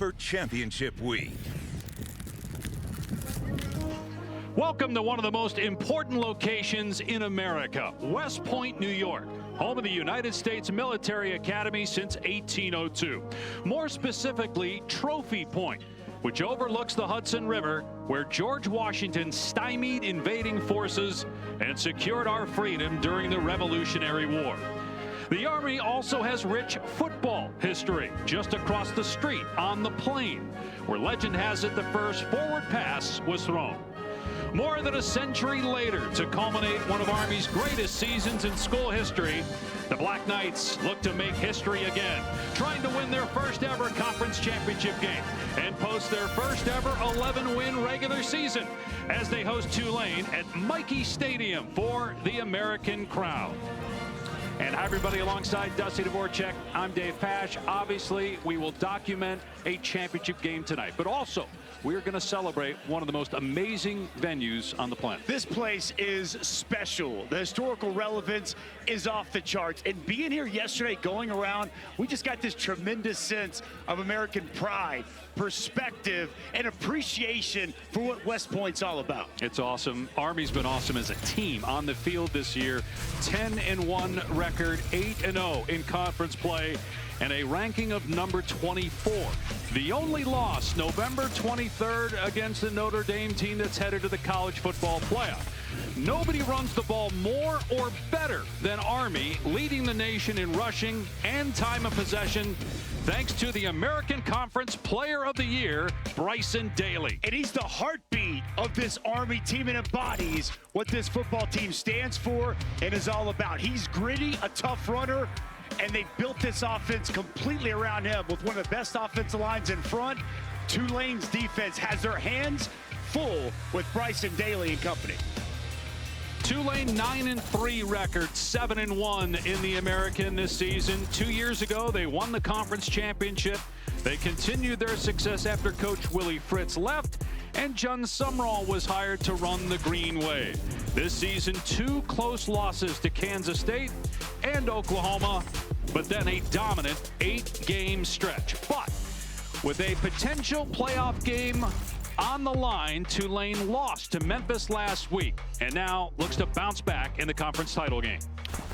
for Championship Week. Welcome to one of the most important locations in America, West Point, New York, home of the United States Military Academy since 1802. More specifically, Trophy Point, which overlooks the Hudson River, where George Washington stymied invading forces and secured our freedom during the Revolutionary War. The Army also has rich football history just across the street on the Plain, where legend has it the first forward pass was thrown. More than a century later, to culminate one of Army's greatest seasons in school history, the Black Knights look to make history again, trying to win their first ever conference championship game and post their first ever 11-win regular season as they host Tulane at Michie Stadium for the American crowd. And hi, everybody, alongside Dusty Dvorak, I'm Dave Pasch. Obviously, we will document a championship game tonight, but also we're going to celebrate one of the most amazing venues on the planet. This place is special. The historical relevance is off the charts. And being here yesterday, going around, we just got this tremendous sense of American pride, perspective, and appreciation for what West Point's all about. It's awesome. Army's been awesome as a team on the field this year. 10-1 record, 8-0 in conference play, and a ranking of number 24. The only loss, November 23rd, against the Notre Dame team that's headed to the college football playoff. Nobody runs the ball more or better than Army, leading the nation in rushing and time of possession, thanks to the American Conference Player of the Year, Bryson Daly. And he's the heartbeat of this Army team and embodies what this football team stands for and is all about. He's gritty, a tough runner, and they built this offense completely around him with one of the best offensive lines in front. Tulane's defense has their hands full with Bryson Daly and company. Tulane 9-3 record, 7-1 in the American this season. 2 years ago, they won the conference championship. They continued their success after Coach Willie Fritz left, and John Sumrall was hired to run the Green Wave. This season, 2 close losses to Kansas State and Oklahoma, but then a dominant 8-game stretch. But with a potential playoff game on the line, Tulane lost to Memphis last week and now looks to bounce back in the conference title game.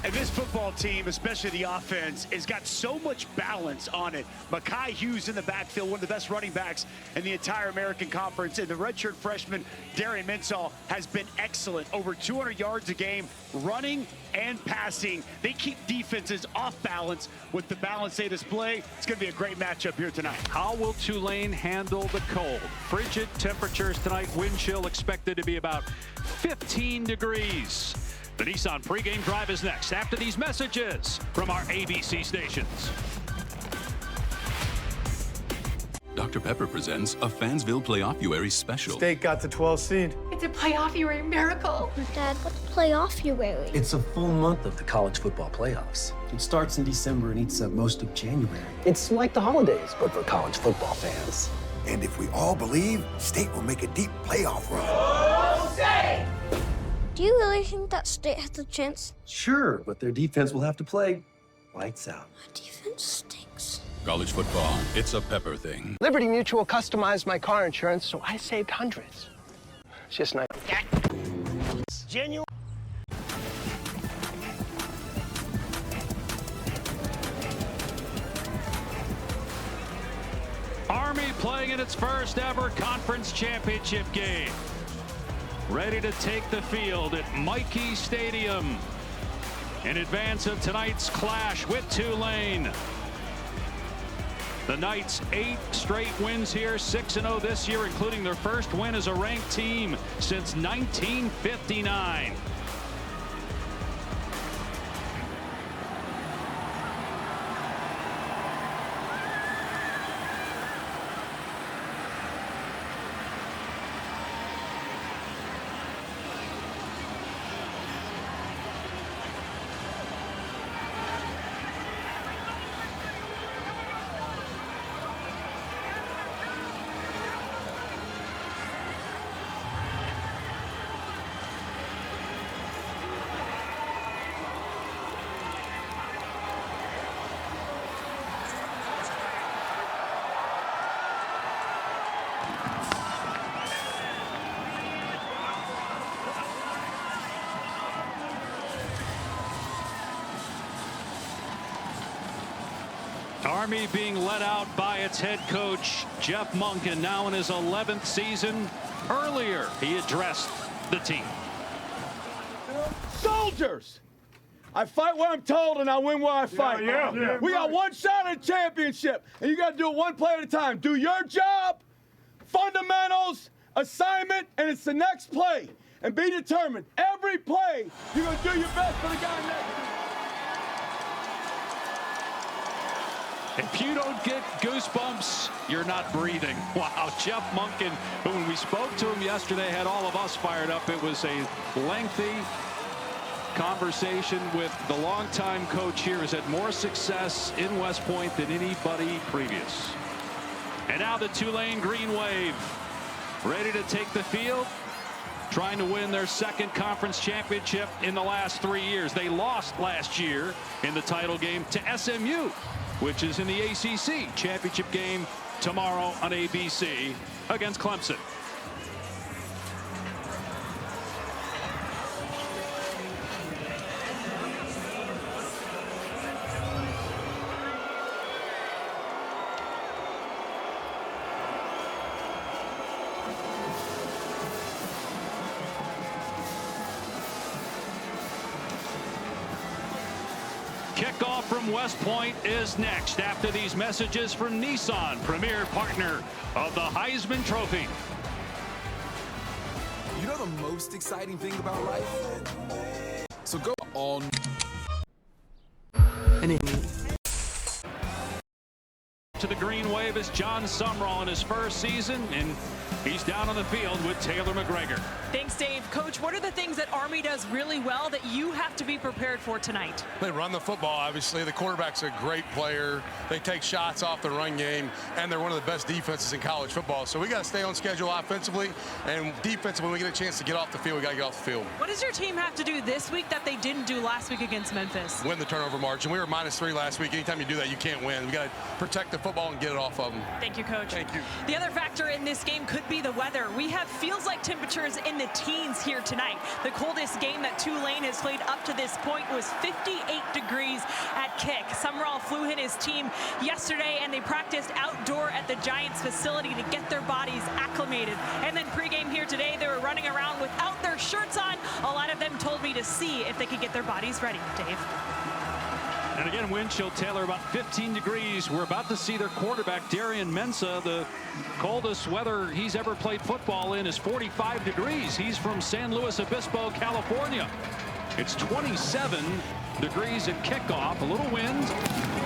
And this football team, especially the offense, has got so much balance on it. Mekhi Hughes in the backfield, one of the best running backs in the entire American Conference. And the redshirt freshman, Darian Mensah, has been excellent. Over 200 yards a game, running and passing. They keep defenses off balance with the balance they display. It's going to be a great matchup here tonight. How will Tulane handle the cold? Frigid temperatures tonight, wind chill expected to be about 15 degrees. The Nissan pregame drive is next after these messages from our ABC stations. Dr. Pepper presents a Fansville Playoff-uary special. State got the 12th seed. It's a playoff-uary miracle. Dad, what's playoff-uary? It's a full month of the college football playoffs. It starts in December and eats up most of January. It's like the holidays, but for college football fans. And if we all believe, State will make a deep playoff run. Oh, State! Do you really think that State has a chance? Sure, but their defense will have to play lights out. Our defense stinks. College football, it's a Pepper thing. Liberty Mutual customized my car insurance, so I saved hundreds. It's just nice. Genuine. Army playing in its first ever conference championship game. Ready to take the field at Michie Stadium in advance of tonight's clash with Tulane. The Knights 8 straight wins here, 6-0 this year, including their first win as a ranked team since 1959. Army being led out by its head coach, Jeff Monken, now in his 11th season. Earlier, he addressed the team. Soldiers! I fight where I'm told and I win where I fight. We got one shot at a championship, and you got to do it one play at a time. Do your job, fundamentals, assignment, and it's the next play. And be determined. Every play, you're going to do your best for the guy next to you. If you don't get goosebumps, you're not breathing. Wow, Jeff Monken, who when we spoke to him yesterday had all of us fired up. It was a lengthy conversation with the longtime coach here. Has had more success in West Point than anybody previous. And now the Tulane Green Wave ready to take the field, trying to win their second conference championship in the last 3 years. They lost last year in the title game to SMU, which is in the ACC championship game tomorrow on ABC against Clemson. Kickoff from West Point is next after these messages from Nissan, premier partner of the Heisman Trophy. You know the most exciting thing about life? So go on. To the Green Wave is John Sumrall in his first season, and he's down on the field with Taylor McGregor. Thanks, Dave. Coach, what are the things that Army does really well that you have to be prepared for tonight? They run the football, obviously. The quarterback's a great player. They take shots off the run game, and they're one of the best defenses in college football. So we got to stay on schedule offensively, and defensively, when we get a chance to get off the field, we got to get off the field. What does your team have to do this week that they didn't do last week against Memphis? Win the turnover margin. We were -3 last week. Anytime you do that, you can't win. We got to protect the football and get it off of them. Thank you, Coach. Thank you. The other factor in this game could be the weather. We have feels-like temperatures in the teens here tonight. The coldest game that Tulane has played up to this point was 58 degrees at kick. Sumrall flew in his team yesterday, and they practiced outdoor at the Giants facility to get their bodies acclimated. And then pregame here today, they were running around without their shirts on. A lot of them told me to see if they could get their bodies ready. Dave. And again, wind chill, Taylor, about 15 degrees. We're about to see their quarterback, Darian Mensah. The coldest weather he's ever played football in is 45 degrees. He's from San Luis Obispo, California. It's 27 degrees at kickoff. A little wind.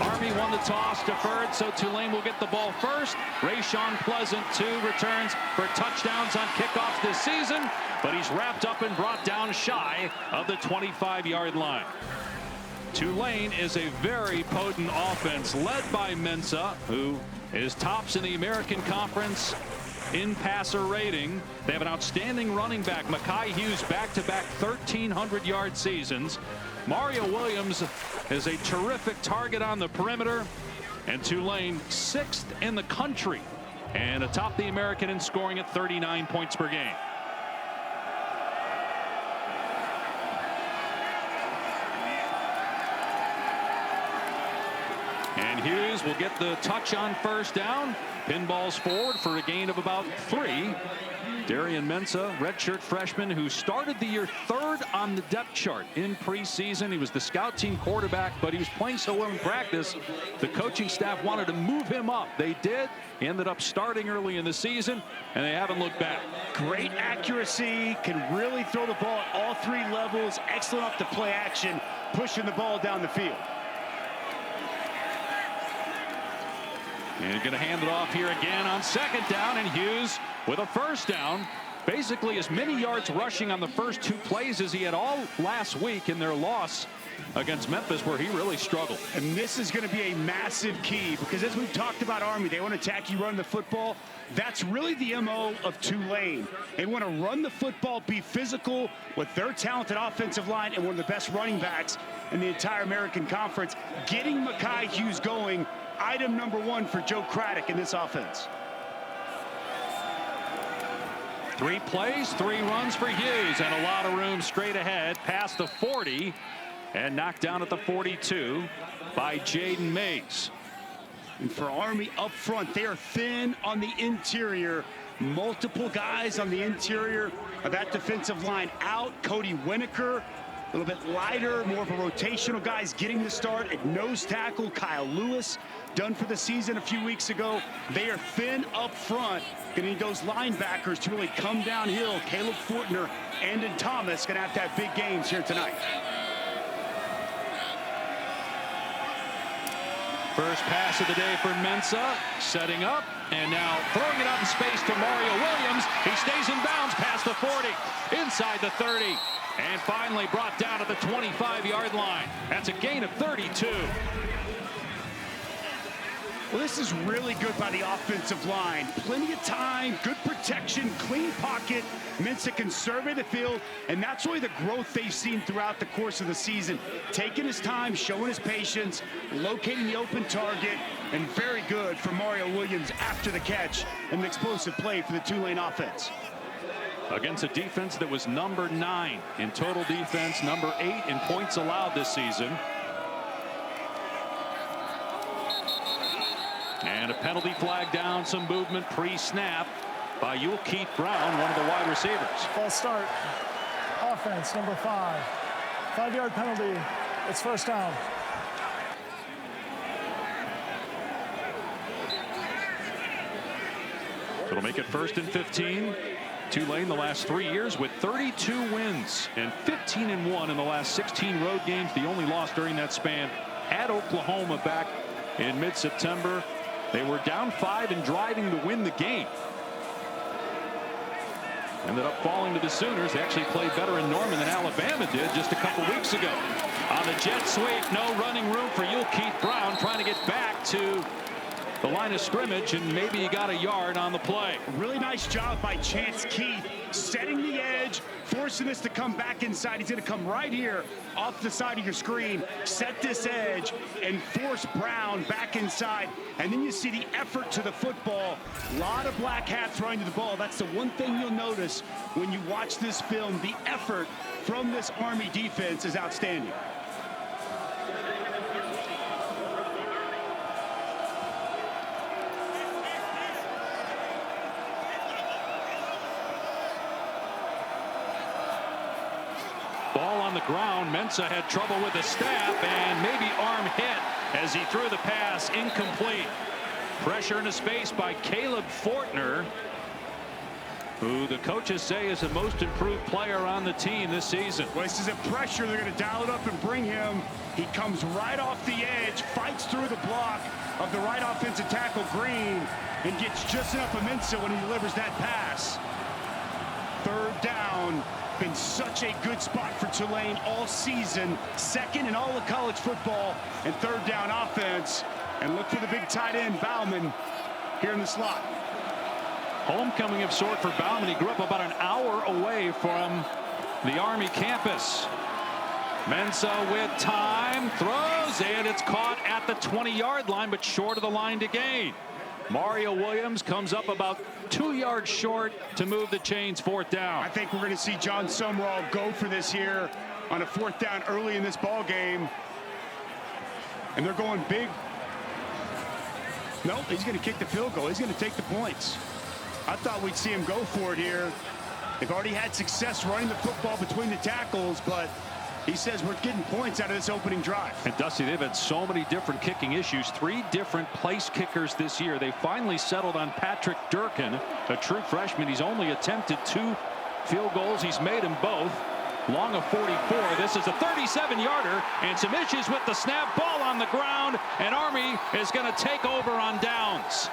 Army won the toss, deferred, so Tulane will get the ball first. Rayshon Pleasant, 2 returns for touchdowns on kickoffs this season, but he's wrapped up and brought down shy of the 25-yard line. Tulane is a very potent offense led by Mensah, who is tops in the American Conference in passer rating. They have an outstanding running back, Mekhi Hughes, back-to-back 1,300-yard seasons. Mario Williams is a terrific target on the perimeter, and Tulane 6th in the country and atop the American in scoring at 39 points per game. And Hughes will get the touch on first down. Pinballs forward for a gain of about 3. Darian Mensah, redshirt freshman who started the year 3rd on the depth chart in preseason. He was the scout team quarterback, but he was playing so well in practice, the coaching staff wanted to move him up. They did. He ended up starting early in the season, and they haven't looked back. Great accuracy, can really throw the ball at all 3 levels. Excellent off the play action, pushing the ball down the field. And going to hand it off here again on 2nd down, and Hughes with a first down. Basically as many yards rushing on the first 2 plays as he had all last week in their loss against Memphis, where he really struggled. And this is going to be a massive key, because as we've talked about Army, they want to attack you, run the football. That's really the MO of Tulane. They want to run the football, be physical with their talented offensive line and one of the best running backs in the entire American Conference. Getting Mekhi Hughes going, item number 1 for Joe Craddock in this offense. 3 plays, 3 runs for Hughes, and a lot of room straight ahead past the 40 and knocked down at the 42 by Jaden Mays. And for Army up front, they are thin on the interior. Multiple guys on the interior of that defensive line out. Cody Winokur, a little bit lighter, more of a rotational guys getting the start at nose tackle. Kyle Lewis, done for the season a few weeks ago. They are thin up front. Gonna need those linebackers to really come downhill. Caleb Fortner, Andon Thomas gonna have to have big games here tonight. First pass of the day for Mensa, setting up, and now throwing it out in space to Mario Williams. He stays in bounds past the 40, inside the 30, and finally brought down at the 25-yard line. That's a gain of 32. Well, this is really good by the offensive line. Plenty of time, good protection, clean pocket. Mensa can survey the field, and that's really the growth they've seen throughout the course of the season. Taking his time, showing his patience, locating the open target, and very good for Mario Williams after the catch. An explosive play for the Tulane offense. Against a defense that was number 9 in total defense, number 8 in points allowed this season. And a penalty flag down, some movement pre-snap by Keith Brown, one of the wide receivers. False start. Offense, number 5. 5-yard penalty. It's first down. So it'll make it 1st and 15. Tulane the last 3 years with 32 wins and 15-1 in the last 16 road games. The only loss during that span at Oklahoma back in mid-September. They were down 5 and driving to win the game. Ended up falling to the Sooners. They actually played better in Norman than Alabama did just a couple weeks ago. On the jet sweep, no running room for Keith Brown, trying to get back to the line of scrimmage, and maybe he got a yard on the play. Really nice job by Chance Keith, setting the edge, forcing this to come back inside. He's going to come right here off the side of your screen, set this edge, and force Brown back inside. And then you see the effort to the football. A lot of black hats running to the ball. That's the one thing you'll notice when you watch this film. The effort from this Army defense is outstanding. Ball on the ground. Mensa had trouble with the staff, and maybe arm hit as he threw the pass incomplete. Pressure into space by Caleb Fortner, who the coaches say is the most improved player on the team this season. Well, this is a pressure. They're going to dial it up and bring him. He comes right off the edge, fights through the block of the right offensive tackle, Green, and gets just enough of Mensa when he delivers that pass. 3rd down. Been such a good spot for Tulane all season. 2nd in all of college football and 3rd down offense. And look for the big tight end, Bauman, here in the slot. Homecoming of sort for Bauman. He grew up about an hour away from the Army campus. Mensa with time, throws, and it's caught at the 20-yard line, but short of the line to gain. Mario Williams comes up about 2 yards short to move the chains. 4th down. I think we're going to see John Sumrall go for this here on a 4th down early in this ball game. And they're going big. Nope, he's going to kick the field goal. He's going to take the points. I thought we'd see him go for it here. They've already had success running the football between the tackles, but he says we're getting points out of this opening drive. And Dusty, they've had so many different kicking issues. 3 different place kickers this year. They finally settled on Patrick Durkin, a true freshman. He's only attempted 2 field goals. He's made them both. Long of 44. This is a 37-yarder, and some issues with the snap. Ball on the ground, and Army is going to take over on downs.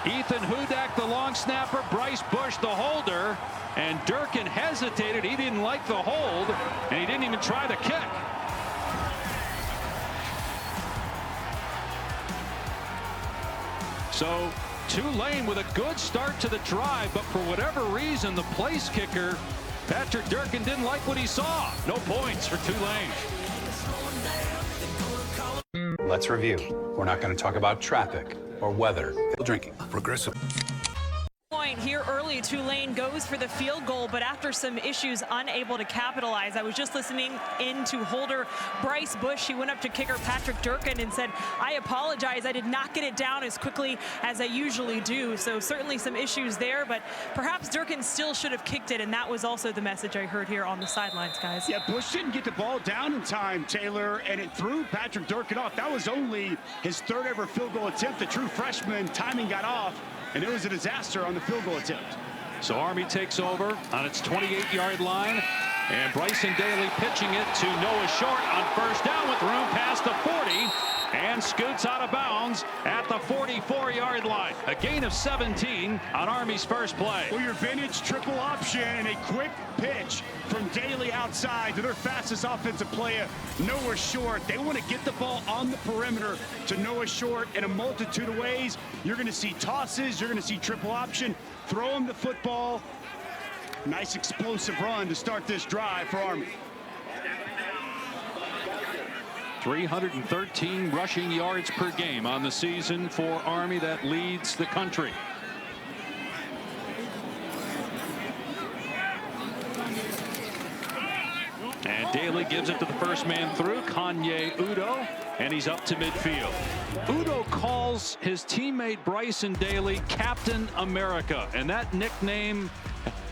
Ethan Hudak, the long snapper, Bryce Bush, the holder, and Durkin hesitated. He didn't like the hold, and he didn't even try the kick. So Tulane with a good start to the drive, but for whatever reason, the place kicker, Patrick Durkin, didn't like what he saw. No points for Tulane. Let's review. We're not going to talk about traffic or weather. Drinking. Progressive. Point here early. Tulane goes for the field goal, but after some issues, unable to capitalize. I was just listening in to holder Bryce Bush. He went up to kicker Patrick Durkin and said, "I apologize. I did not get it down as quickly as I usually do." So certainly some issues there, but perhaps Durkin still should have kicked it, and that was also the message I heard here on the sidelines, guys. Yeah, Bush didn't get the ball down in time, Taylor, and it threw Patrick Durkin off. That was only his third ever field goal attempt. The true freshman, timing got off, and it was a disaster on the field goal attempt. So Army takes over on its 28-yard line, and Bryson Daly pitching it to Noah Short on first down with room past the 40, and scoots out of bounds at the 44-yard line. A gain of 17 on Army's first play. Well, your vintage triple option and a quick pitch from Daly outside to their fastest offensive player, Noah Short. They want to get the ball on the perimeter to Noah Short in a multitude of ways. You're going to see tosses. You're going to see triple option. Throw him the football. Nice explosive run to start this drive for Army. 313 rushing yards per game on the season for Army. That leads the country. And Daly gives it to the first man through, Kanye Udo, and he's up to midfield. Udo calls his teammate Bryson Daly Captain America, and that nickname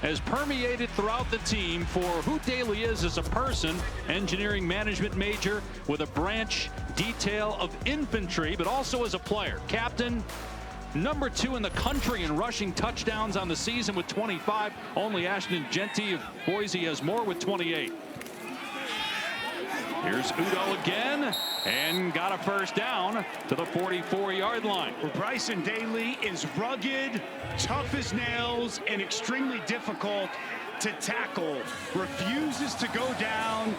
has permeated throughout the team for who Daly is as a person. Engineering management major with a branch detail of infantry, but also as a player. Captain, number 2 in the country in rushing touchdowns on the season with 25. Only Ashton Genty of Boise has more with 28. Here's Udo again, and got a first down to the 44-yard line. Well, Bryson Daly is rugged, tough as nails, and extremely difficult to tackle. Refuses to go down,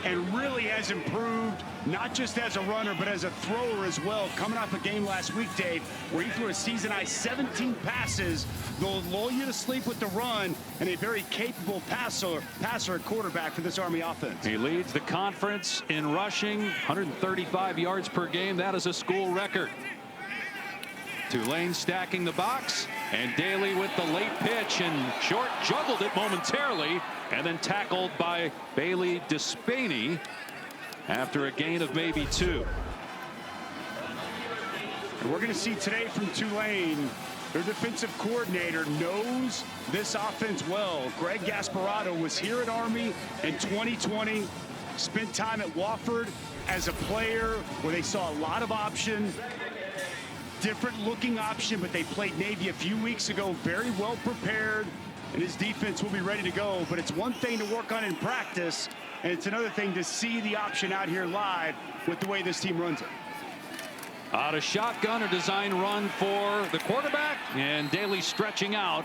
and really has improved, not just as a runner, but as a thrower as well. Coming off a game last week, Dave, where he threw a season-high 17 passes. They'll lull you to sleep with the run, and a very capable passer at quarterback for this Army offense. He leads the conference in rushing, 135 yards per game. That is a school record. Tulane stacking the box, and Daly with the late pitch, and Short juggled it momentarily, and then tackled by Bailey Despaney after a gain of maybe 2. And we're going to see today from Tulane, their defensive coordinator knows this offense well. Greg Gasparotto was here at Army in 2020, spent time at Wofford as a player where they saw a lot of option. Different looking option, but they played Navy a few weeks ago, very well prepared, and his defense will be ready to go. But it's one thing to work on in practice, and it's another thing to see the option out here live with the way this team runs it. Out of shotgun, a design run for the quarterback, and Daly stretching out,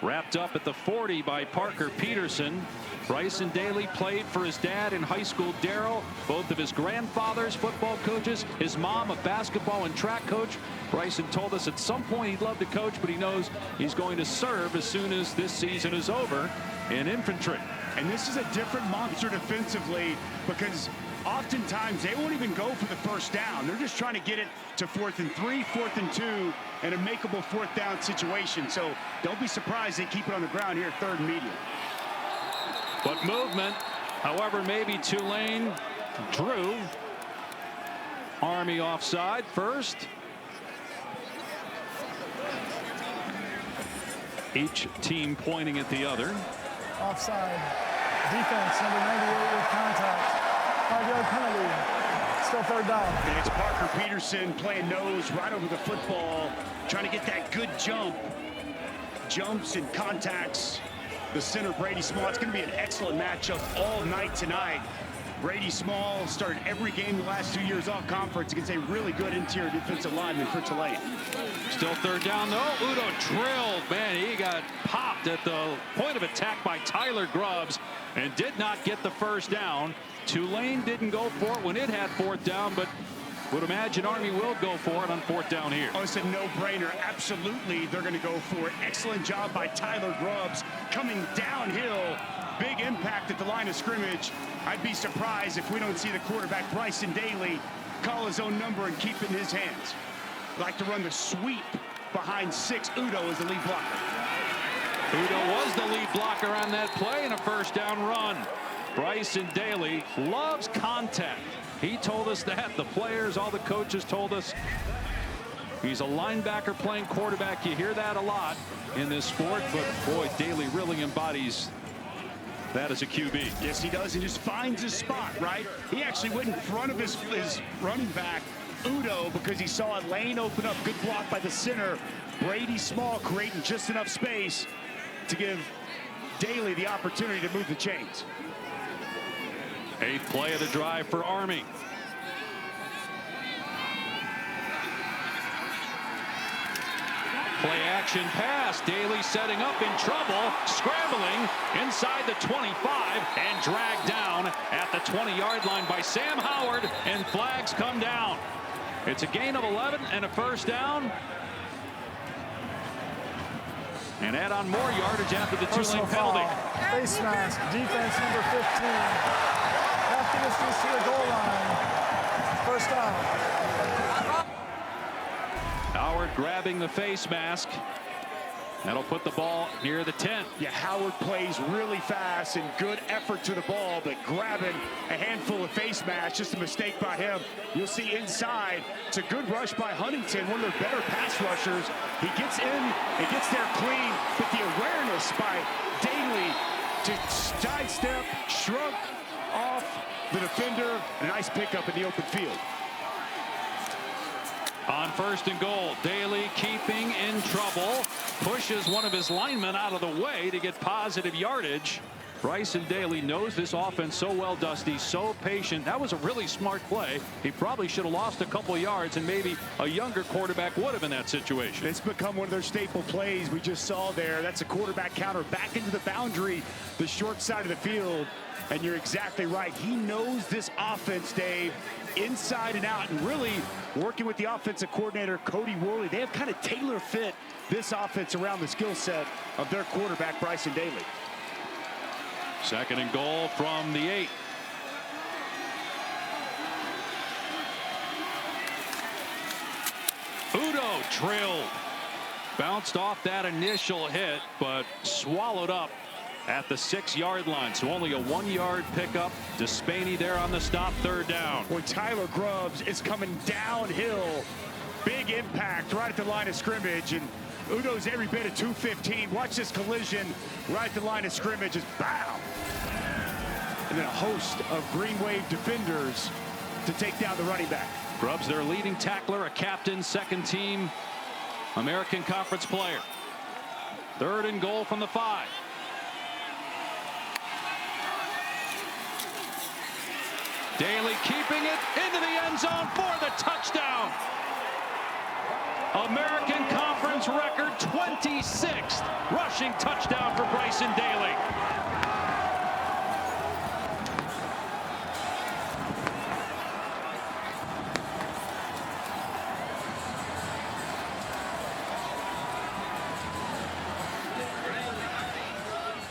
wrapped up at the 40 by Parker Peterson. Bryson Daly played for his dad in high school, Darrell, both of his grandfathers football coaches, his mom a basketball and track coach. Bryson told us at some point he'd love to coach, but he knows he's going to serve as soon as this season is over in infantry. And this is a different monster defensively, because oftentimes they won't even go for the first down. They're just trying to get it to 4th and 3, 4th and 2, and a makeable 4th down situation. So don't be surprised they keep it on the ground here at 3rd and medium. But movement, however, maybe Tulane drew Army offside first. Each team pointing at the other. Offside. Defense, number 98 with contact. 5-yard penalty. Still 3rd down. And it's Parker Peterson playing nose right over the football, trying to get that good jump. Jumps and contacts the center, Brady Small. It's going to be an excellent matchup all night tonight. Brady Small started every game the last 2 years all conference against a really good interior defensive lineman for Tulane. Still 3rd down though. Udo drilled, man. He got popped at the point of attack by Tyler Grubbs and did not get the first down. Tulane didn't go for it when it had 4th down, but would imagine Army will go for it on 4th down here. Oh, it's a no-brainer. Absolutely, they're going to go for it. Excellent job by Tyler Grubbs coming downhill. Big impact at the line of scrimmage. I'd be surprised if we don't see the quarterback, Bryson Daly, call his own number and keep it in his hands. Like to run the sweep behind 6. Udo is the lead blocker. Udo was the lead blocker on that play and a first down run. Bryson Daly loves contact. He told us that. The players, all the coaches told us. He's a linebacker playing quarterback. You hear that a lot in this sport, but boy, Daly really embodies that as a QB. Yes, he does. He just finds his spot, right? He actually went in front of his running back, Udo, because he saw a lane open up. Good block by the center. Brady Small creating just enough space to give Daly the opportunity to move the chains. 8th play of the drive for Army. Play action pass. Daly setting up in trouble. Scrambling inside the 25 and dragged down at the 20-yard line by Sam Howard, and flags come down. It's a gain of 11 and a first down. And add on more yardage after the Tulane penalty. Face mask, defense number 15. Half the distance to the goal line. First down. Howard grabbing the face mask. That'll put the ball near the 10. Yeah, Howard plays really fast and good effort to the ball, but grabbing a handful of face masks, just a mistake by him. You'll see inside. It's a good rush by Huntington, one of their better pass rushers. He gets in, it gets there clean, but the awareness by Daly to sidestep, shrug off the defender. A nice pickup in the open field. On 1st and goal, Daly keeping in trouble, pushes one of his linemen out of the way to get positive yardage. Bryson Daly knows this offense so well, Dusty, so patient. That was a really smart play. He probably should have lost a couple yards, and maybe a younger quarterback would have in that situation. It's become one of their staple plays we just saw there. That's a quarterback counter back into the boundary, the short side of the field. And you're exactly right. He knows this offense, Dave, inside and out, and really working with the offensive coordinator, Cody Worley. They have kind of tailor-fit this offense around the skill set of their quarterback, Bryson Daly. 2nd and goal from the 8. Udo drilled. Bounced off that initial hit, but swallowed up at the 6-yard line. So only a 1-yard pickup. Despaney there on the stop, 3rd down. Boy, Tyler Grubbs is coming downhill. Big impact right at the line of scrimmage. And Udo's every bit of 215. Watch this collision right at the line of scrimmage. Just bow. And then a host of Green Wave defenders to take down the running back. Grubbs, their leading tackler, a captain, 2nd team American Conference player. 3rd and goal from the 5. Daly keeping it into the end zone for the touchdown. American Conference record 26th rushing touchdown for Bryson Daly.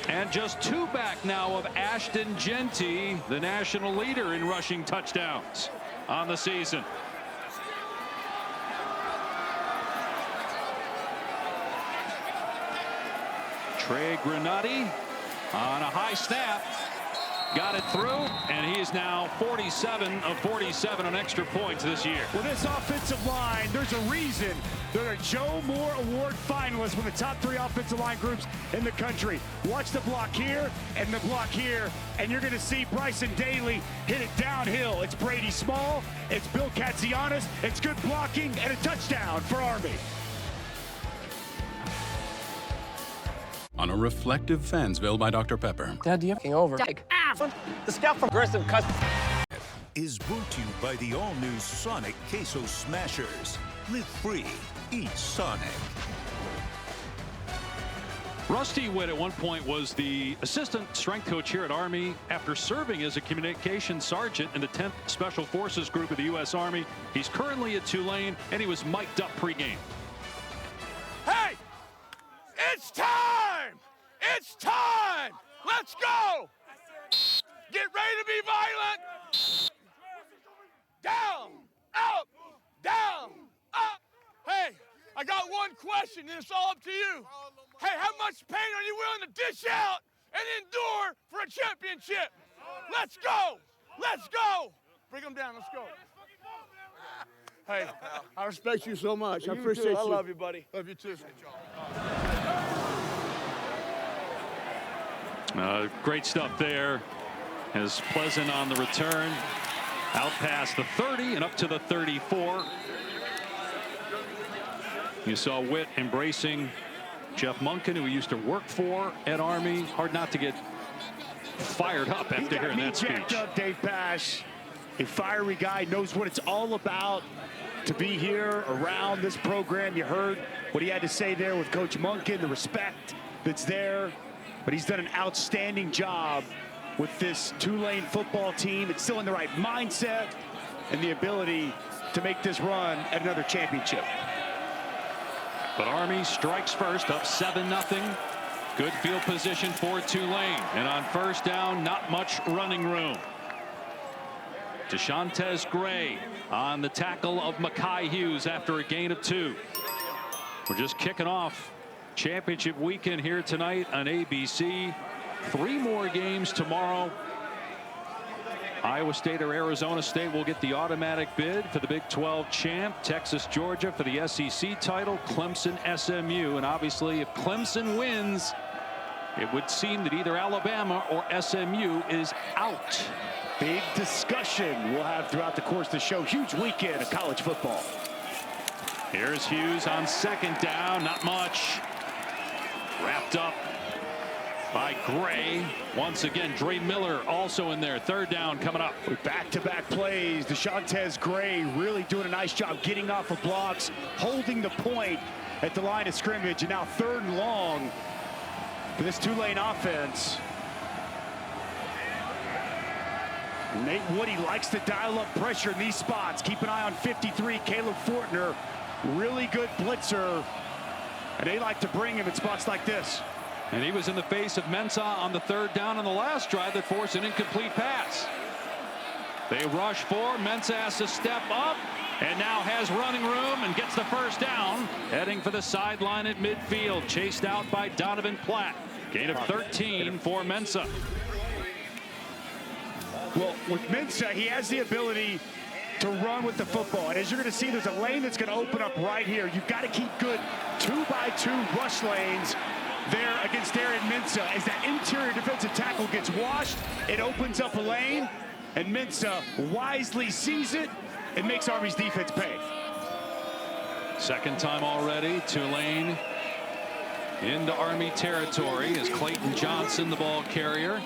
And just 2 back now of Ashton Genty, the national leader in rushing touchdowns on the season. Trey Granati on a high snap. Got it through, and he is now 47 of 47 on extra points this year. Well, this offensive line, there's a reason they're a Joe Moore Award finalist, one of the top 3 offensive line groups in the country. Watch the block here and the block here, and you're going to see Bryson Daly hit it downhill. It's Brady Small, it's Bill Katzianis, it's good blocking, and a touchdown for Army. On a reflective Fansville by Dr. Pepper. Dad, do you have over? The scout from Aggressive Custom is brought to you by the all-new Sonic Queso Smashers. Live free, eat Sonic. Rusty Witt at one point was the assistant strength coach here at Army after serving as a communications sergeant in the 10th Special Forces Group of the U.S. Army. He's currently at Tulane, and he was mic'd up pregame. Hey! It's time! It's time! Let's go! Get ready to be violent! Down! Up! Down! Up! Hey, I got one question, and it's all up to you. Hey, how much pain are you willing to dish out and endure for a championship? Let's go! Let's go! Bring them down. Let's go. Hey, I respect you so much. I appreciate you. I love you, buddy. Love you too. Great stuff there. As Pleasant on the return. Out past the 30 and up to the 34. You saw Witt embracing Jeff Monken, who he used to work for at Army. Hard not to get fired up after hearing that speech. Jacked up, Dave Pasch. A fiery guy, knows what it's all about to be here around this program. You heard what he had to say there with Coach Monken, the respect that's there. But he's done an outstanding job with this Tulane football team. It's still in the right mindset and the ability to make this run at another championship. But Army strikes first, up 7-0. Good field position for Tulane. And on first down, not much running room. DeShantez Gray on the tackle of Mekhi Hughes after a gain of 2. We're just kicking off championship weekend here tonight on ABC. 3 more games tomorrow. Iowa State or Arizona State will get the automatic bid for the Big 12 champ. Texas, Georgia for the SEC title. Clemson, SMU. And obviously, if Clemson wins, it would seem that either Alabama or SMU is out. Big discussion we'll have throughout the course of the show. Huge weekend of college football. Here's Hughes on second down. Not much. Wrapped up by Gray. Once again, Dre Miller also in there. Third down coming up. With back-to-back plays, DeShantez Gray really doing a nice job getting off of blocks, holding the point at the line of scrimmage, and now 3rd and long for this Tulane offense. Nate Woody likes to dial up pressure in these spots. Keep an eye on 53, Caleb Fortner. Really good blitzer, and they like to bring him in spots like this. And he was in the face of Mensah on the 3rd down on the last drive that forced an incomplete pass. They rush for. Mensah has to step up and now has running room and gets the first down. Heading for the sideline at midfield. Chased out by Donovan Platt. Gain of 13 for Mensah. Well, with Mensah, he has the ability to run with the football. And as you're going to see, there's a lane that's going to open up right here. You've got to keep good 2x2 rush lanes there against Darren Mensah. As that interior defensive tackle gets washed, it opens up a lane, and Mensah wisely sees it and makes Army's defense pay. Second time already, Tulane into Army territory as Clayton Johnson, the ball carrier.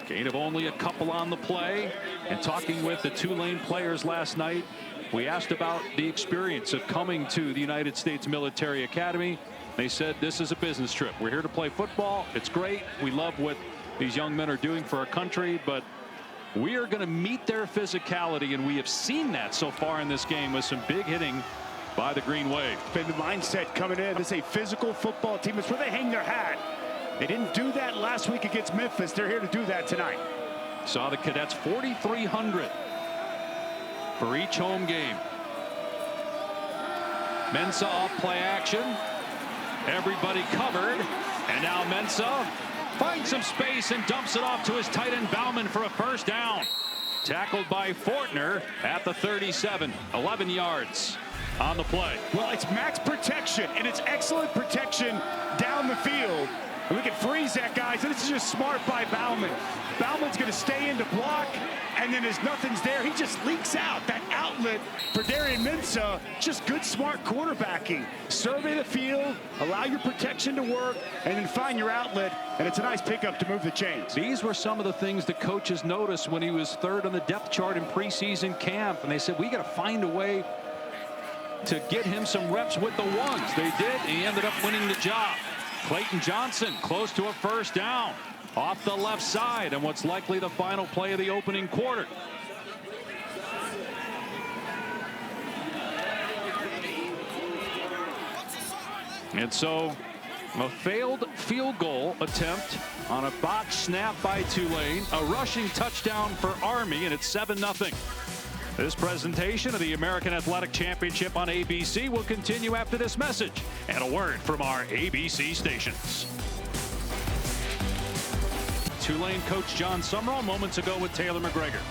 Gain of only a couple on the play. And talking with the Tulane players last night, we asked about the experience of coming to the United States Military Academy. They said this is a business trip. We're here to play football. It's great. We love what these young men are doing for our country, but we are going to meet their physicality, and we have seen that so far in this game with some big hitting by the Green Wave. Been the mindset coming in. This is a physical football team. It's where they hang their hat. They didn't do that last week against Memphis. They're here to do that tonight. Saw the cadets 4,300 for each home game. Mensah off play action. Everybody covered. And now Mensah finds some space and dumps it off to his tight end Bauman for a first down. Tackled by Fortner at the 37. 11 yards on the play. Well, it's max protection, and it's excellent protection down the field. And we can freeze that, guys. And this is just smart by Bauman. Bauman's going to stay in to block, and then as nothing's there, he just leaks out. That outlet for Darian Mensah, just good, smart quarterbacking. Survey the field, allow your protection to work, and then find your outlet, and it's a nice pickup to move the chains. These were some of the things the coaches noticed when he was 3rd on the depth chart in preseason camp, and they said, we got to find a way to get him some reps with the ones. They did, and he ended up winning the job. Clayton Johnson close to a first down off the left side, and what's likely the final play of the opening quarter. And so a failed field goal attempt on a botched snap by Tulane, a rushing touchdown for Army, and it's 7-0. This presentation of the American Athletic Championship on ABC will continue after this message and a word from our ABC stations. Tulane coach John Sumrall moments ago with Taylor McGregor.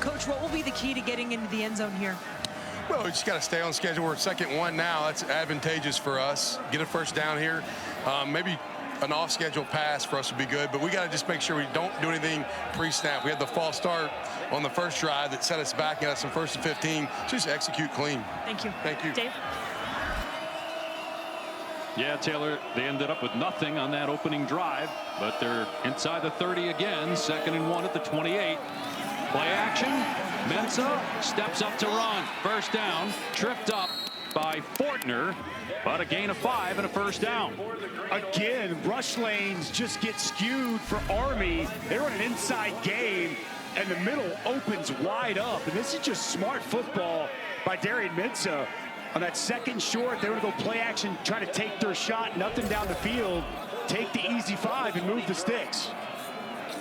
Coach, what will be the key to getting into the end zone here? Well, we just got to stay on schedule. We're second one now. That's advantageous for us. Get a first down here. Maybe an off-schedule pass for us would be good, but we got to just make sure we don't do anything pre-snap. We had the false start on the first drive that set us back, got us some 1st and 15. Just execute clean. Thank you. Thank you. Dave? Yeah, Taylor, they ended up with nothing on that opening drive, but they're inside the 30 again, 2nd and 1 at the 28. Play action. Mensah steps up to run. First down, tripped up by Fortner, but a gain of 5 and a first down. Again, rush lanes just get skewed for Army. They run an inside game, and the middle opens wide up. And this is just smart football by Darian Mensah. On that second short, they were going to go play action, try to take their shot, nothing down the field, take the easy 5 and move the sticks.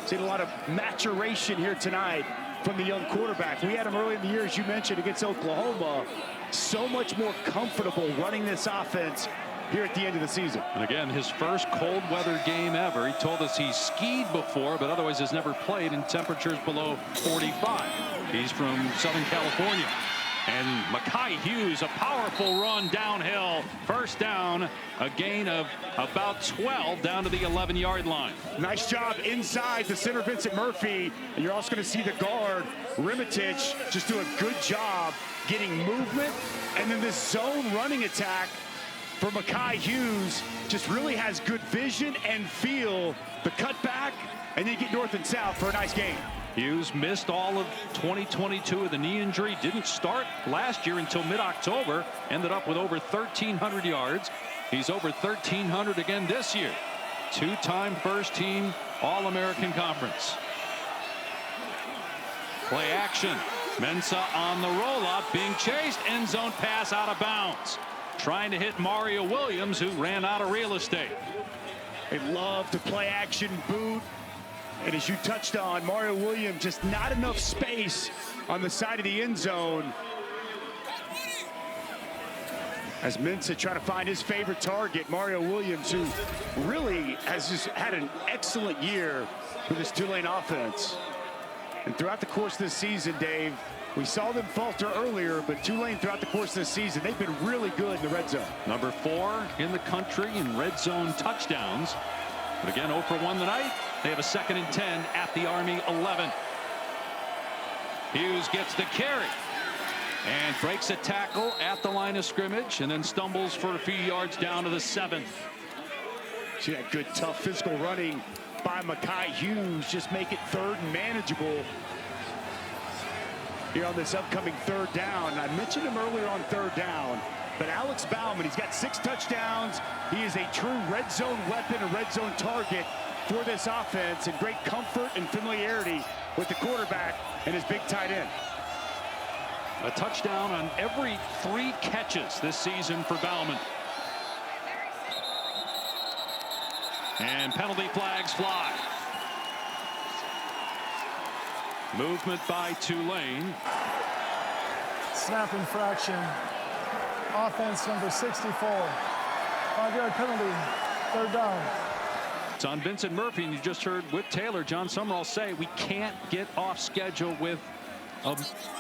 Seen a lot of maturation here tonight from the young quarterback. We had him early in the year, as you mentioned, against Oklahoma. So much more comfortable running this offense here at the end of the season. And again, his first cold weather game ever. He told us he's skied before, but otherwise has never played in temperatures below 45. He's from Southern California. And Mekhi Hughes, a powerful run downhill. First down, a gain of about 12 down to the 11-yard line. Nice job inside the center, Vincent Murphy. And you're also going to see the guard, Rimitich, just do a good job getting movement. And then this zone running attack for Mekhi Hughes just really has good vision and feel. The cutback, and then get north and south for a nice game. Hughes missed all of 2022 with a knee injury. Didn't start last year until mid-October. Ended up with over 1,300 yards. He's over 1,300 again this year. 2-time first-team All-American Conference. Play action. Mensah on the roll-up, being chased. End zone pass out of bounds. Trying to hit Mario Williams, who ran out of real estate. They love to play action boot. And as you touched on, Mario Williams, just not enough space on the side of the end zone. As Mensah trying to find his favorite target, Mario Williams, who really has just had an excellent year with this Tulane offense. And throughout the course of this season, Dave, we saw them falter earlier, but Tulane throughout the course of this season, they've been really good in the red zone. Number 4 in the country in red zone touchdowns. But again, 0 for 1 tonight. They have a 2nd and 10 at the Army 11. Hughes gets the carry and breaks a tackle at the line of scrimmage and then stumbles for a few yards down to the 7th. See that good, tough physical running by Mekhi Hughes. Just make it 3rd and manageable here on this upcoming 3rd down. I mentioned him earlier on 3rd down. But Alex Bauman, he's got 6 touchdowns. He is a true red zone weapon, a red zone target for this offense, and great comfort and familiarity with the quarterback and his big tight end. A touchdown on every 3 catches this season for Bauman. And penalty flags fly. Movement by Tulane. Snap infraction. Offense number 64. 5-yard penalty. 3rd down. It's on Vincent Murphy, and you just heard with Taylor, John Sumrall say we can't get off schedule with a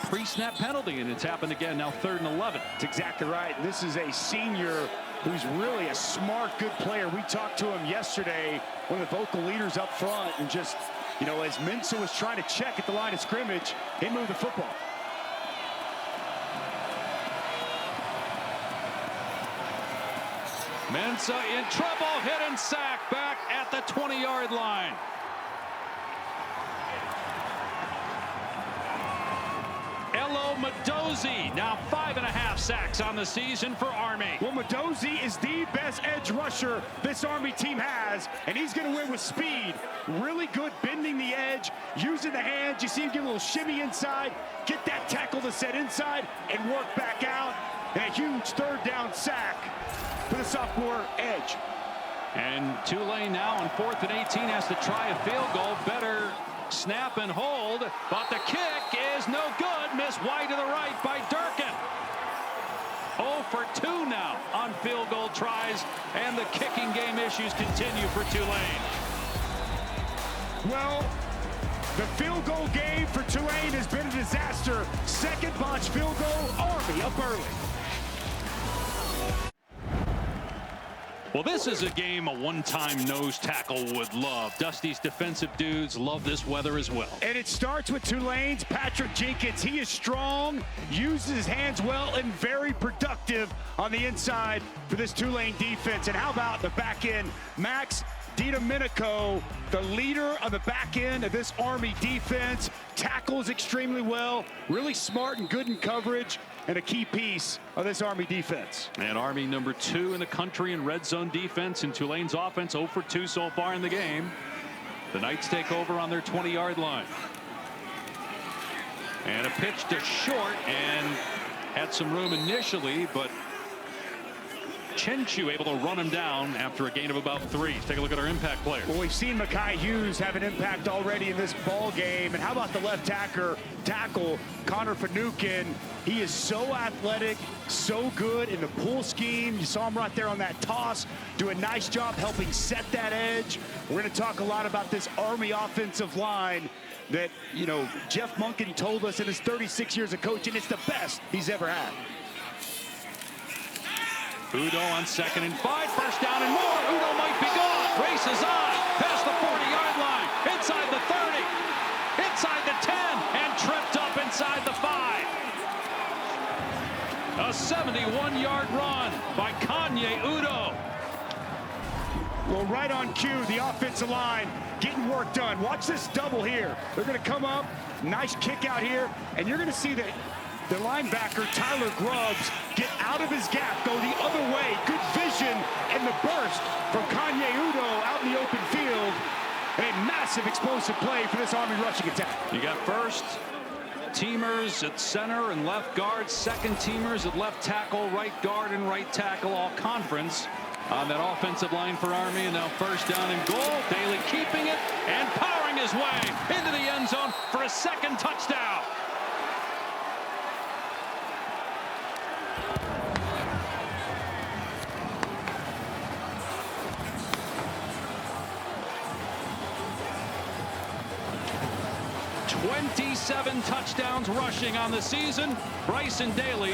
pre-snap penalty, and it's happened again now 3rd and 11. That's exactly right. This is a senior who's really a smart, good player. We talked to him yesterday, one of the vocal leaders up front, and just, you know, as Mensah was trying to check at the line of scrimmage, he moved the football. Mensah in trouble, hit and sack back at the 20-yard line. Elo Madozi, now 5.5 sacks on the season for Army. Well, Madozi is the best edge rusher this Army team has, and he's going to win with speed. Really good bending the edge, using the hands. You see him get a little shimmy inside, get that tackle to set inside, and work back out. And a huge 3rd down sack for the sophomore edge. And Tulane now on 4th and 18 has to try a field goal. Better Snap and hold, but the kick is no good. Missed wide to the right by Durkin. 0 for 2 now on field goal tries, and the kicking game issues continue for Tulane. Well, the field goal game for Tulane has been a disaster. Second botched field goal, Army up early. Well, this is a game a one-time nose tackle would love. Dusty's defensive dudes love this weather as well. And it starts with Tulane's Patrick Jenkins. He is strong, uses his hands well, and very productive on the inside for this Tulane defense. And how about the back end? Max DiDomenico, the leader on the back end of this Army defense, tackles extremely well, really smart and good in coverage, and a key piece of this Army defense. And Army number 2 in the country in red zone defense, and Tulane's offense 0 for 2 so far in the game. The Knights take over on their 20-yard line. And a pitch to short, and had some room initially, but Chenchu able to run him down after a gain of about 3. Let's take a look at our impact players. Well, we've seen Makai Hughes have an impact already in this ball game. And how about the left tackle, Connor Finucane? He is so athletic, so good in the pull scheme. You saw him right there on that toss, do a nice job helping set that edge. We're going to talk a lot about this Army offensive line that, you know, Jeff Monken told us in his 36 years of coaching, it's the best he's ever had. Udo on 2nd and 5, first down and more. Udo might be gone. Races on past the 40-yard line, inside the 30, inside the 10, and tripped up inside the 5. A 71-yard run by Kanye Udo. Well, right on cue, the offensive line getting work done. Watch this double here. They're going to come up, nice kick out here, and you're going to see that the linebacker, Tyler Grubbs, get out of his gap, go the other way. Good vision and the burst from Kanye Udo out in the open field. A massive explosive play for this Army rushing attack. You got first teamers at center and left guard, second teamers at left tackle, right guard, and right tackle, all conference on that offensive line for Army. And now first down and goal. Daly keeping it and powering his way into the end zone for a second touchdown. '27 touchdowns rushing on the season. Bryson Daly,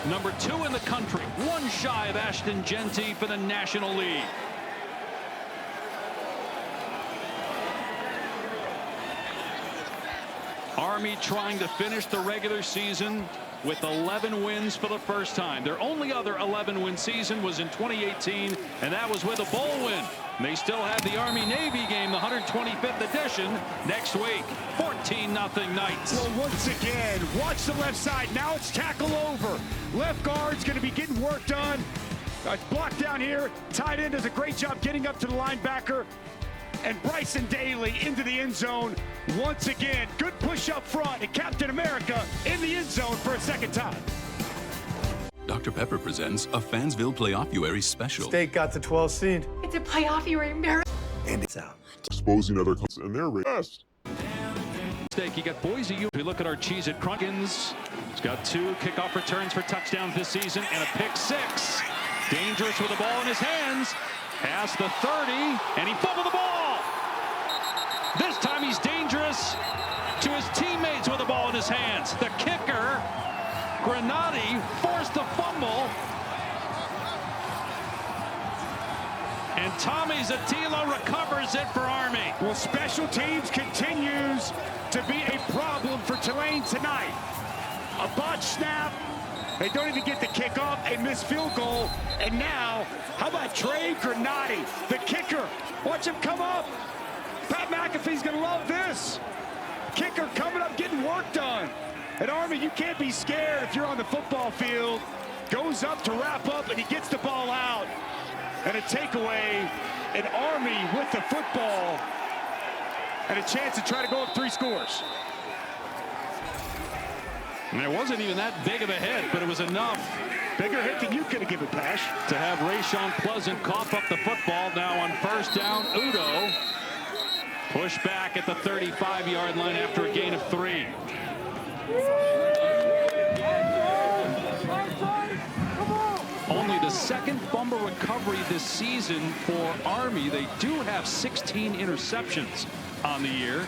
number 2 in the country, 1 shy of Ashton Genty for the National League. Army trying to finish the regular season with 11 wins for the first time. Their only other 11-win season was in 2018, and that was with a bowl win. And they still have the Army-Navy game, the 125th edition, next week. 14-0 Knights. Well, once again, watch the left side. Now it's tackle over. Left guard's going to be getting work done. Block down here. Tight end does a great job getting up to the linebacker. And Bryson Daly into the end zone once again. Good push up front, and Captain America in the end zone for a second time. Dr. Pepper presents a Fansville Playoff-uary special. State got the 12th seed. It's a playoff-uary miracle. And it's out. Exposing other clubs and their best. Mistake. You got Boise U. We look at our cheese at Crunkins. He's got 2 kickoff returns for touchdowns this season and a pick 6. Dangerous with the ball in his hands. Past the 30, and he fumbled the ball. This time he's dangerous to his teammates with the ball in his hands. The kicker, Granati, forced the fumble. And Tommy Zatila recovers it for Army. Well, special teams continues to be a problem for Tulane tonight. A botched snap. They don't even get the kickoff, a missed field goal. And now, how about Trey Granati, the kicker? Watch him come up. Pat McAfee's going to love this. Kicker coming up, getting work done. At Army, you can't be scared if you're on the football field. Goes up to wrap up, and he gets the ball out. And a takeaway, an Army with the football. And a chance to try to go up 3 scores. And it wasn't even that big of a hit, but it was enough. Bigger hit than you could have given, Pash. To have Rayshon Pleasant cough up the football now on first down. Udo Push back at the 35-yard line after a gain of 3. Only the second fumble recovery this season for Army. They do have 16 interceptions on the year,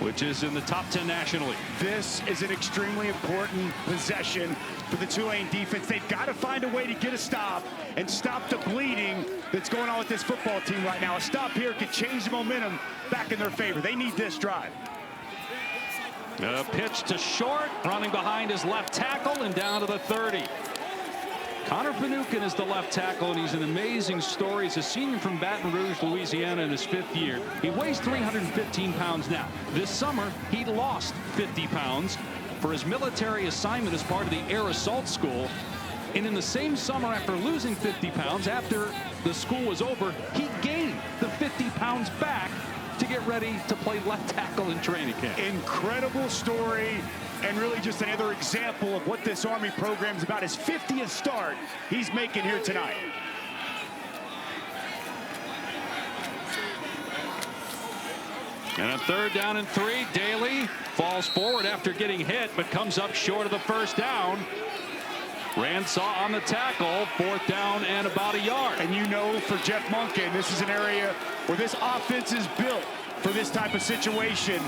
which is in the top 10 nationally. This is an extremely important possession for the Tulane defense. They've got to find a way to get a stop and stop the bleeding that's going on with this football team right now. A stop here could change the momentum back in their favor. They need this drive. A pitch to short, running behind his left tackle and down to the 30. Connor Finucane is the left tackle, and he's an amazing story. He's a senior from Baton Rouge, Louisiana, in his 5th year. He weighs 315 pounds now. This summer, he lost 50 pounds for his military assignment as part of the Air Assault School. And in the same summer, after losing 50 pounds, after the school was over, he gained the 50 pounds back to get ready to play left tackle in training camp. Incredible story, and really just another example of what this Army program is about. His 50th start he's making here tonight. And a 3rd down and 3. Daly falls forward after getting hit, but comes up short of the 1st down. Ransaw on the tackle, 4th down and about a yard. And you know, for Jeff Monken, this is an area where this offense is built for this type of situation.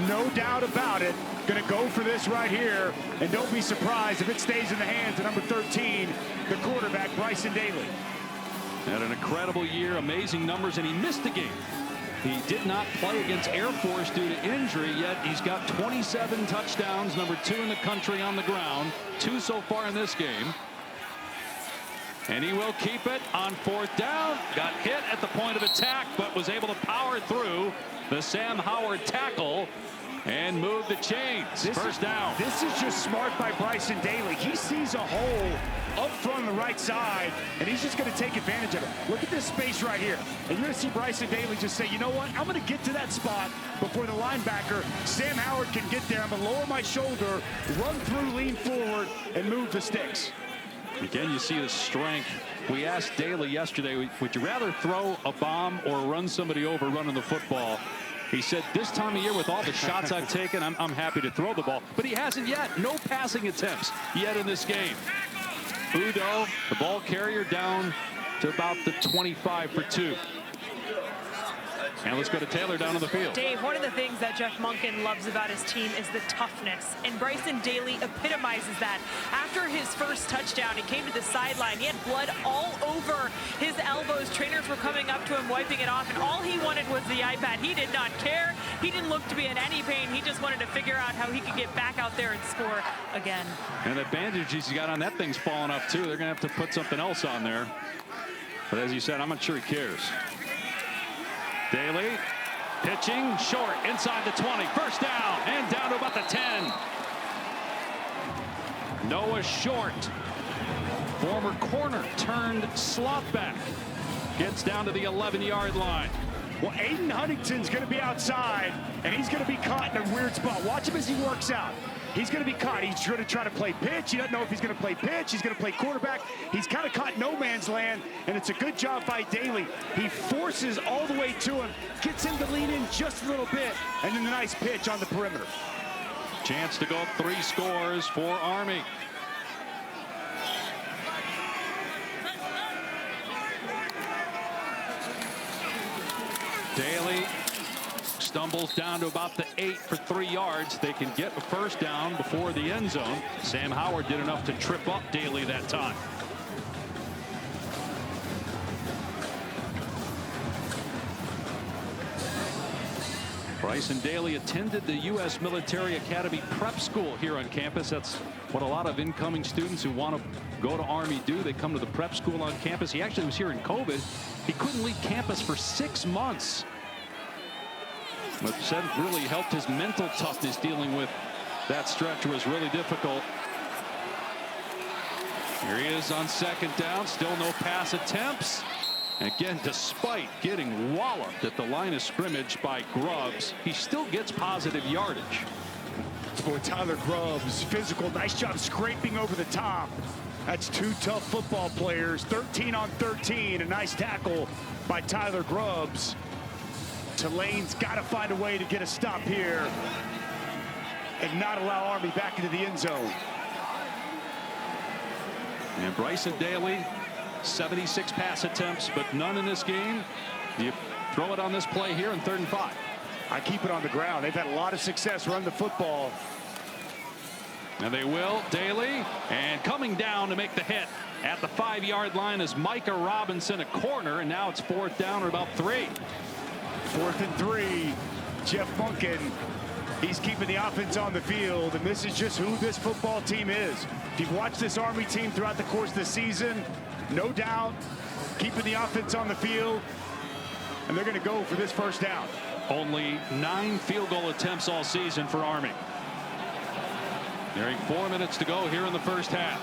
No doubt about it. Going to go for this right here. And don't be surprised if it stays in the hands of number 13, the quarterback, Bryson Daly. Had an incredible year, amazing numbers, and he missed the game. He did not play against Air Force due to injury, yet he's got 27 touchdowns, number 2 in the country on the ground, 2 so far in this game. And he will keep it on 4th down. Got hit at the point of attack, but was able to power through the Sam Howard tackle and move the chains. 1st down. This is just smart by Bryson Daly. He sees a hole up front on the right side, and he's just going to take advantage of it. Look at this space right here. And you're going to see Bryson Daly just say, you know what, I'm going to get to that spot before the linebacker, Sam Howard, can get there. I'm going to lower my shoulder, run through, lean forward, and move the sticks. Again, you see the strength. We asked Daly yesterday, would you rather throw a bomb or run somebody over running the football? He said, this time of year, with all the shots I've taken, I'm happy to throw the ball. But he hasn't yet. No passing attempts yet in this game. Udo, the ball carrier, down to about the 25 for 2. And let's go to Taylor down on the field. Dave, one of the things that Jeff Monken loves about his team is the toughness, and Bryson Daly epitomizes that. After his first touchdown, he came to the sideline. He had blood all over his elbows. Trainers were coming up to him, wiping it off, and all he wanted was the iPad. He did not care. He didn't look to be in any pain. He just wanted to figure out how he could get back out there and score again. And the bandage he's got on that thing's falling off, too. They're going to have to put something else on there. But as you said, I'm not sure he cares. Daly pitching short inside the 20. 1st down and down to about the 10. Noah Short, former corner turned slot back, gets down to the 11-yard line. Well, Aiden Huntington's going to be outside, and he's going to be caught in a weird spot. Watch him as he works out. He's going to be caught. He's going to try to play pitch. He doesn't know if he's going to play pitch. He's going to play quarterback. He's kind of caught no man's land, and it's a good job by Daly. He forces all the way to him, gets him to lean in just a little bit, and then a nice pitch on the perimeter. Chance to go 3 scores for Army. Daly stumbles down to about the 8 for 3 yards. They can get a 1st down before the end zone. Sam Howard did enough to trip up Daly that time. Bryson Daly attended the U.S. Military Academy Prep School here on campus. That's what a lot of incoming students who want to go to Army do. They come to the prep school on campus. He actually was here in COVID. He couldn't leave campus for 6 months. But said really helped his mental toughness dealing with that stretch was really difficult. Here he is on 2nd down. Still no pass attempts. Again, despite getting walloped at the line of scrimmage by Grubbs, he still gets positive yardage. Boy, Tyler Grubbs, physical, nice job scraping over the top. That's 2 tough football players. 13 on 13, a nice tackle by Tyler Grubbs Tulane's got to find a way to get a stop here and not allow Army back into the end zone. And Bryson Daly, 76 pass attempts, but none in this game. You throw it on this play here in 3rd and 5. I keep it on the ground. They've had a lot of success running the football. And they will. Daly, and coming down to make the hit at the 5-yard line is Micah Robinson, a corner, and now it's 4th down or about 3. 4th and 3. Jeff Funkin, he's keeping the offense on the field, and this is just who this football team is. If you've watched this Army team throughout the course of the season, no doubt keeping the offense on the field, and they're going to go for this 1st down. Only 9 field goal attempts all season for Army. Nearing 4 minutes to go here in the 1st half.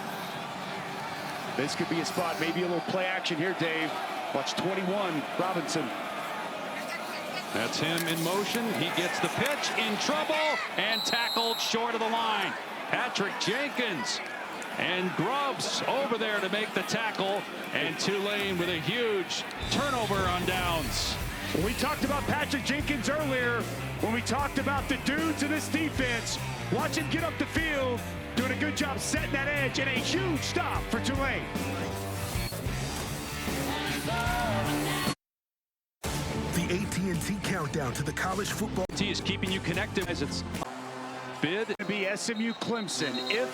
This could be a spot, maybe a little play action here, Dave. Watch 21, Robinson. That's him in motion. He gets the pitch, in trouble, and tackled short of the line. Patrick Jenkins and Grubbs over there to make the tackle, and Tulane with a huge turnover on downs. We talked about Patrick Jenkins earlier when we talked about the dudes in this defense. Watch him get up the field, doing a good job setting that edge, and a huge stop for Tulane. The AT&T countdown to the college football. T is keeping you connected as it's bid. To be SMU Clemson. If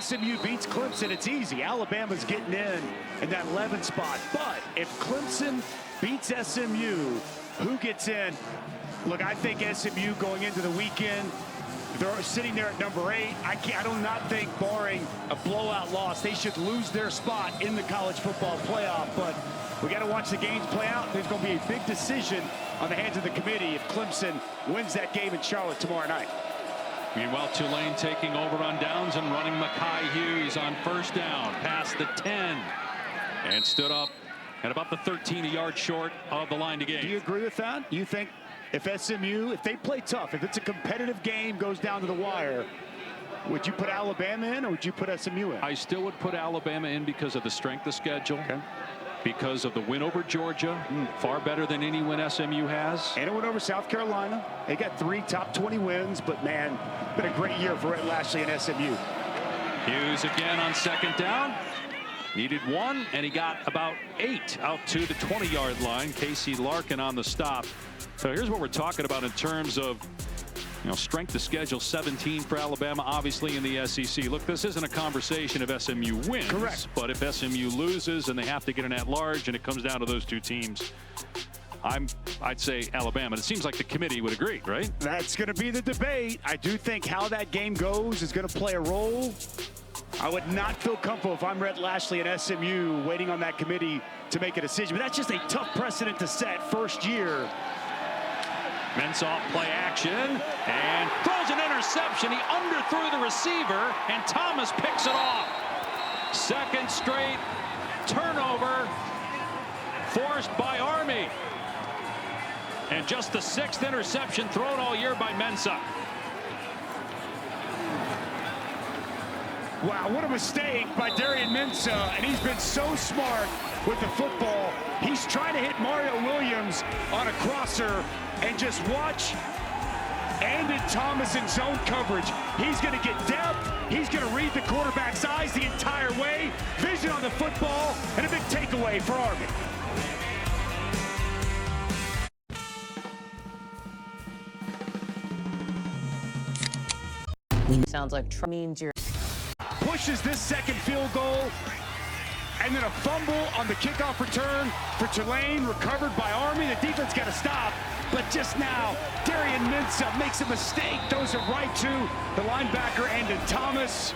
SMU beats Clemson, it's easy. Alabama's getting in that 11 spot. But if Clemson beats SMU, who gets in? Look, I think SMU going into the weekend, they're sitting there at number 8. I do not think, barring a blowout loss, they should lose their spot in the college football playoff. But we got to watch the games play out. There's going to be a big decision on the hands of the committee if Clemson wins that game in Charlotte tomorrow night. Meanwhile, Tulane taking over on downs and running Mekhi Hughes on 1st down past the 10 and stood up at about the 13, a yard short of the line to gain. Do you agree with that? You think if SMU, if they play tough, if it's a competitive game, goes down to the wire, would you put Alabama in or would you put SMU in? I still would put Alabama in because of the strength of schedule. Okay. Because of the win over Georgia, far better than any win SMU has. And a win over South Carolina. They got 3 top 20 wins, but man, been a great year for Rhett Lashley and SMU. Hughes again on 2nd down. Needed 1, and he got about 8 out to the 20-yard line. Casey Larkin on the stop. So here's what we're talking about in terms of, strength of schedule. 17 for Alabama, obviously, in the SEC. Look, this isn't a conversation if SMU wins. Correct. But if SMU loses and they have to get an at-large and it comes down to those 2 teams, I'd say Alabama. It seems like the committee would agree, right? That's going to be the debate. I do think how that game goes is going to play a role. I would not feel comfortable if I'm Rhett Lashley and SMU waiting on that committee to make a decision. But that's just a tough precedent to set first year. Mensah play action and throws an interception. He underthrew the receiver, and Thomas picks it off. 2nd straight turnover forced by Army. And just the 6th interception thrown all year by Mensah. Wow, what a mistake by Darian Mensah, and he's been so smart with the football. He's trying to hit Mario Williams on a crosser, and just watch Andon Thomas in zone coverage. He's going to get depth. He's going to read the quarterback's eyes the entire way. Vision on the football, and a big takeaway for Army. Sounds like means you're pushes this 2nd field goal, and then a fumble on the kickoff return for Tulane, recovered by Army. The defense got to stop, but just now, Darian Mensah makes a mistake, throws it right to the linebacker, Andon Thomas.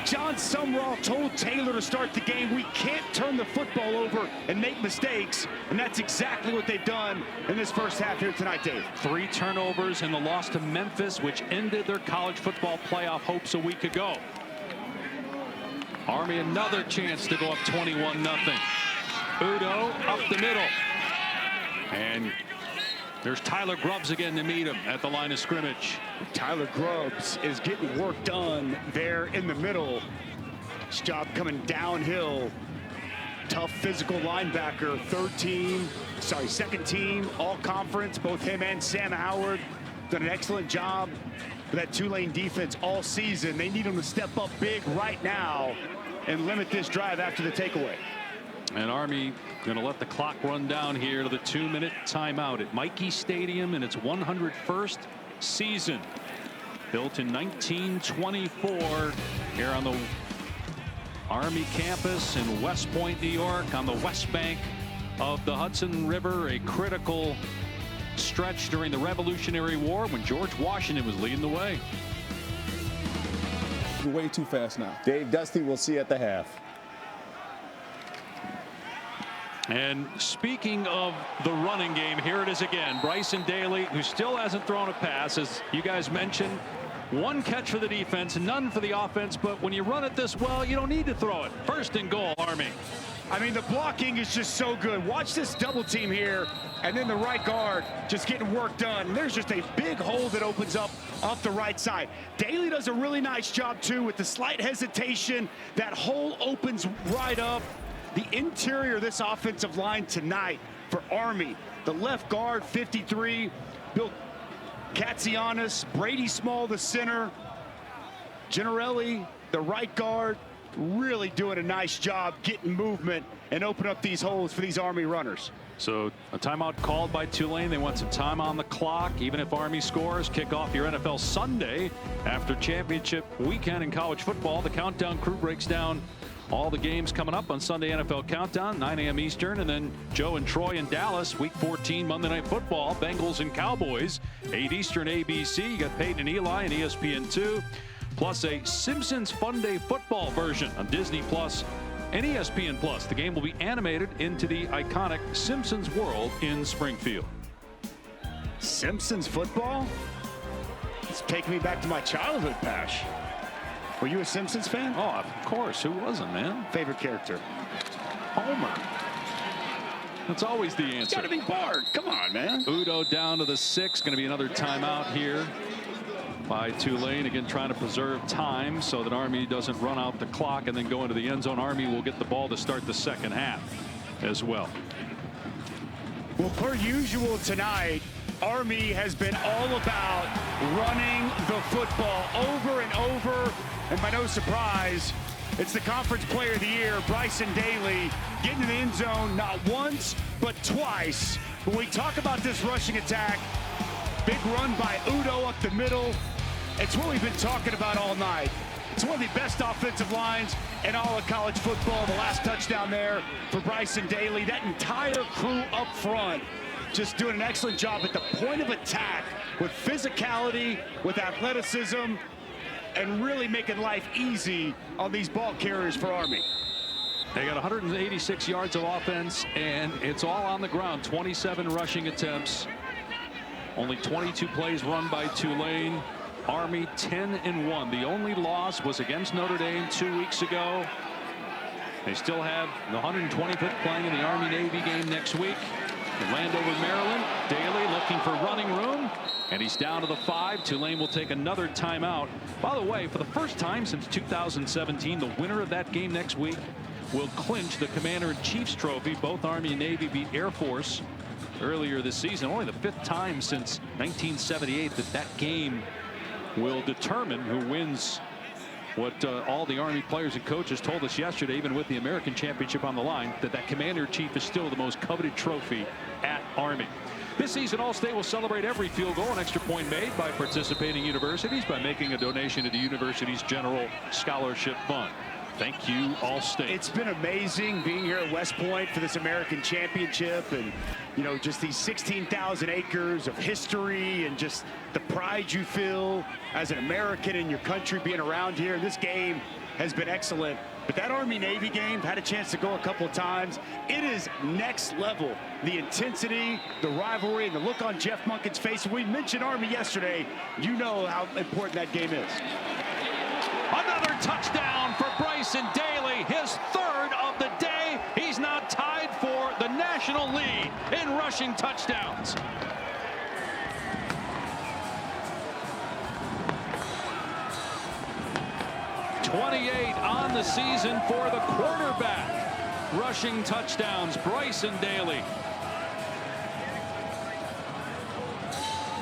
John Sumrall told Taylor to start the game, we can't turn the football over and make mistakes, and that's exactly what they've done in this 1st half here tonight, Dave. 3 turnovers in the loss to Memphis, which ended their college football playoff hopes a week ago. Army another chance to go up 21-0. Udo up the middle. And there's Tyler Grubbs again to meet him at the line of scrimmage. Tyler Grubbs is getting work done there in the middle. His job coming downhill. tough physical linebacker, second team, all conference, both him and Sam Howard done an excellent job with that Tulane defense all season. They need him to step up big right now and limit this drive after the takeaway. And Army going to let the clock run down here to the 2-minute timeout at Michie Stadium in its 101st season. Built in 1924 here on the Army campus in West Point, New York, on the west bank of the Hudson River, a critical stretch during the Revolutionary War when George Washington was leading the way. You're way too fast now. Dave Dusty, we'll see you at the half. And speaking of the running game, here it is again. Bryson Daly, who still hasn't thrown a pass, as you guys mentioned. One catch for the defense, none for the offense, but when you run it this well, you don't need to throw it. First and goal, Army. I mean, the blocking is just so good. Watch this double team here, and then the right guard just getting work done. And there's just a big hole that opens up off the right side. Daly does a really nice job, too, with the slight hesitation. That hole opens right up. The interior of this offensive line tonight for Army. The left guard, 53, Bill Katsianis, Brady Small, the center, Gennarelli, the right guard, really doing a nice job getting movement and open up these holes for these Army runners. So a timeout called by Tulane. They want some time on the clock. Even if Army scores, kick off your NFL Sunday after championship weekend in college football. The countdown crew breaks down all the games coming up on Sunday NFL Countdown, 9 a.m. Eastern, and then Joe and Troy in Dallas, Week 14 Monday Night Football, Bengals and Cowboys, 8 Eastern ABC. You got Peyton and Eli and ESPN2, plus a Simpsons Fun Day football version on Disney Plus and ESPN Plus. The game will be animated into the iconic Simpsons world in Springfield. Simpsons football? It's taking me back to my childhood, Pash. Were you a Simpsons fan? Oh, of course. Who wasn't, man? Favorite character? Homer. That's always the answer. It's got to be Bart. Come on, man. Udo down to the 6. Going to be another timeout here by Tulane. Again, trying to preserve time so that Army doesn't run out the clock and then go into the end zone. Army will get the ball to start the second half as well. Well, per usual tonight, Army has been all about running the football over and over. And by no surprise, it's the Conference Player of the Year, Bryson Daly, getting in the end zone not once, but twice. When we talk about this rushing attack, big run by Udo up the middle. It's what we've been talking about all night. It's one of the best offensive lines in all of college football. The last touchdown there for Bryson Daly. That entire crew up front just doing an excellent job at the point of attack with physicality, with athleticism, and really making life easy on these ball carriers for Army. They got 186 yards of offense, and it's all on the ground. 27 rushing attempts. Only 22 plays run by Tulane. Army 10-1. The only loss was against Notre Dame 2 weeks ago. They still have the 125th playing in the Army-Navy game next week. Landover, Maryland. Daly looking for running room, and he's down to the 5. Tulane will take another timeout. By the way, for the first time since 2017, the winner of that game next week will clinch the Commander-in-Chief's trophy. Both Army and Navy beat Air Force earlier this season. Only the 5th time since 1978 that game will determine who wins. What all the Army players and coaches told us yesterday, even with the American Championship on the line, that Commander-in-Chief is still the most coveted trophy at Army. This season, All-State will celebrate every field goal and extra point made by participating universities by making a donation to the university's General Scholarship Fund. Thank you, All-State. It's been amazing being here at West Point for this American Championship, and you know, just these 16,000 acres of history and just the pride you feel as an American in your country being around here. This game has been excellent, but that Army-Navy game, had a chance to go a couple of times. It is next level. The intensity, the rivalry, and the look on Jeff Monken's face. We mentioned Army yesterday. You know how important that game is. Another touchdown for Bryson Daly, his 3rd of the day. He's now tied for the national lead in rushing touchdowns. #28 on the season for the quarterback. rushing touchdowns. Bryson Daly.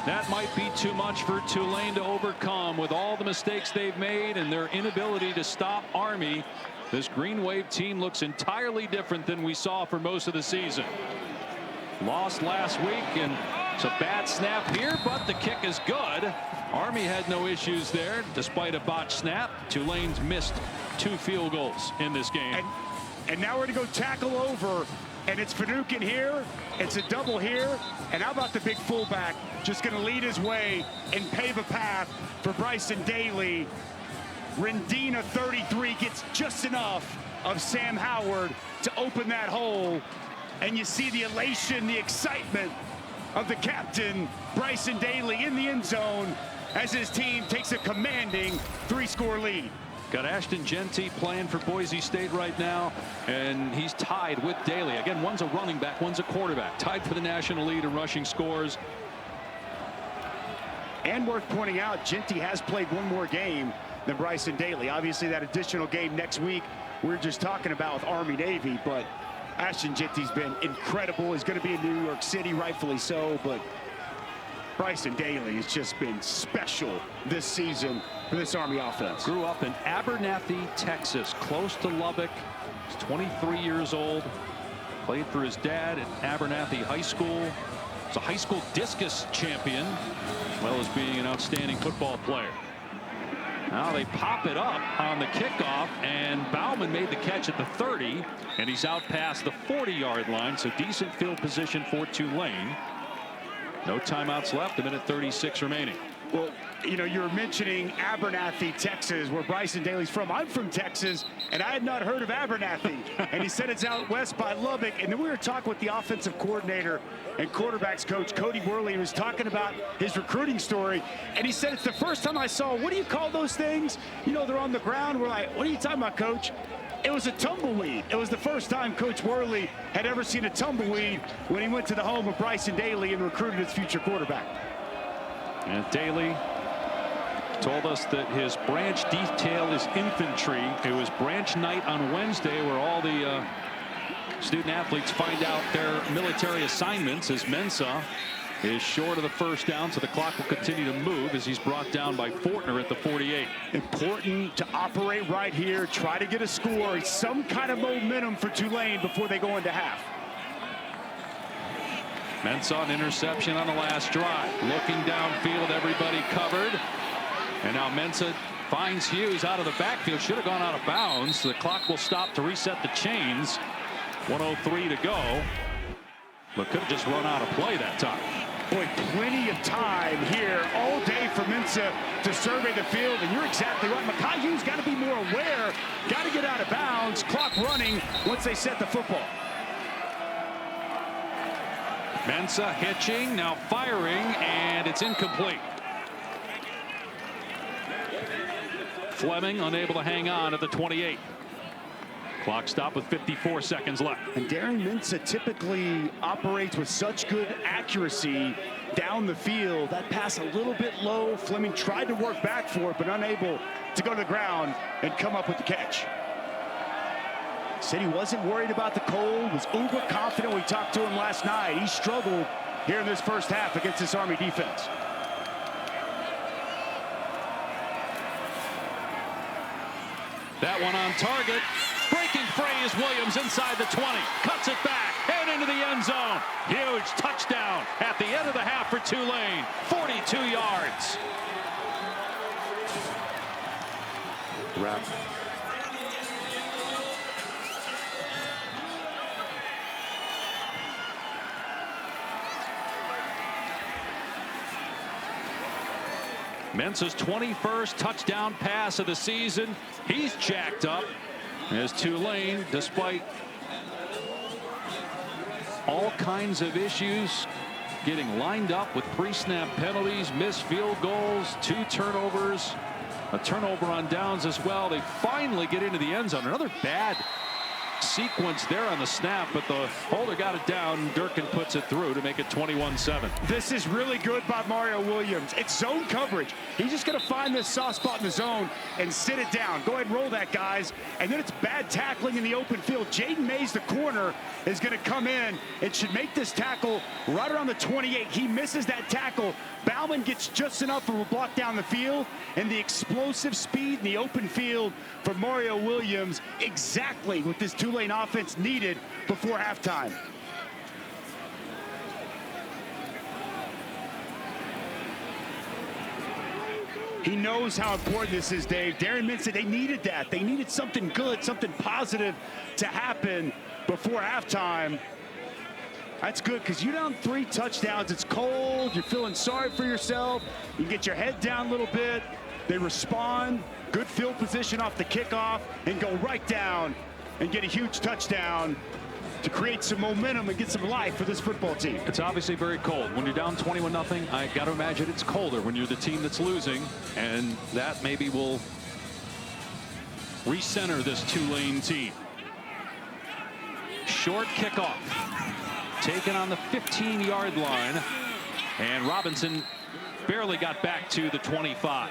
That might be too much for Tulane to overcome with all the mistakes they've made and their inability to stop Army. This Green Wave team looks entirely different than we saw for most of the season. Lost last week, and it's a bad snap here, but the kick is good. Army had no issues there despite a botched snap. Tulane's missed 2 field goals in this game. And now we're going to go tackle over, and it's Finucane here. It's a double here. And how about the big fullback just going to lead his way and pave a path for Bryson Daly. Rendina, 33, gets just enough of Sam Howard to open that hole. And you see the elation, the excitement of the captain, Bryson Daly, in the end zone as his team takes a commanding 3-score lead. Got Ashton Genty playing for Boise State right now, and he's tied with Daly. Again, one's a running back, one's a quarterback. Tied for the national lead in rushing scores. And worth pointing out, Genty has played one more game than Bryson Daly. Obviously, that additional game next week we're just talking about with Army-Navy, but Ashton Genty's been incredible. He's going to be in New York City, rightfully so, but Bryson Daly has just been special this season for this Army offense. Grew up in Abernathy, Texas, close to Lubbock. He's 23 years old. Played for his dad at Abernathy High School. He's a high school discus champion, as well as being an outstanding football player. Now they pop it up on the kickoff, and Bauman made the catch at the 30, and he's out past the 40-yard line, so decent field position for Tulane. No timeouts left, 1:36 remaining. Well, you know, you were mentioning Abernathy, Texas, where Bryson Daly's from. I'm from Texas, and I had not heard of Abernathy. And he said it's out west by Lubbock. And then we were talking with the offensive coordinator and quarterbacks coach, Cody Worley, who was talking about his recruiting story. And he said, it's the first time I saw, what do you call those things? You know, they're on the ground. We're like, what are you talking about, coach? It was a tumbleweed. It was the first time Coach Worley had ever seen a tumbleweed when he went to the home of Bryson Daly and recruited his future quarterback. And Daly told us that his branch detail is infantry. It was branch night on Wednesday where all the student athletes find out their military assignments, as Mensah is short of the first down, so the clock will continue to move as he's brought down by Fortner at the 48. Important to operate right here, try to get a score, some kind of momentum for Tulane before they go into half. Mensah, an interception on the last drive. Looking downfield, everybody covered. And now Mensah finds Hughes out of the backfield. Should have gone out of bounds. The clock will stop to reset the chains. 1:03 to go. But could have just run out of play that time. Boy, plenty of time here all day for Mensah to survey the field. And you're exactly right. Makai Hughes got to be more aware. Got to get out of bounds. Clock running once they set the football. Mensah hitching, now firing, and it's incomplete. Fleming unable to hang on at the 28. Clock stop with 54 seconds left. And Darren Mensah typically operates with such good accuracy down the field. That pass a little bit low. Fleming tried to work back for it, but unable to go to the ground and come up with the catch. Said he wasn't worried about the cold, was uber confident. We talked to him last night. He struggled here in this first half against this Army defense. That one on target. Breaking free is Williams inside the 20. Cuts it back and into the end zone. Huge touchdown at the end of the half for Tulane. 42 yards. Wrap. Mensah's 21st touchdown pass of the season. He's jacked up as Tulane, despite all kinds of issues, getting lined up with pre-snap penalties, missed field goals, 2 turnovers, a turnover on downs as well. They finally get into the end zone. Another bad sequence there on the snap, but the holder got it down. Durkin puts it through to make it 21-7. This is really good by Mario Williams. It's zone coverage. He's just going to find this soft spot in the zone and sit it down. Go ahead and roll that, guys. And then it's bad tackling in the open field. Jaden Mays, the corner, is going to come in. It should make this tackle right around the 28. He misses that tackle. Bauman gets just enough of a block down the field, and the explosive speed in the open field for Mario Williams, exactly what this Tulane offense needed before halftime. He knows how important this is, Dave. Darren Minson, they needed that. They needed something good, something positive to happen before halftime. That's good, because you're down 3 touchdowns. It's cold. You're feeling sorry for yourself. You get your head down a little bit. They respond. Good field position off the kickoff and go right down and get a huge touchdown to create some momentum and get some life for this football team. It's obviously very cold. When you're down 21-0, I got to imagine it's colder when you're the team that's losing, and that maybe will recenter this Tulane team. Short kickoff. Taken on the 15-yard line, and Robinson barely got back to the 25.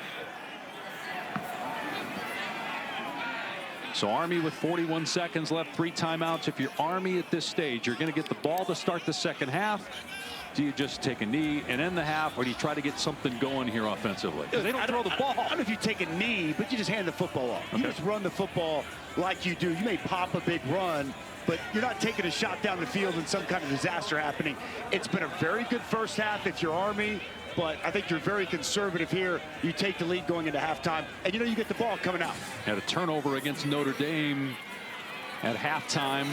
So Army with 41 seconds left, 3 timeouts. If you're Army at this stage, you're going to get the ball to start the second half. Do you just take a knee and end the half, or do you try to get something going here offensively? They don't throw the ball. I don't know if you take a knee, but you just hand the football off. You just run the football like you do. You may pop a big run, but you're not taking a shot down the field and some kind of disaster happening. It's been a very good first half if you're Army, but I think you're very conservative here. You take the lead going into halftime, and you know you get the ball coming out. Had a turnover against Notre Dame at halftime.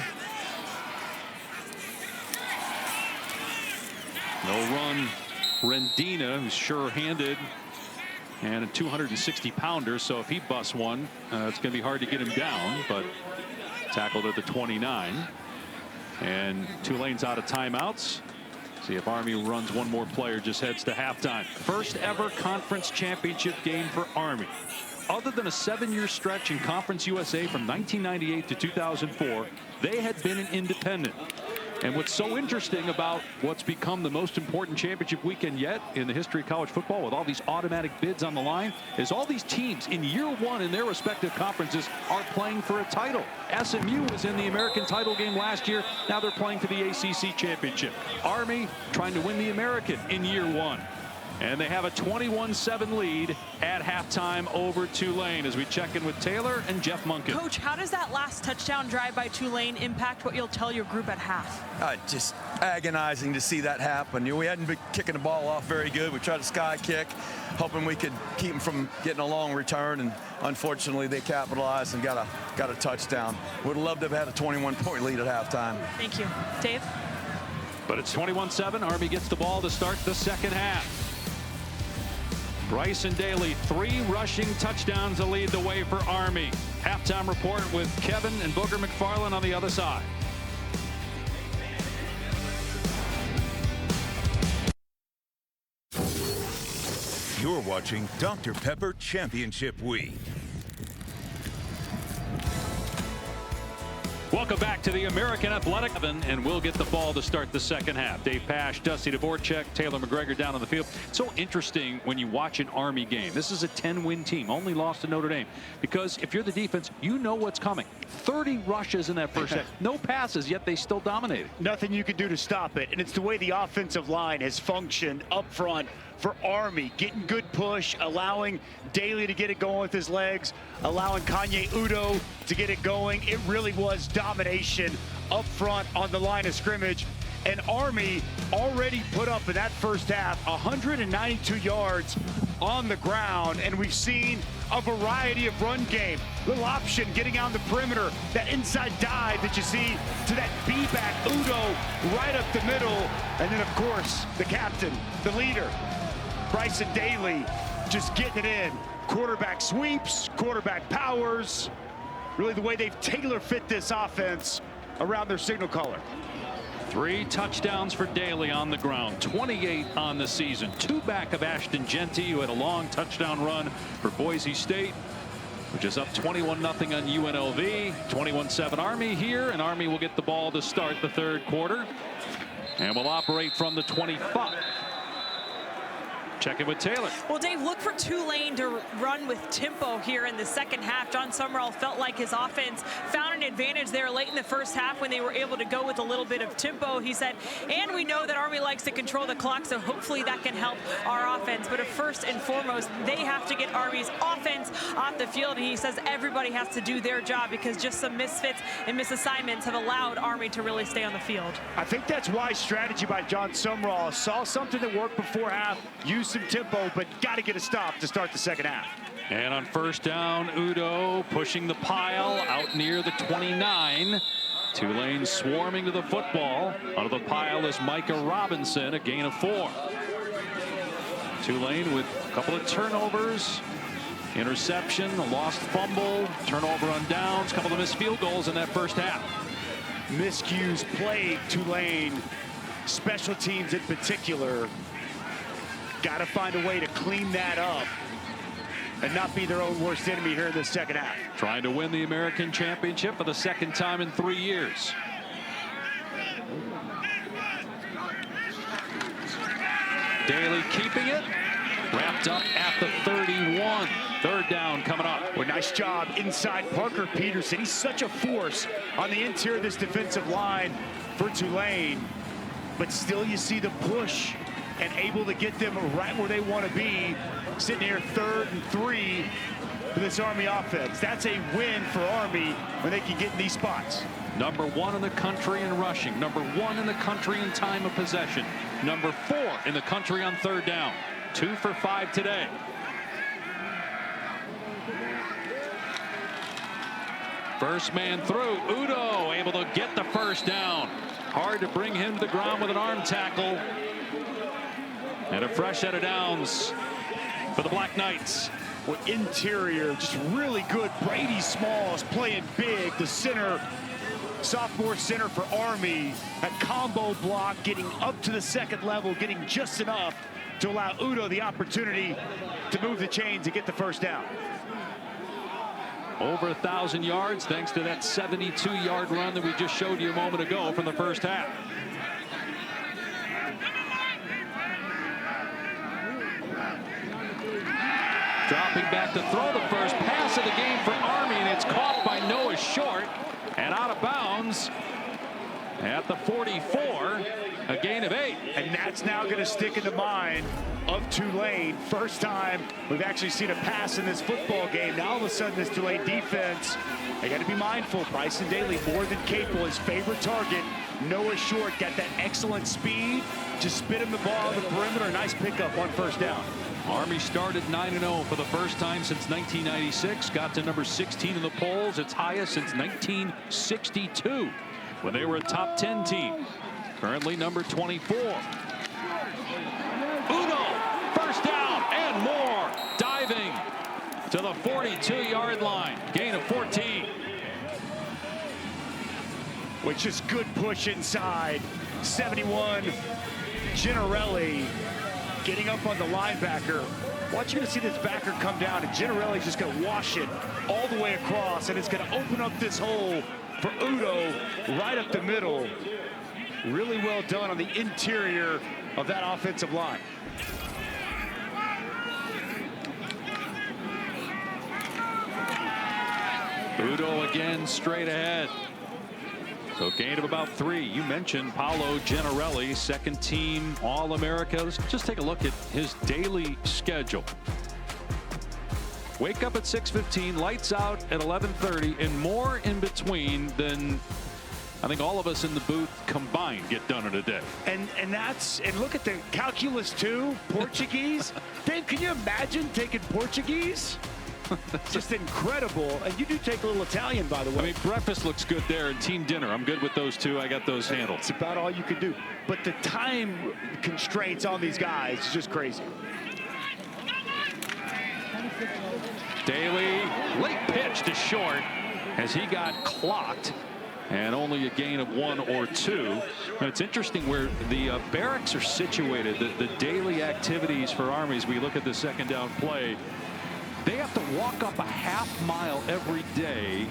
No run. Rendina, who's sure-handed, and a 260-pounder, so if he busts one, it's going to be hard to get him down, but tackled at the 29. And Tulane's out of timeouts. See if Army runs one more player, just heads to halftime. First ever conference championship game for Army. Other than a 7-year stretch in Conference USA from 1998 to 2004, they had been an independent. And what's so interesting about what's become the most important championship weekend yet in the history of college football, with all these automatic bids on the line, is all these teams in year one in their respective conferences are playing for a title. SMU was in the American title game last year. Now they're playing for the ACC championship. Army trying to win the American in year one. And they have a 21-7 lead at halftime over Tulane as we check in with Taylor and Jeff Munkin. Coach, how does that last touchdown drive by Tulane impact what you'll tell your group at half? Just agonizing to see that happen. We hadn't been kicking the ball off very good. We tried a sky kick, hoping we could keep them from getting a long return, and unfortunately they capitalized and got a touchdown. Would have loved to have had a 21-point lead at halftime. Thank you. Dave? But it's 21-7. Army gets the ball to start the second half. Bryson Daly, 3 rushing touchdowns to lead the way for Army. Halftime report with Kevin and Booger McFarland on the other side. You're watching Dr. Pepper Championship Week. Welcome back to the American Athletic, and we'll get the ball to start the second half. Dave Pasch, Dusty Dvorak, Taylor McGregor down on the field. It's so interesting when you watch an Army game. This is a 10-win team, only lost to Notre Dame, because if you're the defense, you know what's coming. 30 rushes in that first half, no passes, yet they still dominated. Nothing you can do to stop it, and it's the way the offensive line has functioned up front for Army, getting good push, allowing Daly to get it going with his legs, allowing Kanye Udo to get it going. It really was domination up front on the line of scrimmage. And Army already put up in that first half 192 yards on the ground, and we've seen a variety of run game. Little option getting on the perimeter, that inside dive that you see to that B-back Udo right up the middle, and then of course the captain, the leader, Bryson Daly, just getting it in. Quarterback sweeps, quarterback powers, really the way they've tailor-fit this offense around their signal caller. 3 touchdowns for Daly on the ground, 28 on the season. 2 back of Ashton Genty, who had a long touchdown run for Boise State. which is up 21-0 on UNLV. 21-7 Army here, and Army will get the ball to start the third quarter and will operate from the 25. Check in with Taylor. Well, Dave, look for Tulane to run with tempo here in the second half. John Summerall felt like his offense found an advantage there late in the first half when they were able to go with a little bit of tempo, he said. And we know that Army likes to control the clock, so hopefully that can help our offense. But first and foremost, they have to get Army's offense off the field. And he says everybody has to do their job because just some misfits and misassignments have allowed Army to really stay on the field. I think that's wise strategy by John Summerall. Saw something that worked before half, used some tempo, but got to get a stop to start the second half. And on first down, Udo pushing the pile out near the 29. Tulane swarming to the football. Under the pile is Micah Robinson, a gain of 4. Tulane with a couple of turnovers, interception, a lost fumble, turnover on downs, a couple of missed field goals in that first half. Miscues plague Tulane, special teams in particular. Got to find a way to clean that up and not be their own worst enemy here in the second half. Trying to win the American Championship for the second time in 3 years. Daly keeping it. Wrapped up at the 31. Third down coming up. Well, nice job inside Parker Peterson. He's such a force on the interior of this defensive line for Tulane. But still you see the push and able to get them right where they want to be, sitting here 3rd and 3 for this Army offense. That's a win for Army when they can get in these spots. Number 1 in the country in rushing. Number 1 in the country in time of possession. Number 4 in the country on third down. 2 for 5 today. First man through. Udo able to get the first down. Hard to bring him to the ground with an arm tackle. And a fresh set of downs for the Black Knights. Well, interior, just really good. Brady Smalls playing big. The center, sophomore center for Army. A combo block, getting up to the second level, getting just enough to allow Udo the opportunity to move the chains and get the first down. Over 1,000 yards thanks to that 72-yard run that we just showed you a moment ago from the first half. Dropping back to throw the first pass of the game for Army, and it's caught by Noah Short and out of bounds at the 44, a gain of 8. And that's now going to stick in the mind of Tulane. First time we've actually seen a pass in this football game. Now all of a sudden this Tulane defense, they got to be mindful. Bryson Daly more than capable. His favorite target, Noah Short, got that excellent speed. Just spit him the ball on the perimeter. Nice pickup on first down. Army started 9-0 for the first time since 1996. Got to number 16 in the polls, its highest since 1962 when they were a top 10 team. Currently number 24. Udo, first down and more. Diving to the 42-yard line. Gain of 14. Which is good push inside. 71, Ginarelli getting up on the linebacker. Watch, you're going to see this backer come down, and Ginarelli's just going to wash it all the way across, and it's going to open up this hole for Udo right up the middle. Really well done on the interior of that offensive line. Udo again straight ahead. So gain of about 3. You mentioned Paolo Ginarelli, second team All-America. Let's just take a look at his daily schedule. Wake up at 6:15, lights out at 11:30, and more in between than I think all of us in the booth combined get done in a day. And look at the calculus too, Portuguese. Dave, can you imagine taking Portuguese? Just incredible. And you do take a little Italian, by the way. I mean, breakfast looks good there, and team dinner, I'm good with those two. I got those handled. It's about all you can do. But the time constraints on these guys is just crazy. Daly, late pitch to Short as he got clocked, and only a gain of 1 or 2. And it's interesting where the barracks are situated, the daily activities for Army as we look at the second down play. They have to walk up a half-mile every day.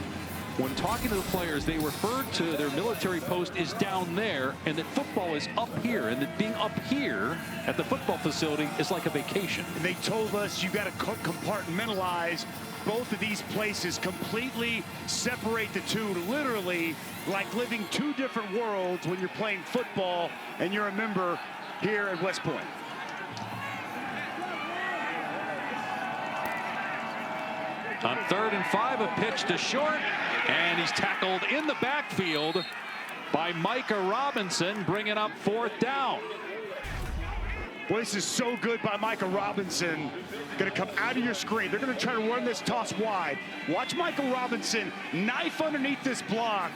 When talking to the players, they referred to their military post is down there, and that football is up here, and that being up here at the football facility is like a vacation. And they told us you got to compartmentalize both of these places, completely separate the two, literally like living two different worlds when you're playing football and you're a member here at West Point. On 3rd and 5, a pitch to short, and he's tackled in the backfield by Micah Robinson, bringing up 4th down. Boy, this is so good by Micah Robinson. Going to come out of your screen. They're going to try to run this toss wide. Watch Micah Robinson knife underneath this block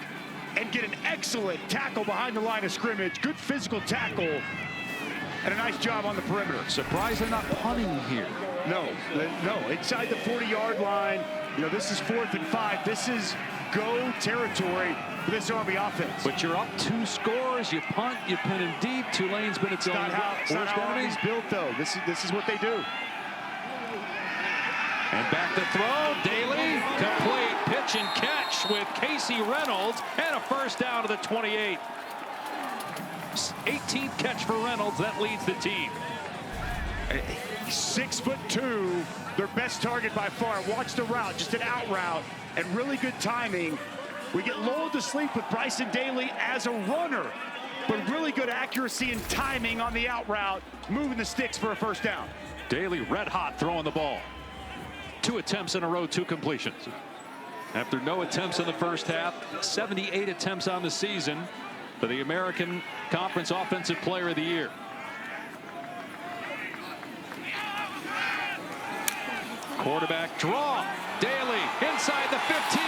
and get an excellent tackle behind the line of scrimmage. Good physical tackle and a nice job on the perimeter. Surprised they're not punting here. No, inside the 40-yard line. You know, this is 4th and 5. This is go territory for this Army offense. But you're up 2 scores. You punt, you pin him deep. Tulane's been its own worst enemy. Army's built, though. This is what they do. And back to throw. Daly, complete pitch and catch with Casey Reynolds, and a 1st down to the 28. 18th catch for Reynolds. That leads the team. 6'2", their best target by far. Watch the route, just an out route, and really good timing. We get lulled to sleep with Bryson Daly as a runner, but really good accuracy and timing on the out route, moving the sticks for a 1st down. Daly red hot throwing the ball. 2 attempts in a row, 2 completions. After no attempts in the first half, 78 attempts on the season for the American Conference Offensive Player of the Year. Quarterback draw. Daly inside the 15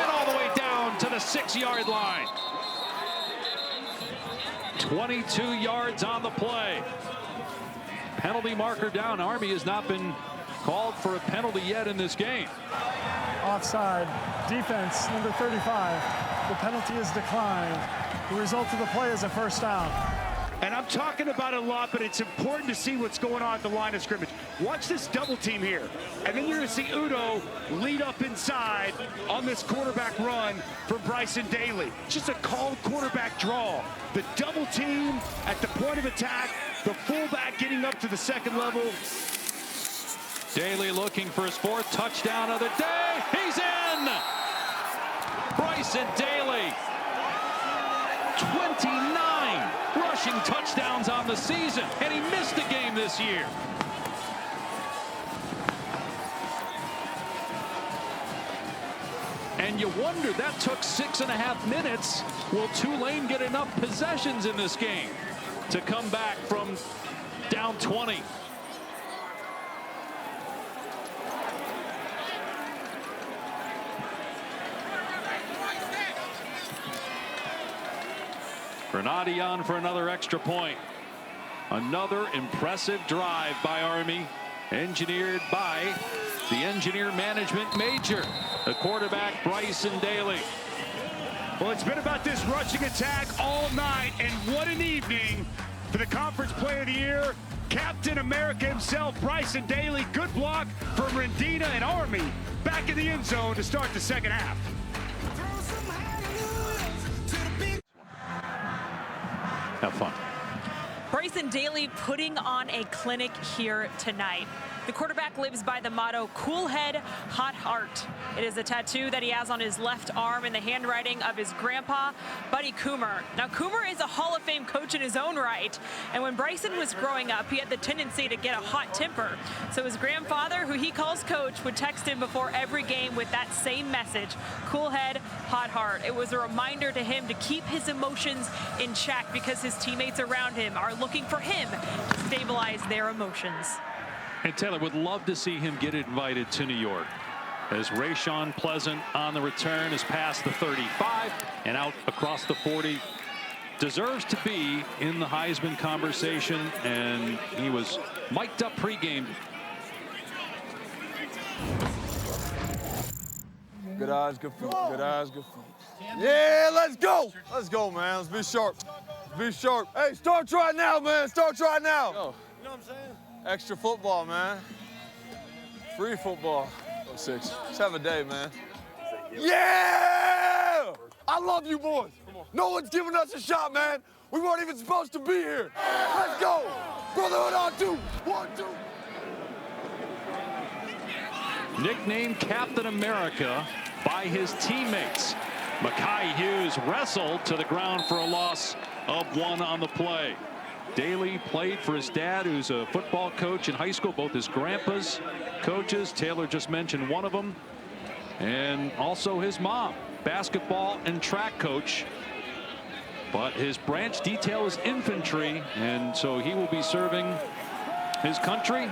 and all the way down to the 6-yard line. 22 yards on the play. Penalty marker down. Army has not been called for a penalty yet in this game. Offside. Defense, number 35. The penalty is declined. The result of the play is a 1st down. And I'm talking about it a lot, but it's important to see what's going on at the line of scrimmage. Watch this double team here. And then you're going to see Udo lead up inside on this quarterback run from Bryson Daly. Just a called quarterback draw. The double team at the point of attack, the fullback getting up to the 2nd level. Daly looking for his 4th touchdown of the day. He's in! Bryson Daly, 29 rushing touchdowns on the season, and he missed a game this year. And you wonder, that took 6.5 minutes. Will Tulane get enough possessions in this game to come back from down 20? Bernardi on for another extra point. Another impressive drive by Army, engineered by the engineer management major, the quarterback Bryson Daly. Well, it's been about this rushing attack all night, and what an evening for the Conference Player of the Year, Captain America himself, Bryson Daly. Good block from Rendina, and Army back in the end zone to start the 2nd half. Have fun. Bryson Daly putting on a clinic here tonight. The quarterback lives by the motto, cool head, hot heart. It is a tattoo that he has on his left arm in the handwriting of his grandpa, Buddy Coomer. Now, Coomer is a Hall of Fame coach in his own right, and when Bryson was growing up, he had the tendency to get a hot temper. So his grandfather, who he calls coach, would text him before every game with that same message, cool head, hot heart. It was a reminder to him to keep his emotions in check because his teammates around him are looking for him to stabilize their emotions. And Taylor would love to see him get invited to New York, as Rayshon Pleasant on the return is past the 35 and out across the 40. Deserves to be in the Heisman conversation, and he was mic'd up pregame. Good eyes, good feet. Good eyes, good feet. Yeah, let's go. Let's go, man. Let's be sharp. Be sharp. Hey, start right now, man. Start right now. Yo, you know what I'm saying? Extra football, man. Free football. 06. Let's have a day, man. Yeah! I love you boys. No one's giving us a shot, man. We weren't even supposed to be here. Let's go. Brotherhood on 2. 1, 2. Nicknamed Captain America by his teammates. Mekhi Hughes wrestled to the ground for a loss of 1 on the play. Daly played for his dad, who's a football coach in high school, both his grandpa's coaches. Taylor just mentioned one of them. And also his mom, basketball and track coach. But his branch detail is infantry, and so he will be serving his country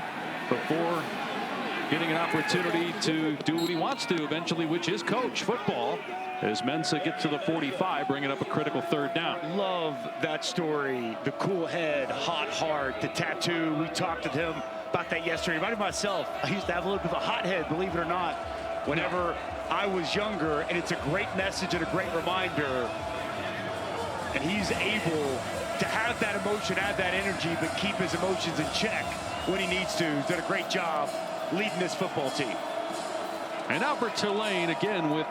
before getting an opportunity to do what he wants to eventually, which is coach football, as Mensah gets to the 45, bringing up a critical 3rd down. Love that story. The cool head, hot heart, the tattoo. We talked to him about that yesterday. Reminded myself, I used to have a little bit of a hot head, believe it or not, whenever I was younger, and it's a great message and a great reminder. And he's able to have that emotion, have that energy, but keep his emotions in check when he needs to. He's done a great job leading this football team. And now for Tulane, again, with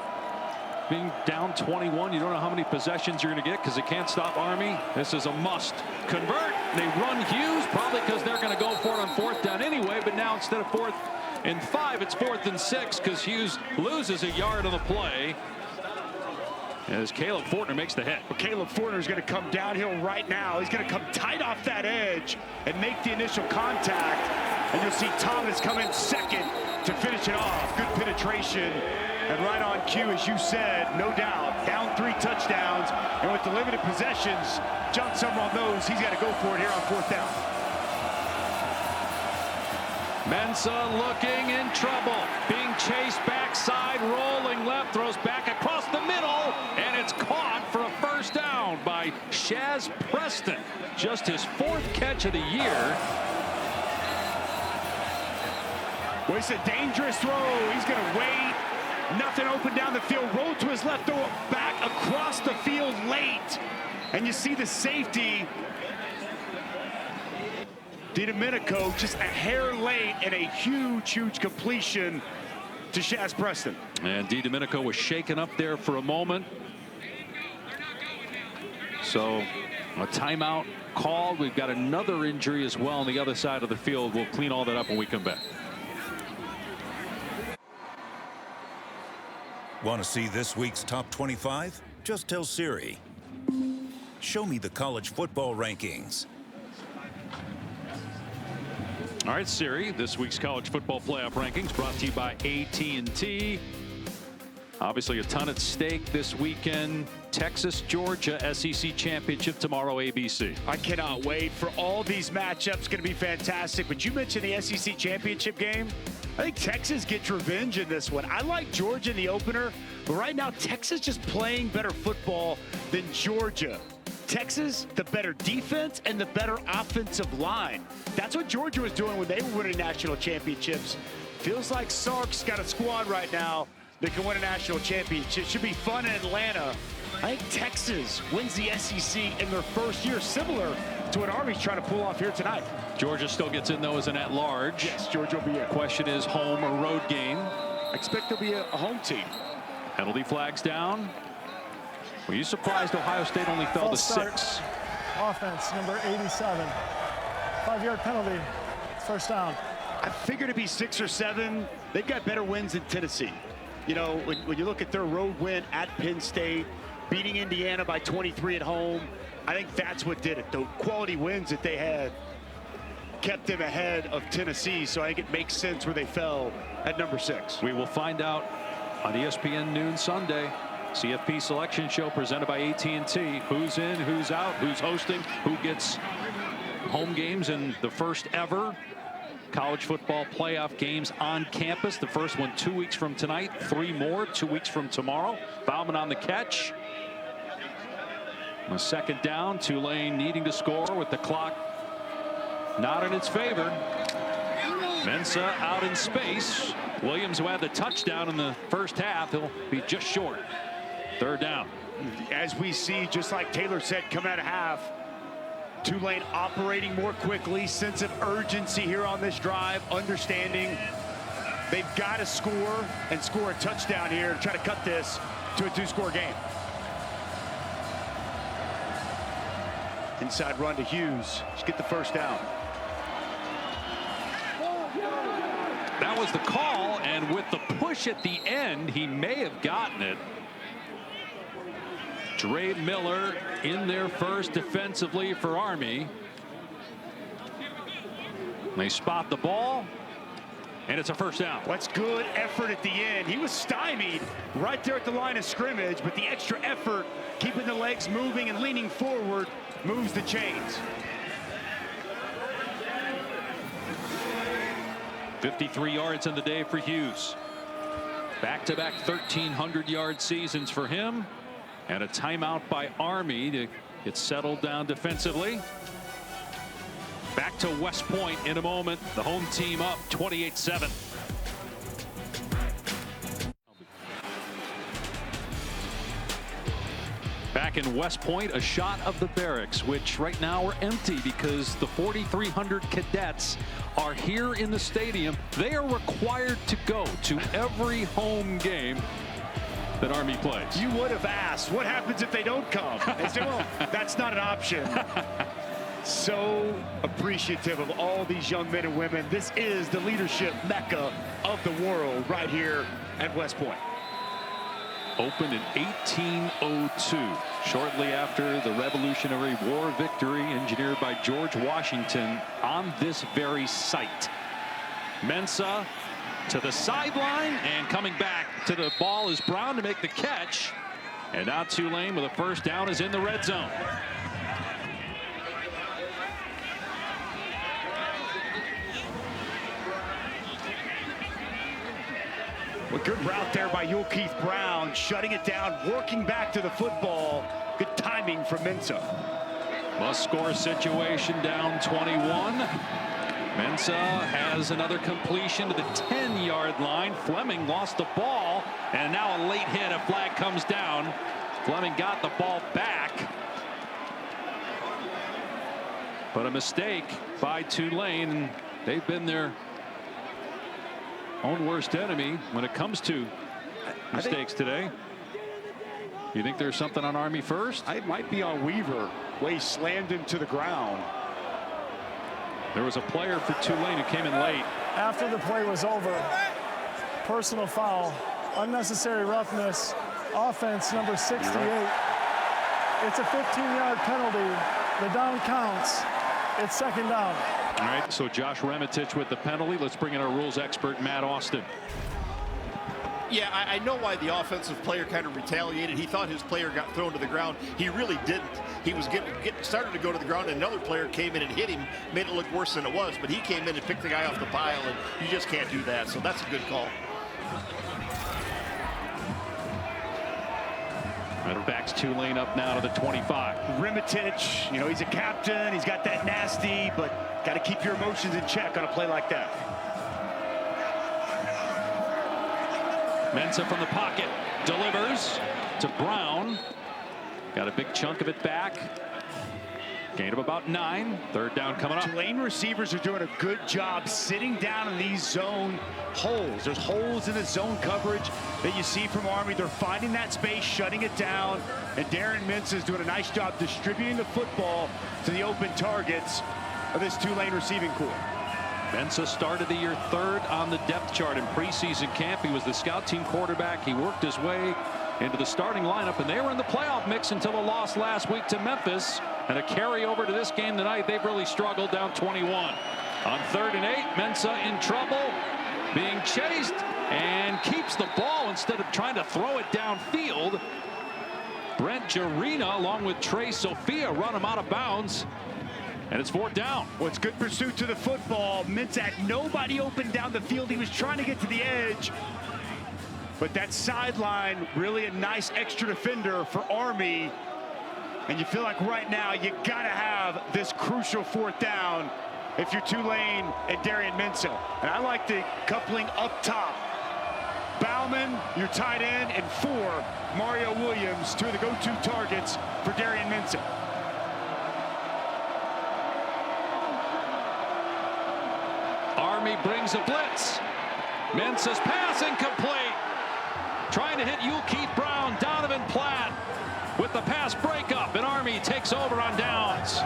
being down 21, you don't know how many possessions you're going to get because they can't stop Army. This is a must. Convert. They run Hughes, probably because they're going to go for it on 4th down anyway, but now instead of 4th and 5, it's 4th and 6 because Hughes loses a yard on the play. As Caleb Fortner makes the hit. Well, Caleb Fortner is going to come downhill right now. He's going to come tight off that edge and make the initial contact. And you'll see Thomas come in second to finish it off. Good penetration. And right on cue, as you said, no doubt, down 3 touchdowns. And with the limited possessions, John Summerall knows he's got to go for it here on 4th down. Mensah looking in trouble, being chased backside, rolling left, throws back across the middle, and it's caught for a 1st down by Shaz Preston. Just his 4th catch of the year. Well, it's a dangerous throw. He's going to wait. Nothing open down the field. Roll to his left, throw it back across the field late. And you see the safety. DiDomenico just a hair late and a huge completion to Shaz Preston. And DiDomenico was shaken up there for a moment. So a timeout called. We've got another injury as well on the other side of the field. We'll clean all that up when we come back. Want to see this week's top 25? Just tell Siri. Show me the college football rankings. All right, Siri, this week's college football playoff rankings brought to you by AT&T. Obviously a ton at stake this weekend. Texas, Georgia, SEC championship tomorrow, ABC. I cannot wait for all these matchups. Going to be fantastic. But you mentioned the SEC championship game. I think Texas gets revenge in this one. I like Georgia in the opener, but right now Texas just playing better football than Georgia. Texas, the better defense and the better offensive line. That's what Georgia was doing when they were winning national championships. Feels like Sark's got a squad right now that can win a national championship. Should be fun in Atlanta. I think Texas wins the SEC in their first year, similar to what Army's trying to pull off here tonight. Georgia still gets in, though, as an at-large. Yes, Georgia will be in. Question is home or road game. I expect there'll be a home team. Penalty flags down. Were you surprised Ohio State only fell to 6? Offense, number 87. 5-yard penalty. 1st down. I figured it'd be 6 or 7. They've got better wins than Tennessee. You know, when you look at their road win at Penn State, beating Indiana by 23 at home, I think that's what did it. The quality wins that they had kept them ahead of Tennessee, so I think it makes sense where they fell at number 6. We will find out on ESPN noon Sunday. CFP selection show presented by AT&T. Who's in, who's out, who's hosting, who gets home games in the first ever college football playoff games on campus. The first one 2 weeks from tonight, 3 more 2 weeks from tomorrow. Bauman on the catch. A 2nd down, Tulane needing to score with the clock not in its favor. Mensah out in space. Williams, who had the touchdown in the first half, he'll be just short. 3rd down. As we see, just like Taylor said, come out of half, Tulane operating more quickly, sense of urgency here on this drive, understanding They've got to score and score a touchdown here to try to cut this to a 2-score game. Inside run to Hughes. Just get the first down. That was the call, and with the push at the end, he may have gotten it. Dre Miller in there first defensively for Army. They spot the ball, and it's a first down. What's good effort at the end. He was stymied right there at the line of scrimmage, but the extra effort, keeping the legs moving and leaning forward, moves the chains. 53 yards in the day for Hughes. Back-to-back 1,300-yard seasons for him. And a timeout by Army to get settled down defensively. Back to West Point in a moment. The home team up 28-7. Back in West Point, a shot of the barracks, which right now are empty because the 4,300 cadets are here in the stadium. They are required to go to every home game that Army plays. You would have asked, what happens if they don't come? They said, well, that's not an option. So appreciative of all these young men and women. This is the leadership mecca of the world right here at West Point. Opened in 1802, shortly after the Revolutionary War victory engineered by George Washington on this very site. Mensah to the sideline, and coming back to the ball is Brown to make the catch. And now Tulane with a first down is in the red zone. A good route there by Keith Brown, shutting it down, working back to the football. Good timing from Mensah. Must score situation, down 21. Mensah has another completion to the 10-yard line. Fleming lost the ball, and now a late hit. A flag comes down. Fleming got the ball back, but a mistake by Tulane. They've been their own worst enemy when it comes to mistakes today. You think there's something on Army first? It might be on Weaver. Way slammed him to the ground. There was a player for Tulane who came in late. After the play was over, personal foul, unnecessary roughness, offense number 68. It's a 15-yard penalty. The down counts. It's second down. All right, so Josh Remitich with the penalty. Let's bring in our rules expert, Matt Austin. Yeah, I know why the offensive player kind of retaliated. He thought his player got thrown to the ground. He really didn't. He was started to go to the ground, and another player came in and hit him, made it look worse than it was. But he came in and picked the guy off the pile, and you just can't do that. So that's a good call. That backs Tulane up now to the 25. Remitich, you know, he's a captain. He's got that nasty, but got to keep your emotions in check on a play like that. Mensah from the pocket delivers to Brown. Got a big chunk of it back. Gain of about 9. Third down coming up. Tulane receivers are doing a good job sitting down in these zone holes. There's holes in the zone coverage that you see from Army. They're finding that space, shutting it down, and Darren Mintz is doing a nice job distributing the football to the open targets of this Tulane receiving corps. Mensah started the year 3rd on the depth chart in preseason camp. He was the scout team quarterback. He worked his way into the starting lineup, and they were in the playoff mix until a loss last week to Memphis. And a carryover to this game tonight. They've really struggled, down 21. On 3rd and 8, Mensah in trouble, being chased, and keeps the ball instead of trying to throw it downfield. Brent Jarena, along with Trey Sophia, run him out of bounds. And it's 4th down. What's good pursuit to the football. Mintz had nobody open down the field. He was trying to get to the edge. But that sideline, really a nice extra defender for Army. And you feel like right now you got to have this crucial 4th down if you're Tulane and Darian Mensah. And I like the coupling up top. Bauman, your tight end, and 4, Mario Williams, 2 of the go-to targets for Darian Mensah. Army brings a blitz. Mensa's pass incomplete. Trying to hit Keith Brown. Donovan Platt with the pass breakup, and Army takes over on downs.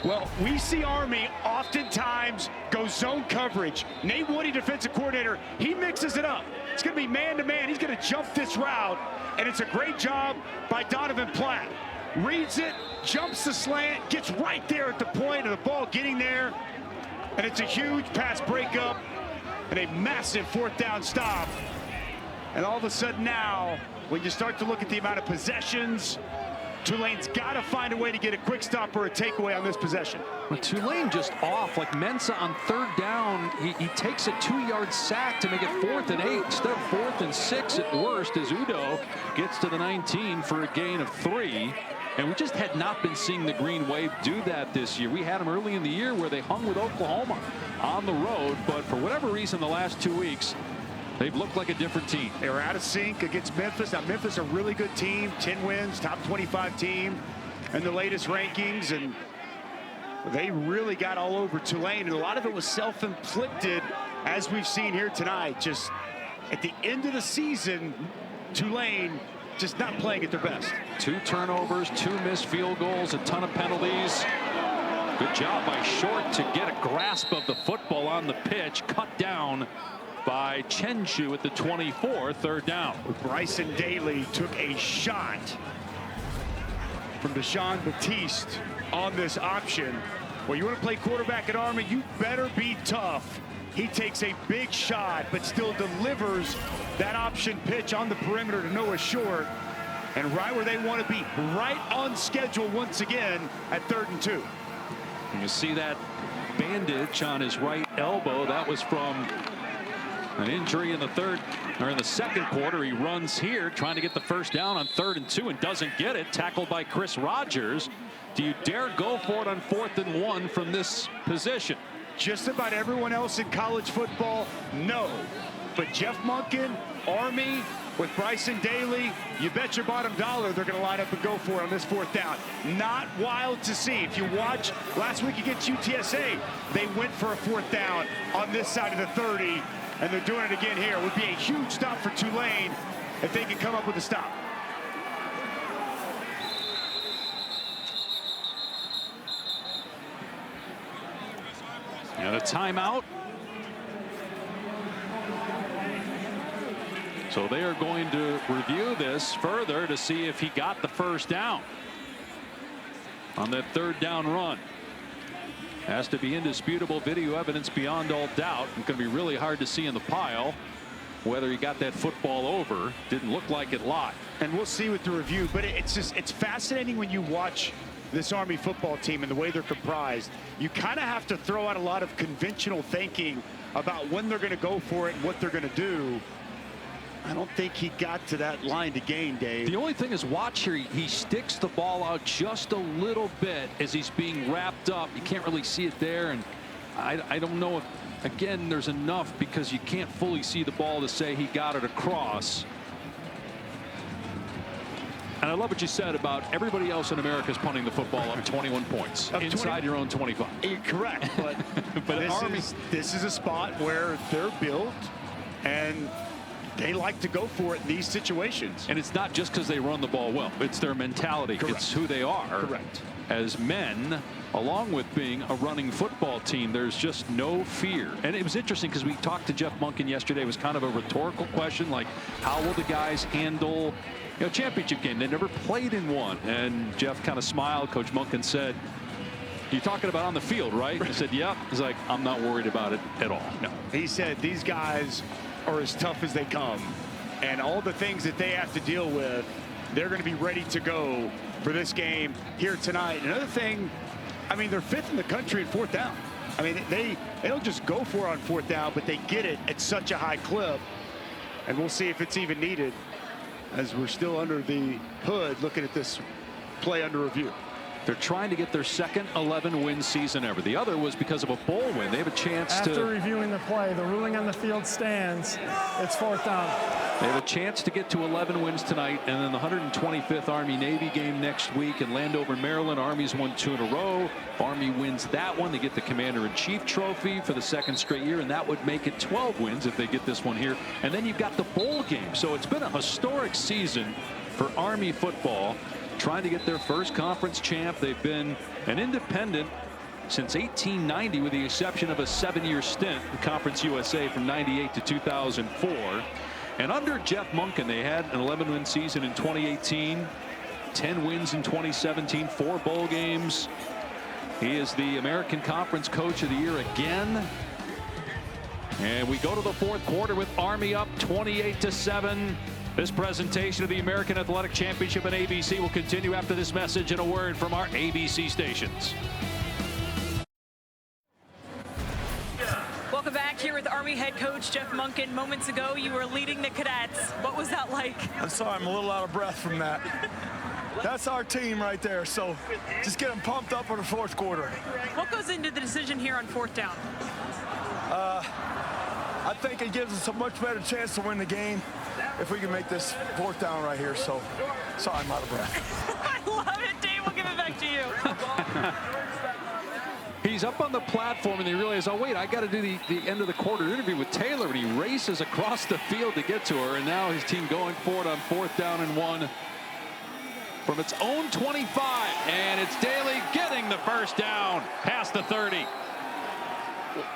Well, we see Army oftentimes go zone coverage. Nate Woody, defensive coordinator, he mixes it up. It's going to be man-to-man. He's going to jump this route, and it's a great job by Donovan Platt. Reads it, jumps the slant, gets right there at the point of the ball getting there, and it's a huge pass breakup and a massive fourth down stop. And all of a sudden now, when you start to look at the amount of possessions, Tulane's got to find a way to get a quick stop or a takeaway on this possession. Well, Tulane just off, like Mensa on third down. He takes a 2-yard sack to make it 4th and 8 instead of 4th and 6 at worst, as Udo gets to the 19 for a gain of 3. And we just had not been seeing the Green Wave do that this year. We had them early in the year where they hung with Oklahoma on the road, but for whatever reason the last 2 weeks, they've looked like a different team. They were out of sync against Memphis. Now, Memphis, a really good team, 10 wins, top 25 team in the latest rankings, and they really got all over Tulane, and a lot of it was self-inflicted, as we've seen here tonight. Just at the end of the season, Tulane just not playing at their best. 2 turnovers, 2 missed field goals, a ton of penalties. Good job by Short to get a grasp of the football on the pitch, cut down by Chenchu at the 24, third down. Bryson Daly took a shot from Deshaun Batiste on this option. Well, you want to play quarterback at Army, you better be tough. He takes a big shot, but still delivers that option pitch on the perimeter to Noah Short. And right where they want to be, right on schedule once again at 3rd and 2. You see that bandage on his right elbow. That was from an injury in the second quarter. He runs here trying to get the first down on 3rd and 2 and doesn't get it. Tackled by Chris Rogers. Do you dare go for it on 4th and 1 from this position? Just about everyone else in college football, no. But Jeff Monken, Army, with Bryson Daly, you bet your bottom dollar they're going to line up and go for it on this 4th down. Not wild to see. If you watch last week against UTSA, they went for a 4th down on this side of the 30, and they're doing it again here. It would be a huge stop for Tulane if they can come up with a stop. And a timeout. So they are going to review this further to see if he got the first down on that 3rd down run. Has to be indisputable video evidence beyond all doubt. It's going to be really hard to see in the pile whether he got that football over. Didn't look like it live. And we'll see with the review, but it's fascinating when you watch this Army football team and the way they're comprised. You kind of have to throw out a lot of conventional thinking about when they're going to go for it and what they're going to do. I don't think he got to that line to gain, Dave. The only thing is, watch here, he sticks the ball out just a little bit as he's being wrapped up. You can't really see it there, and I don't know if, again, there's enough because you can't fully see the ball to say he got it across. And I love what you said about everybody else in America is punting the football up 21 points inside your own 25. Correct, but, this is a spot where they're built and they like to go for it in these situations. And it's not just because they run the ball well. It's their mentality. Correct. It's who they are. Correct. As men, along with being a running football team, there's just no fear. And it was interesting because we talked to Jeff Monken yesterday. It was kind of a rhetorical question, like, how will the guys handle championship game? They never played in one. And Jeff kind of smiled. Coach Monken said, "You're talking about on the field, right?" I said, "Yep." He's like, "I'm not worried about it at all." No. He said these guys are as tough as they come, and all the things that they have to deal with, they're going to be ready to go for this game here tonight. Another thing, I mean, they're 5th in the country at 4th down. I mean, they don't just go for it on 4th down, but they get it at such a high clip, and we'll see if it's even needed as we're still under the hood looking at this play under review. They're trying to get their second 11-win season ever. The other was because of a bowl win. They have a chance After reviewing the play, the ruling on the field stands. It's 4th down. They have a chance to get to 11 wins tonight, and then the 125th Army-Navy game next week in Landover, Maryland. Army's won 2 in a row. Army wins that one. They get the Commander-in-Chief trophy for the 2nd straight year, and that would make it 12 wins if they get this one here. And then you've got the bowl game. So it's been a historic season for Army football, trying to get their first conference champ. They've been an independent since 1890, with the exception of a 7-year stint in Conference USA from 98 to 2004. And under Jeff Monken, they had an 11-win season in 2018, 10 wins in 2017, 4 bowl games. He is the American Conference Coach of the Year again. And we go to the 4th quarter with Army up 28-7. This presentation of the American Athletic Championship on ABC will continue after this message and a word from our ABC stations. Welcome back here with Army head coach Jeff Monken. Moments ago, you were leading the cadets. What was that like? I'm sorry, I'm a little out of breath from that. That's our team right there, so just get them pumped up for the 4th quarter. What goes into the decision here on 4th down? I think it gives us a much better chance to win the game if we can make this 4th down right here. So, sorry, I'm out of breath. I love it, Dave. We'll give it back to you. He's up on the platform and they realize, oh wait, I got to do the end of the quarter interview with Taylor, and he races across the field to get to her. And now his team going for it on 4th down and 1 from its own 25, and it's Daly getting the first down past the 30.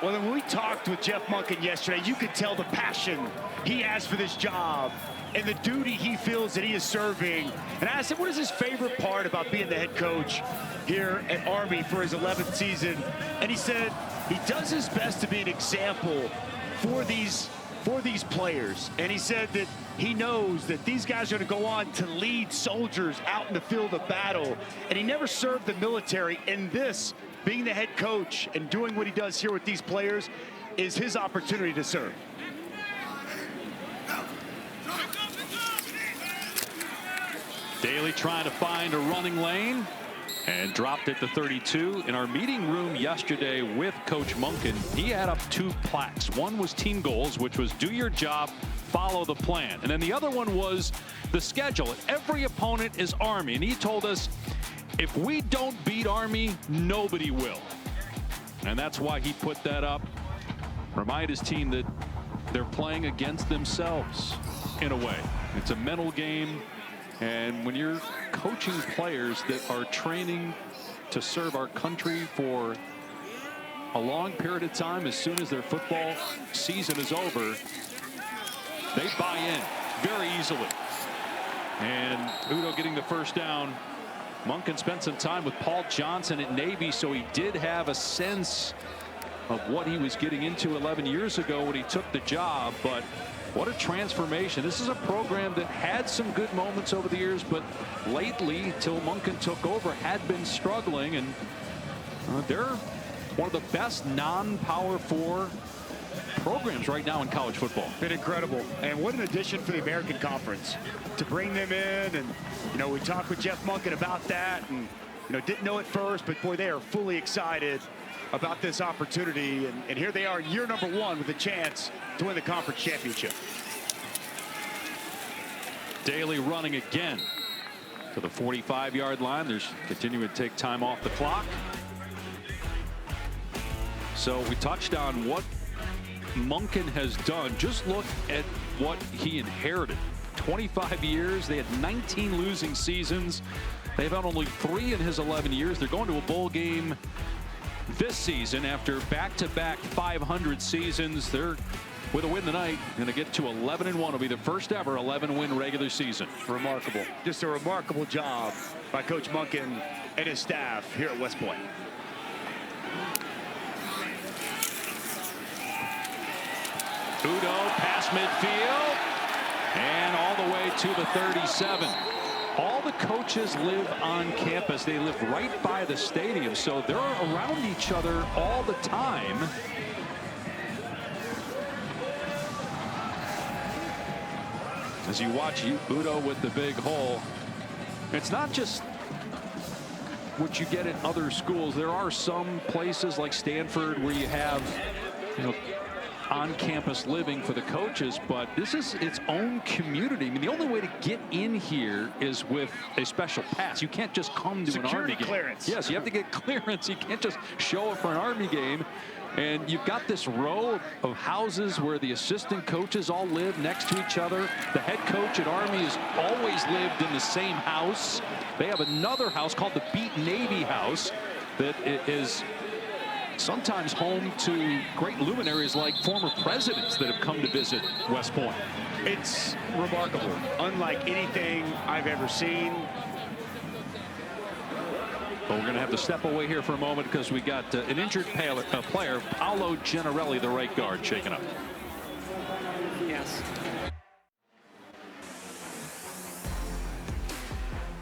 Well, when we talked with Jeff Monken yesterday, you could tell the passion he has for this job and the duty he feels that he is serving. And I asked him, what is his favorite part about being the head coach here at Army for his 11th season? And he said he does his best to be an example for these players. And he said that he knows that these guys are going to go on to lead soldiers out in the field of battle. And he never served the military, and this, being the head coach and doing what he does here with these players, is his opportunity to serve. Daly trying to find a running lane and dropped it to 32. In our meeting room yesterday with Coach Monken, he had up 2 plaques. One was team goals, which was do your job, follow the plan. And then the other one was the schedule. Every opponent is Army. And he told us, if we don't beat Army, nobody will. And that's why he put that up. Remind his team that they're playing against themselves in a way. It's a mental game. And when you're coaching players that are training to serve our country for a long period of time, as soon as their football season is over, they buy in very easily. And Udo getting the first down. Monken spent some time with Paul Johnson at Navy, so he did have a sense of what he was getting into 11 years ago when he took the job. But what a transformation. This is a program that had some good moments over the years, but lately, till Monken took over, had been struggling. And they're one of the best non-Power 4 programs right now in college football. Been incredible. And what an addition for the American Conference to bring them in. And, you know, we talked with Jeff Monken about that, and, you know, didn't know at first, but boy, they are fully excited about this opportunity. And here they are, year number 1 with a chance to win the conference championship. Daly running again to the 45-yard line. There's continuing to take time off the clock. So we touched on what Monken has done. Just look at what he inherited. 25 years. They had 19 losing seasons. They've had only 3 in his 11 years. They're going to a bowl game this season after back-to-back 500 seasons. They're, with a win tonight, going to get to 11-1. It'll be the first ever 11-win regular season. Remarkable. Just a remarkable job by Coach Monken and his staff here at West Point. Udo past midfield and all the way to the 37. All the coaches live on campus. They live right by the stadium, so they're around each other all the time. As you watch Udo with the big hole, it's not just what you get at other schools. There are some places like Stanford where you have, on-campus living for the coaches, but this is its own community. I mean, the only way to get in here is with a special pass. You can't just come to an Army game. Clearance. Yes, you have to get clearance. You can't just show up for an Army game. And you've got this row of houses where the assistant coaches all live next to each other. The head coach at Army has always lived in the same house. They have another house called the Beat Navy House that is sometimes home to great luminaries like former presidents that have come to visit West Point. It's remarkable, unlike anything I've ever seen. But we're going to have to step away here for a moment because we got an injured player, Paolo Gennarelli, the right guard, shaken up. Yes.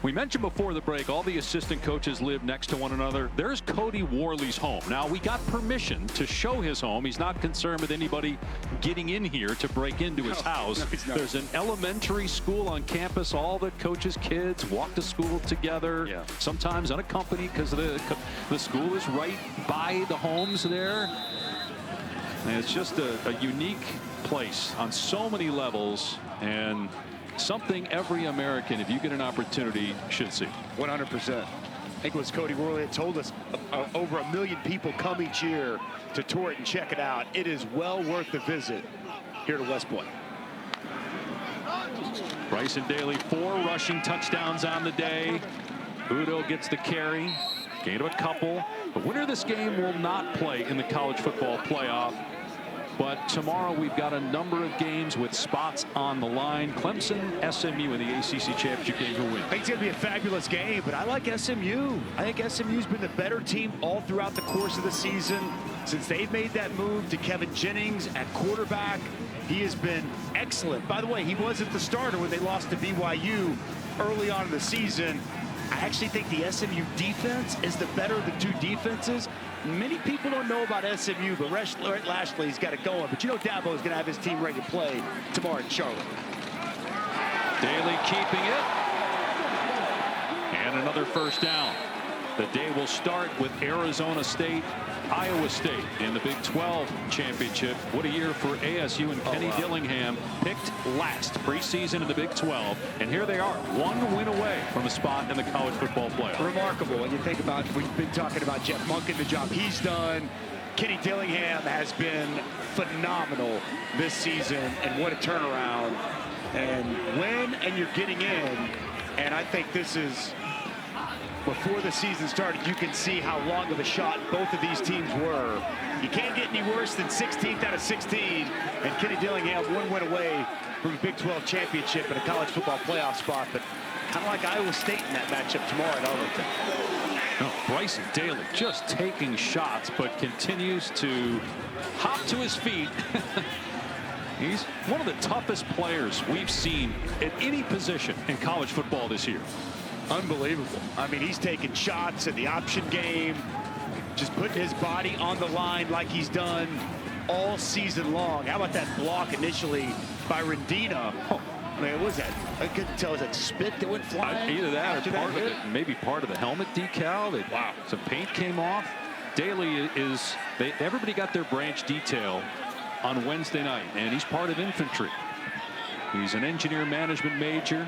We mentioned before the break, all the assistant coaches live next to one another. There's Cody Worley's home. Now, we got permission to show his home. He's not concerned with anybody getting in here to break into his house. No, there's an elementary school on campus. All the coaches' kids walk to school together, sometimes unaccompanied because the school is right by the homes there. And it's just a unique place on so many levels, and something every American, if you get an opportunity, should see. 100%. I think it was Cody Worley that told us over 1 million people come each year to tour it and check it out. It is well worth the visit here to West Point. Bryson Daly, 4 rushing touchdowns on the day. Udo gets the carry, gain of a couple. The winner of this game will not play in the college football playoff. But tomorrow we've got a number of games with spots on the line. Clemson, SMU in the ACC championship game. Who wins? I think it's going to be a fabulous game, but I like SMU. I think SMU's been the better team all throughout the course of the season. Since they've made that move to Kevin Jennings at quarterback, he has been excellent. By the way, he wasn't the starter when they lost to BYU early on in the season. I actually think the SMU defense is the better of the two defenses. Many people don't know about SMU, but Rhett Lashley's got it going. But you know Dabo's going to have his team ready to play tomorrow in Charlotte. Daly keeping it. And another first down. The day will start with Arizona State, Iowa State in the Big 12 championship. What a year for ASU and Kenny Dillingham, picked last preseason in the Big 12. And here they are, 1 win away from a spot in the college football playoff. Remarkable when you think about, we've been talking about Jeff Monken, the job he's done. Kenny Dillingham has been phenomenal this season, and what a turnaround. And you're getting in, and I think this is, before the season started, you can see how long of a shot both of these teams were. You can't get any worse than 16th out of 16, and Kenny Dillingham 1 win away from the Big 12 championship and a college football playoff spot, but kind of like Iowa State in that matchup tomorrow at Arlington. No, Bryson Daly just taking shots, but continues to hop to his feet. He's one of the toughest players we've seen at any position in college football this year. Unbelievable. I mean, he's taking shots in the option game, just putting his body on the line like he's done all season long. How about that block initially by Rendina? Oh, man, what was that? I couldn't tell. Was that spit that went flying? Either that or part of it, maybe part of the helmet decal. Wow. Some paint came off. Daly is, everybody got their branch detail on Wednesday night, and he's part of infantry. He's an engineer management major.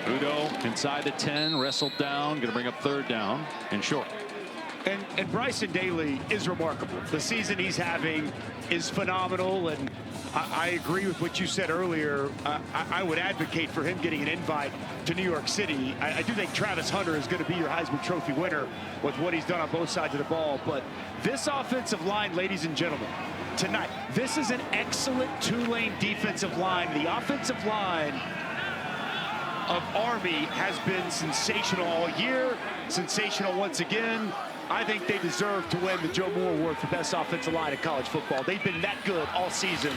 Udo inside the 10, wrestled down, going to bring up 3rd down and short. And Bryson Daly is remarkable. The season he's having is phenomenal, and I agree with what you said earlier. I would advocate for him getting an invite to New York City. I do think Travis Hunter is going to be your Heisman Trophy winner with what he's done on both sides of the ball. But this offensive line, ladies and gentlemen, tonight, this is an excellent Tulane defensive line. The offensive line of Army has been sensational all year, sensational once again. I think they deserve to win the Joe Moore Award for best offensive line in college football. They've been that good all season,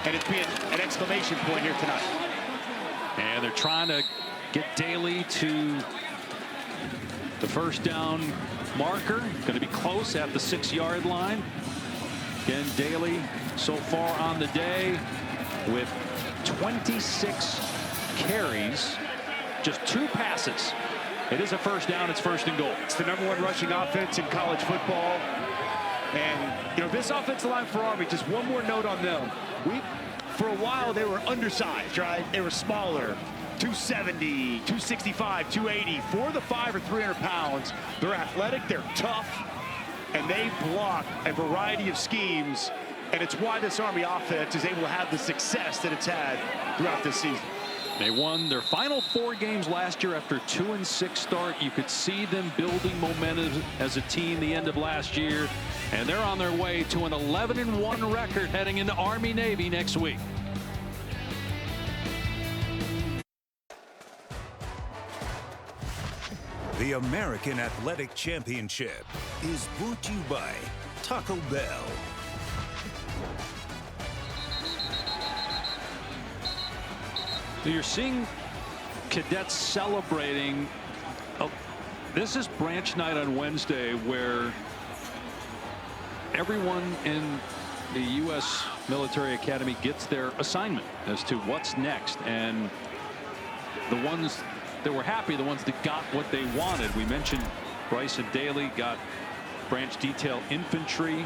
and it's been an exclamation point here tonight. And they're trying to get Daly to the first down marker. Going to be close at the 6-yard line. Again, Daly so far on the day with 26 carries just 2 passes. It is a first down. It's 1st and goal. It's the #1 rushing offense in college football. And, you know, this offensive line for Army, just one more note on them. For a while, they were undersized, right? They were smaller. 270, 265, 280, 4 to 5 or 300 pounds. They're athletic, they're tough, and they block a variety of schemes. And it's why this Army offense is able to have the success that it's had throughout this season. They won their final 4 games last year after a 2-6 start. You could see them building momentum as a team the end of last year. And they're on their way to an 11-1 record heading into Army-Navy next week. The American Athletic Championship is brought to you by Taco Bell. You're seeing cadets celebrating. This is branch night on Wednesday, where everyone in the U.S. Military Academy gets their assignment as to what's next. And the ones that were happy, the ones that got what they wanted. We mentioned Bryson Daly got branch detail infantry.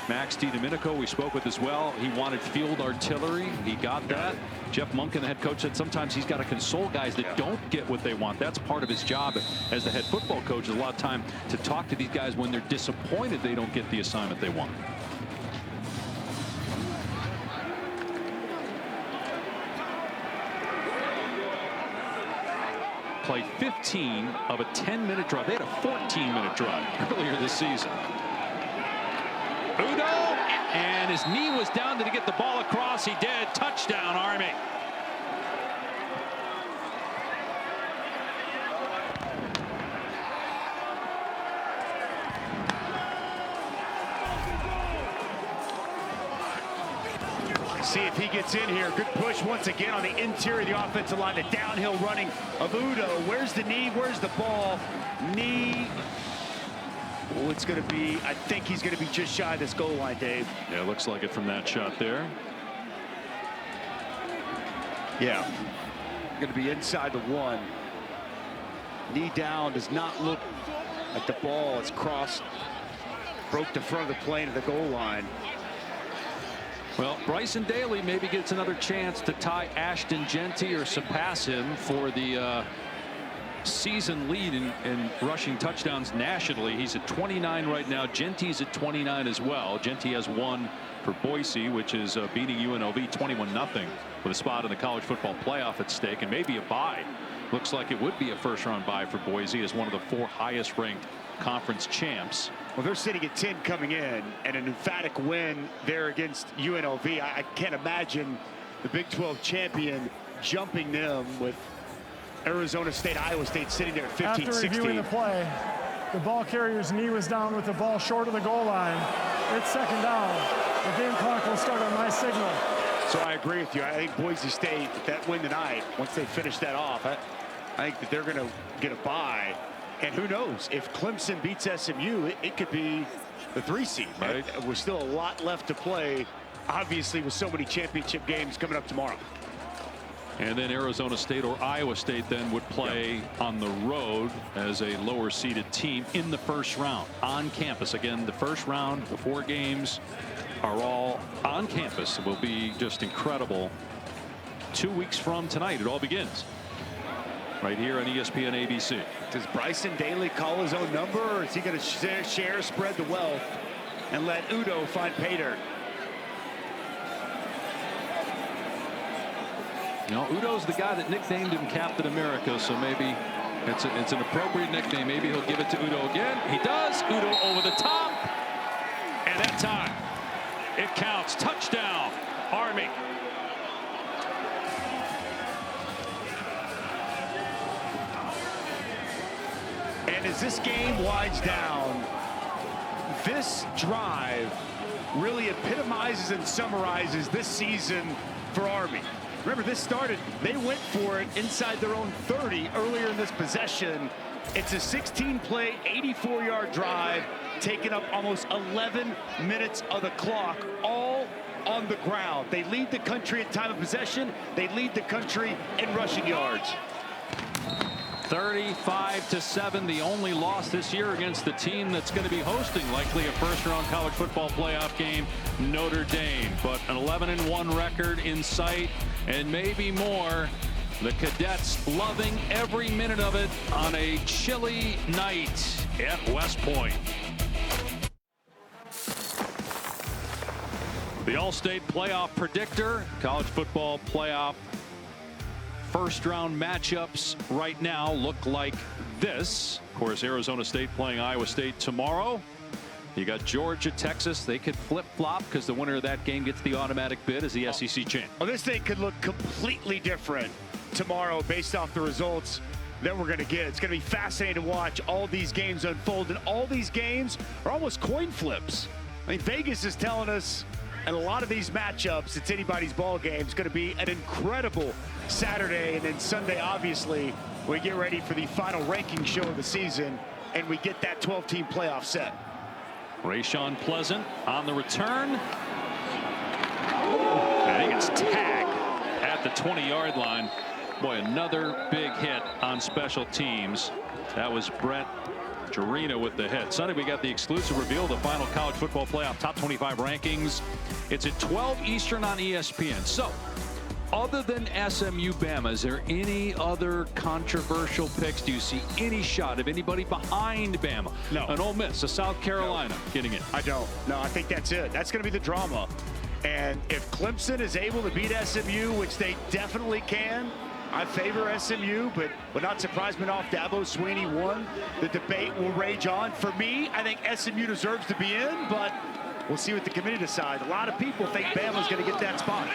Max DiDomenico we spoke with as well. He wanted field artillery. He got that. Jeff Monken, the head coach, said sometimes he's got to console guys that don't get what they want. That's part of his job as the head football coach. There's a lot of time to talk to these guys when they're disappointed they don't get the assignment they want. Played 15 of a 10-minute drive. They had a 14-minute drive earlier this season. Udo, and his knee was down. Did he get the ball across? He did. Touchdown, Army. See if he gets in here. Good push once again on the interior of the offensive line. The downhill running of Udo. Where's the knee? Where's the ball? Knee. Oh, it's going to be, I think he's going to be just shy of this goal line, Dave. Yeah, it looks like it from that shot there. Yeah. Going to be inside the 1. Knee down, does not look like the ball is crossed. Broke the front of the plane of the goal line. Well, Bryson Daly maybe gets another chance to tie Ashton Jeanty or surpass him for the season lead in rushing touchdowns nationally. He's at 29 right now. Jeanty's at 29 as well. Jeanty has 1 for Boise, which is beating UNLV 21-0 with a spot in the college football playoff at stake and maybe a bye. Looks like it would be a first-round bye for Boise as one of the 4 highest-ranked conference champs. Well, they're sitting at 10 coming in, and an emphatic win there against UNLV. I can't imagine the Big 12 champion jumping them with Arizona State, Iowa State sitting there at 15-16. After reviewing the play, the ball carrier's knee was down with the ball short of the goal line. It's 2nd down. The game clock will start on my signal. So I agree with you. I think Boise State, with that win tonight, once they finish that off, I think that they're going to get a bye. And who knows, if Clemson beats SMU, it could be the 3 seed. Right. We're still a lot left to play, obviously, with so many championship games coming up tomorrow. And then Arizona State or Iowa State then would play on the road as a lower seeded team in the first round on campus. Again, the first round, the 4 games are all on campus. It will be just incredible. 2 weeks from tonight, it all begins right here on ESPN ABC. Does Bryson Daly call his own number, or is he going to share, spread the wealth, and let Udo find pay dirt? You know, Udo's the guy that nicknamed him Captain America, so maybe it's an appropriate nickname. Maybe he'll give it to Udo again. He does. Udo over the top. And that time, it counts. Touchdown, Army. And as this game winds down, this drive really epitomizes and summarizes this season for Army. Remember, this started, they went for it inside their own 30 earlier in this possession. It's a 16-play, 84-yard drive, taking up almost 11 minutes of the clock, all on the ground. They lead the country in time of possession. They lead the country in rushing yards. 35-7, the only loss this year against the team that's going to be hosting likely a first-round college football playoff game, Notre Dame. But an 11-1 record in sight, and maybe more. The Cadets loving every minute of it on a chilly night at West Point. The All-State Playoff Predictor, college football playoff first-round matchups right now look like this. Of course, Arizona State playing Iowa State tomorrow. You got Georgia, Texas. They could flip-flop because the winner of that game gets the automatic bid as the SEC champ. Well, this thing could look completely different tomorrow based off the results that we're going to get. It's going to be fascinating to watch all these games unfold, and all these games are almost coin flips. I mean, Vegas is telling us, and a lot of these matchups, it's anybody's ball game. It's going to be an incredible Saturday, and then Sunday, obviously, we get ready for the final ranking show of the season, and we get that 12-team playoff set. Rayshawn Pleasant on the return. I think it's tagged at the 20-yard line. Boy, another big hit on special teams. That was Brett Jarena with the hit. Sunday, we got the exclusive reveal of the final college football playoff top 25 rankings. It's at 12 Eastern on ESPN. So, other than SMU Bama, is there any other controversial picks? Do you see any shot of anybody behind Bama? No. An Ole Miss, a South Carolina getting it? I don't. No, I think that's it. That's going to be the drama. And if Clemson is able to beat SMU, which they definitely can, I favor SMU, but would not surprise me off Dabo Swinney won. The debate will rage on. For me, I think SMU deserves to be in, but we'll see what the committee decides. A lot of people think Bama's going to get that spot.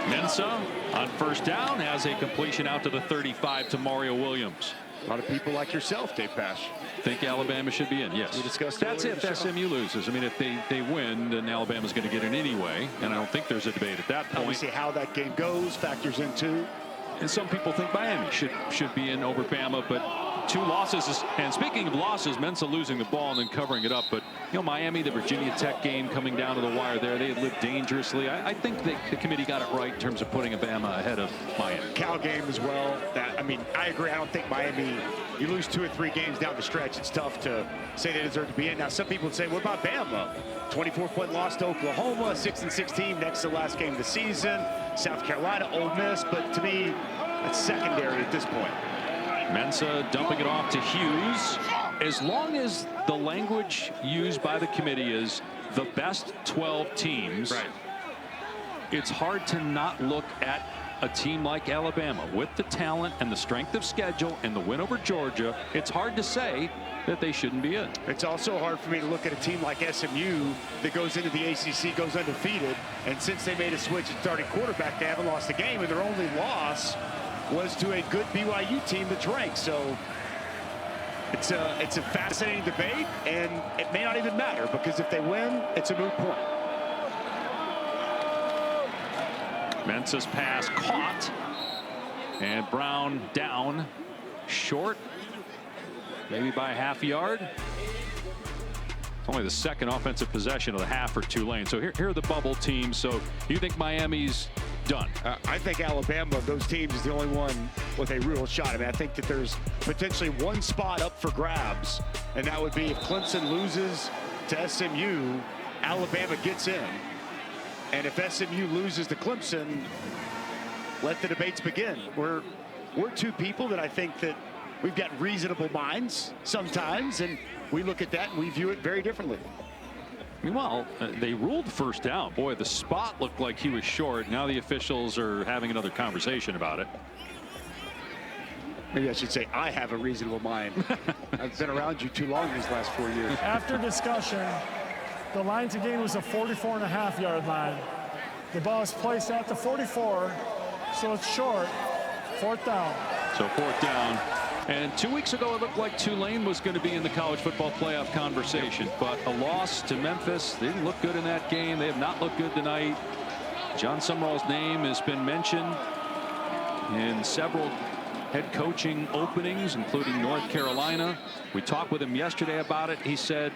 Mensa on first down has a completion out to the 35 to Mario Williams. A lot of people like yourself, Dave Pasch, think Alabama should be in. Yes, we discussed that's if SMU loses. I mean, if they win, then Alabama's going to get in anyway, and I don't think there's a debate at that point. Obviously, how that game goes factors in too. And some people think Miami should be in over Bama, but 2 losses. And speaking of losses, Mensa losing the ball and then covering it up. But, you know, Miami, the Virginia Tech game coming down to the wire there, they had lived dangerously. I think the committee got it right in terms of putting Bama ahead of Miami. Cal game as well. I mean, I agree. I don't think Miami, you lose 2 or 3 games down the stretch, it's tough to say they deserve to be in. Now, some people would say, what about Bama? 24-point loss to Oklahoma, 6-16 next to the last game of the season. South Carolina, Ole Miss, but to me, that's secondary at this point. Mensa dumping it off to Hughes. As long as the language used by the committee is the best 12 teams, right, it's hard to not look at a team like Alabama with the talent and the strength of schedule and the win over Georgia. It's hard to say that they shouldn't be in. It's also hard for me to look at a team like SMU that goes into the ACC, goes undefeated, and since they made a switch at starting quarterback, they haven't lost a game, and their only loss was to a good BYU team that's ranked. So it's a fascinating debate, and it may not even matter because if they win, it's a moot point. Mensa's pass caught, and Brown down short, maybe by a half yard. It's only the second offensive possession of the half for Tulane. So here are the bubble teams. So you think Miami's done? I think Alabama of those teams is the only one with a real shot. I mean, I think that there's potentially one spot up for grabs, and that would be if Clemson loses to SMU, Alabama gets in. And if SMU loses to Clemson, let the debates begin. We're 2 people that I think that we've got reasonable minds sometimes, and we look at that and we view it very differently. Meanwhile, they ruled first down. Boy, the spot looked like he was short. Now the officials are having another conversation about it. Maybe I should say I have a reasonable mind. I've been around you too long these last 4 years. After discussion, the line to gain was a 44.5-yard line. The ball is placed at the 44, so it's short. 4th down. So 4th down. And 2 weeks ago, it looked like Tulane was going to be in the college football playoff conversation. But a loss to Memphis. They didn't look good in that game. They have not looked good tonight. John Sumrall's name has been mentioned in several head coaching openings, including North Carolina. We talked with him yesterday about it. He said,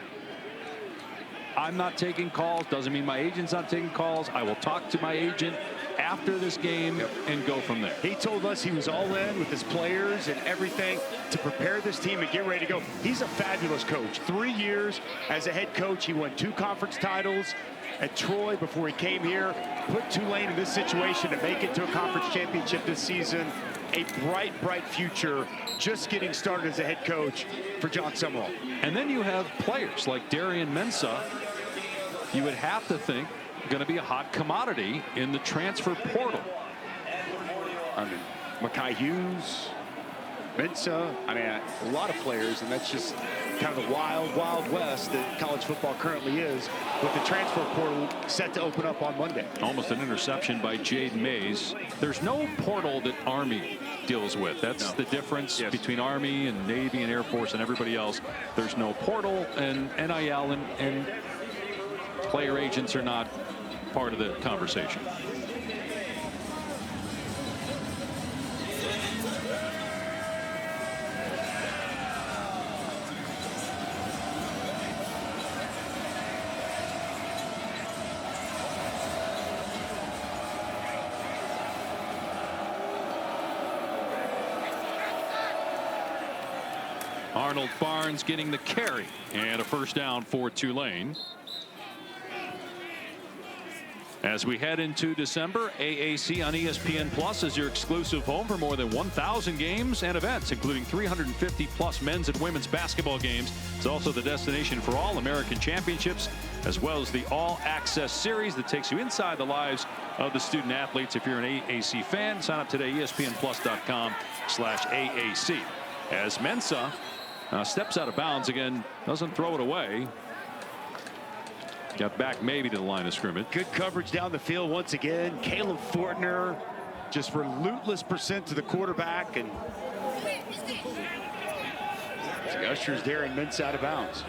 I'm not taking calls. Doesn't mean my agent's not taking calls. I will talk to my agent. after this game and go from there. He told us he was all in with his players and everything to prepare this team and get ready to go. He's a fabulous coach. 3 years as a head coach. He won 2 conference titles at Troy before he came here. Put Tulane in this situation to make it to a conference championship this season. A bright, bright future just getting started as a head coach for John Summerall. And then you have players like Darian Mensah. You would have to think going to be a hot commodity in the transfer portal. I mean, Mekhi Hughes, Mensah, I mean, a lot of players, and that's just kind of the wild, wild west that college football currently is, with the transfer portal set to open up on Monday. Almost an interception by Jade Mays. There's no portal that Army deals with. That's the difference between Army and Navy and Air Force and everybody else. There's no portal, and NIL and player agents are not part of the conversation. Arnold Barnes getting the carry and a first down for Tulane. As we head into December, AAC on ESPN Plus is your exclusive home for more than 1,000 games and events, including 350 plus men's and women's basketball games. It's also the destination for all American championships, as well as the All Access Series that takes you inside the lives of the student athletes. If you're an AAC fan, sign up today, ESPNplus.com/AAC. As Mensah steps out of bounds again, doesn't throw it away. Got back maybe to the line of scrimmage. Good coverage down the field once again. Caleb Fortner just relentless percent to the quarterback, and he ushers Darian Mintz out of bounds.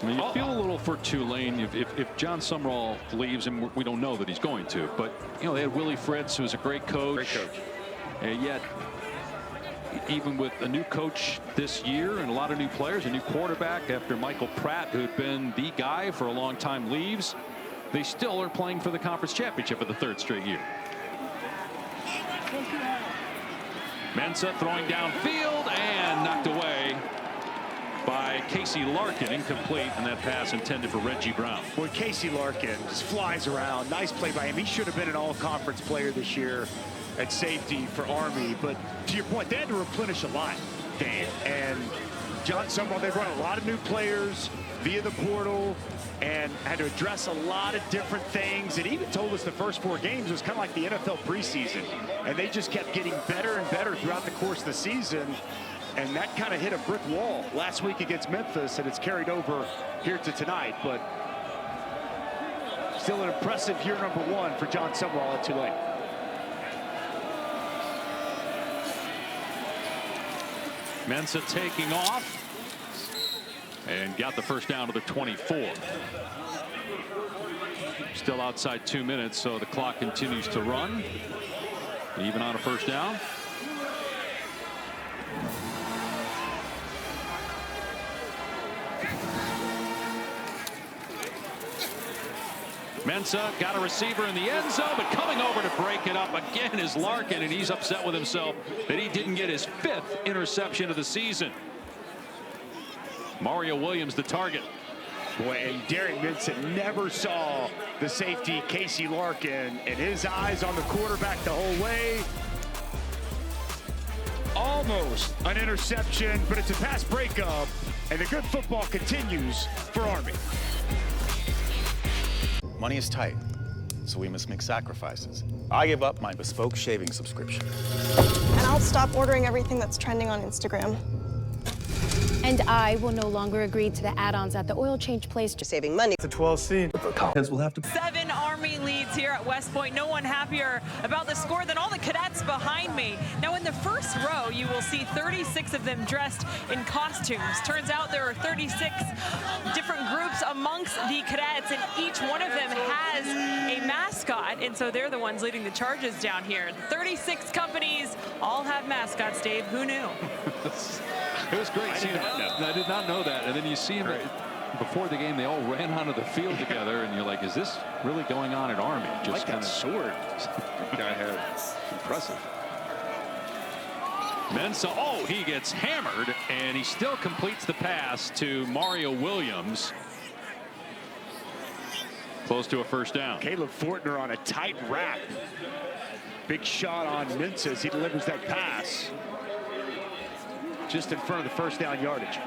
I mean, you feel a little for Tulane if John Summerall leaves, and we don't know that he's going to, but you know, they had Willie Fritz, who was a great coach. And yet, even with a new coach this year and a lot of new players, a new quarterback after Michael Pratt, who had been the guy for a long time, leaves, they still are playing for the conference championship for the 3rd straight year. Mensah throwing downfield and knocked away by Casey Larkin, incomplete, and that pass intended for Reggie Brown. Boy, Casey Larkin just flies around. Nice play by him. He should have been an all-conference player this year at safety for Army, but to your point, they had to replenish a lot, Dave. And John Summerall, they've run a lot of new players via the portal and had to address a lot of different things. And even told us the first 4 games was kind of like the NFL preseason, and they just kept getting better and better throughout the course of the season. And that kind of hit a brick wall last week against Memphis, and it's carried over here to tonight. But still an impressive year number 1 for John Summerall at Tulane. Mensah taking off and got the first down to the 24. Still outside 2 minutes, so the clock continues to run. Even on a first down. Mensah got a receiver in the end zone, but coming over to break it up again is Larkin, and he's upset with himself that he didn't get his 5th interception of the season. Mario Williams the target. Boy, and Darian Vincent never saw the safety Casey Larkin, and his eyes on the quarterback the whole way. Almost an interception, but it's a pass breakup, and the good football continues for Army. Money is tight, so we must make sacrifices. I gave up my bespoke shaving subscription. And I'll stop ordering everything that's trending on Instagram. And I will no longer agree to the add-ons at the oil change place. Just saving money. It's a 12 seed. We'll have to 7 Army leads here at West Point. No one happier about the score than all the cadets behind me. Now in the first row, you will see 36 of them dressed in costumes. Turns out there are 36 different groups amongst the cadets, and each one of them has a mascot, and so they're the ones leading the charges down here. 36 companies all have mascots, Dave. Who knew? It was great seeing him. I did not know that. And then you see him before the game, they all ran onto the field together, and you're like, is this really going on at Army? Just like that sword that guy had. Impressive. Mensah, oh, he gets hammered, and he still completes the pass to Mario Williams. Close to a first down. Caleb Fortner on a tight wrap. Big shot on Mensah as he delivers that pass. Just in front of the first down yardage.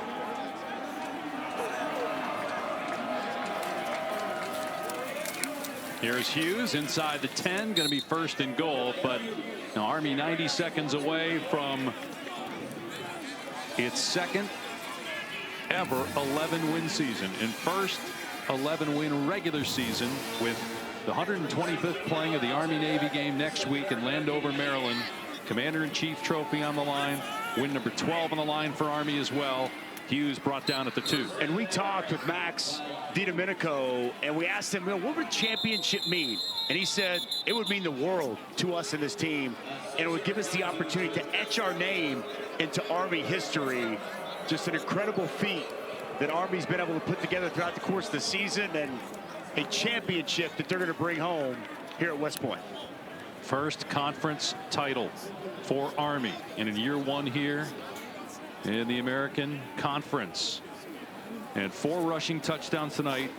Here's Hughes inside the 10, going to be first and goal, but now Army 90 seconds away from its second ever 11-win season, and first 11-win regular season, with the 125th playing of the Army-Navy game next week in Landover, Maryland. Commander-in-Chief trophy on the line, win number 12 on the line for Army as well. Hughes brought down at the 2. And we talked with Max DiDomenico, and we asked him, what would championship mean? And he said it would mean the world to us and this team, and it would give us the opportunity to etch our name into Army history. Just an incredible feat that Army's been able to put together throughout the course of the season, and a championship that they're going to bring home here at West Point. First conference title for Army, and in year 1 here in the American Conference, and 4 rushing touchdowns tonight,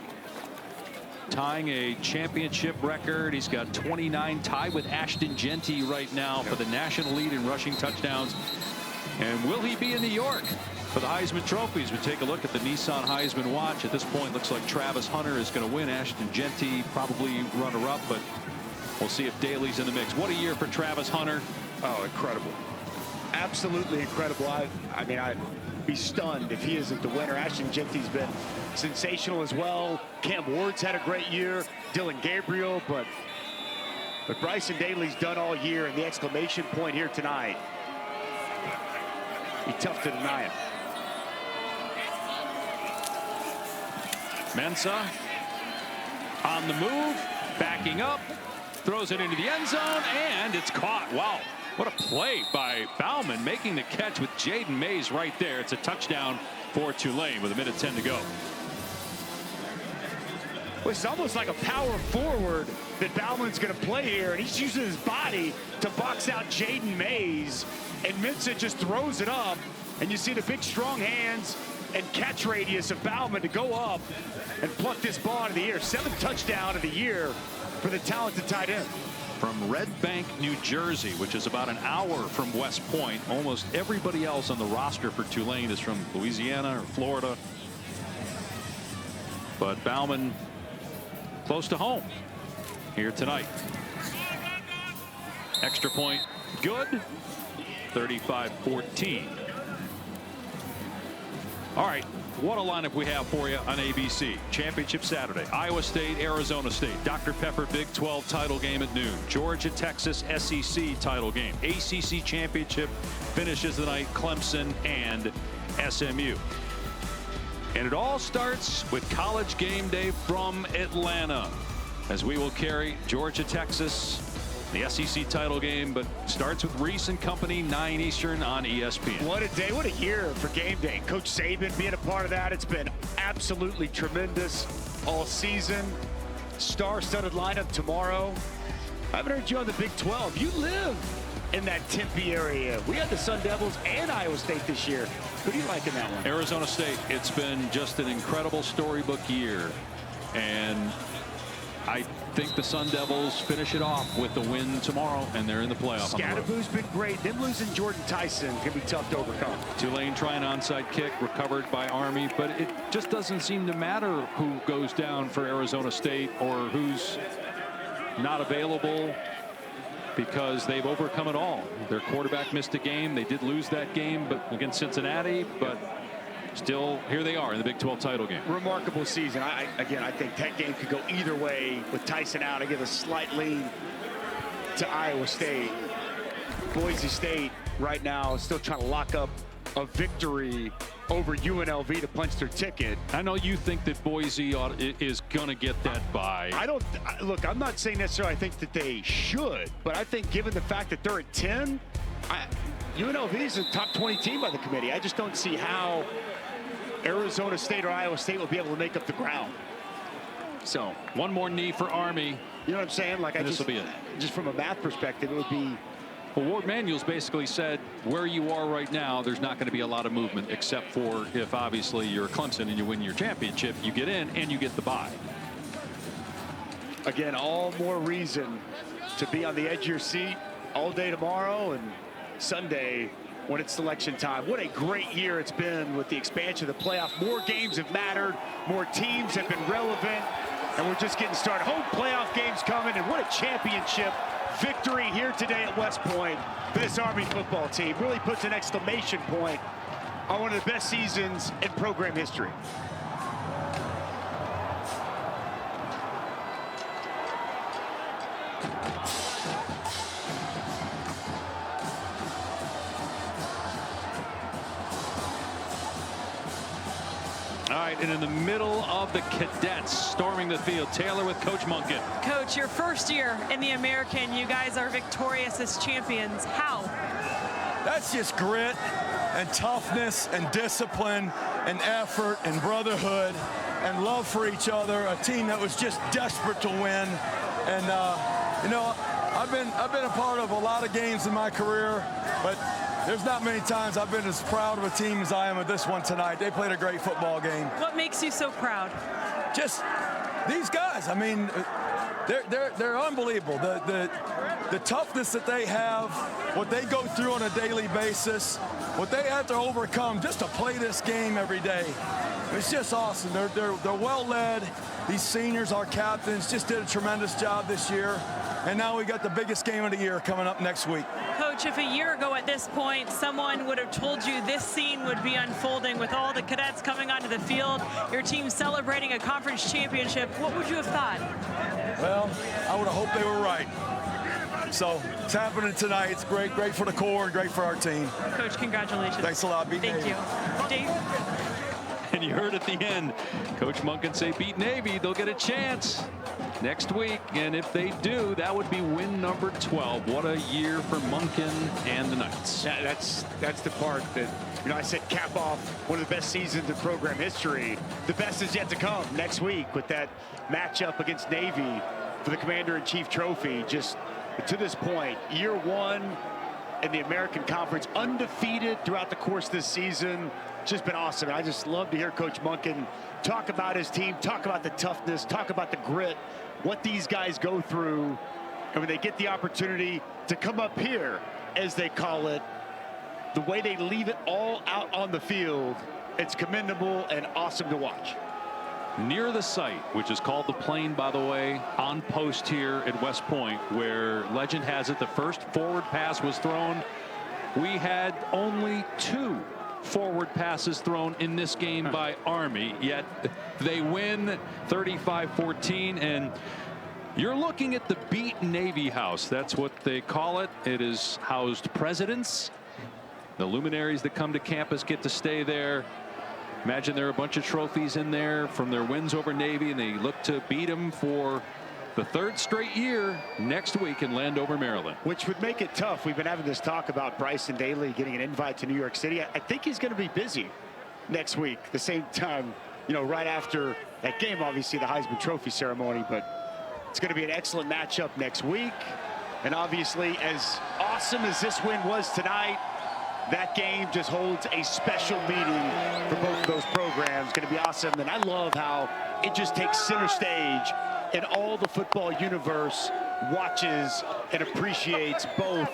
tying a championship record. He's got 29, tied with Ashton Genty right now for the national lead in rushing touchdowns. And will he be in New York for the Heisman trophies? We take a look at the Nissan Heisman watch. At this point, looks like Travis Hunter is going to win. Ashton Genty probably runner-up, but we'll see if Daly's in the mix. What a year for Travis Hunter. Oh, incredible. Absolutely incredible. I mean, I'd be stunned if he isn't the winner. Ashton Genty's been sensational as well. Cam Ward's had a great year. Dylan Gabriel, but Bryson Daly's done all year, and the exclamation point here tonight, be tough to deny it. Mensah on the move, backing up, throws it into the end zone, and it's caught. Wow, what a play by Bauman, making the catch with Jaden Mays right there. It's a touchdown for Tulane with 1:10 to go. Well, it's almost like a power forward that Bauman's going to play here, and he's using his body to box out Jaden Mays, and Mensah just throws it up, and you see the big strong hands and catch radius of Bauman to go up and pluck this ball out of the air. 7th touchdown of the year for the talented tight end. From Red Bank, New Jersey, which is about an hour from West Point. Almost everybody else on the roster for Tulane is from Louisiana or Florida. But Bauman close to home here tonight. Extra point good. 35-14. All right, what a lineup we have for you on ABC. Championship Saturday, Iowa State, Arizona State, Dr. Pepper Big 12 title game at noon, Georgia, Texas SEC title game, ACC championship finishes the night, Clemson and SMU. And it all starts with College Game Day from Atlanta, as we will carry Georgia, Texas, the SEC title game, but starts with Reese and Company, 9 Eastern on ESPN. What a day, what a year for Game Day. Coach Saban being a part of that, it's been absolutely tremendous all season. Star-studded lineup tomorrow. I haven't heard you on the Big 12. You live in that Tempe area. We had the Sun Devils and Iowa State this year. Who do you like in that one? Arizona State. It's been just an incredible storybook year, and I think the Sun Devils finish it off with the win tomorrow, and they're in the playoff. Scadaboo's been great. Them losing Jordan Tyson can be tough to overcome. Tulane trying onside kick, recovered by Army, but it just doesn't seem to matter who goes down for Arizona State or who's not available, because they've overcome it all. Their quarterback missed a game. They did lose that game, but against Cincinnati, but still, here they are in the Big 12 title game. Remarkable season. Again, I think that game could go either way with Tyson out. I give a slight lead to Iowa State. Boise State right now is still trying to lock up a victory over UNLV to punch their ticket. I know you think that Boise is going to get that bye. Look, I'm not saying necessarily I think that they should, but I think given the fact that they're at 10, UNLV is a top 20 team by the committee. I just don't see how Arizona State or Iowa State will be able to make up the ground. So one more knee for Army. You know what I'm saying? Like, this will be it. Just from a math perspective, it would be. Well, Ward Manuel's basically said where you are right now, there's not going to be a lot of movement, except for if obviously you're Clemson and you win your championship, you get in and you get the bye. Again, all more reason to be on the edge of your seat all day tomorrow and Sunday when it's selection time. What a great year it's been with the expansion of the playoff. More games have mattered, more teams have been relevant, and we're just getting started. Home playoff games coming, and what a championship victory here today at West Point for this Army football team. Really puts an exclamation point on one of the best seasons in program history. All right, and in the middle of the cadets storming the field, Taylor with Coach Monken. Coach, your first year in the American, you guys are victorious as champions. How? That's just grit and toughness and discipline and effort and brotherhood and love for each other. A team that was just desperate to win. And you know, I've been a part of a lot of games in my career, but there's not many times I've been as proud of a team as I am with this one tonight. They played a great football game. What makes you so proud? Just these guys. I mean, they're unbelievable. The toughness that they have, what they go through on a daily basis, what they have to overcome just to play this game every day. It's just awesome. They're well led. These seniors, our captains, just did a tremendous job this year. And now we got the biggest game of the year coming up next week. Coach, if a year ago at this point, someone would have told you this scene would be unfolding with all the cadets coming onto the field, your team celebrating a conference championship, what would you have thought? Well, I would have hoped they were right. So it's happening tonight. It's great for the Corps, great for our team. Coach, congratulations. Thanks a lot. Beat Thank Navy. you. Dave? And you heard at the end, Coach Monken say beat Navy, they'll get a chance next week. And if they do, that would be win number 12. What a year for Monken and the Knights. Yeah, that's the part that, you know, I said cap off one of the best seasons in program history. The best is yet to come next week with that matchup against Navy for the Commander-in-Chief trophy. Just to this point, year one in the American Conference, undefeated throughout the course of this season. Just been awesome. I just love to hear Coach Monken talk about his team, talk about the toughness, talk about the grit, what these guys go through. And when they get the opportunity to come up here, as they call it, the way they leave it all out on the field, it's commendable and awesome to watch. Near the site, which is called the Plain, by the way, on post here at West Point, where legend has it the first forward pass was thrown. We had only 2 forward passes thrown in this game by Army, yet they win 35-14. And you're looking at the Beat Navy House. That's what they call it. It is housed presidents. The luminaries that come to campus get to stay there. Imagine there are a bunch of trophies in there from their wins over Navy, and they look to beat them for the 3rd straight year next week in Landover, Maryland. Which would make it tough. We've been having this talk about Bryson Daly getting an invite to New York City. I think he's going to be busy next week. The same time, you know, right after that game, obviously the Heisman Trophy ceremony, but it's going to be an excellent matchup next week. And obviously, as awesome as this win was tonight, that game just holds a special meaning for both of those programs. Going to be awesome. And I love how it just takes center stage, and all the football universe watches and appreciates both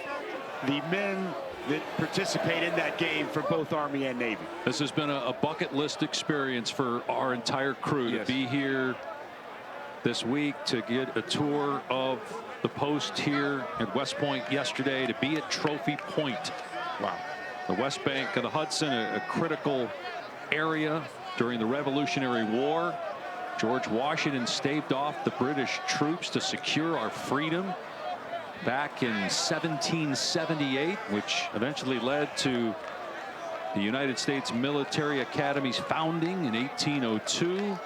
the men that participate in that game for both Army and Navy. This has been a bucket list experience for our entire crew to be here this week, to get a tour of the post here at West Point yesterday, to be at Trophy Point. Wow. The West Bank of the Hudson, a critical area during the Revolutionary War. George Washington staved off the British troops to secure our freedom back in 1778, which eventually led to the United States Military Academy's founding in 1802.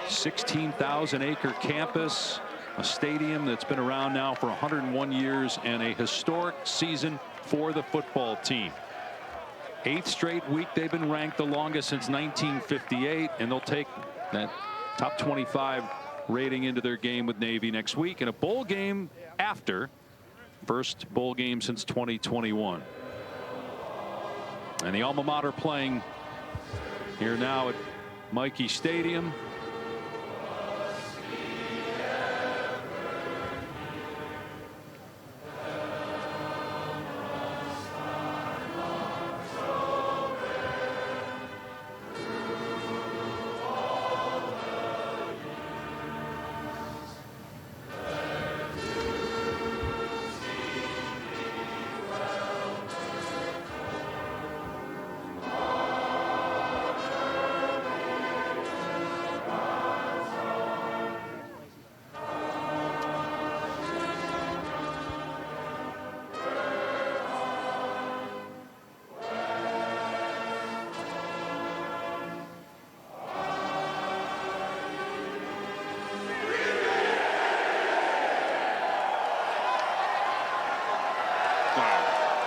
16,000-acre campus, a stadium that's been around now for 101 years, and a historic season for the football team. 8th straight week they've been ranked the longest since 1958, and they'll take that top 25 rating into their game with Navy next week, and a bowl game after. First bowl game since 2021. And the alma mater playing here now at Michie Stadium.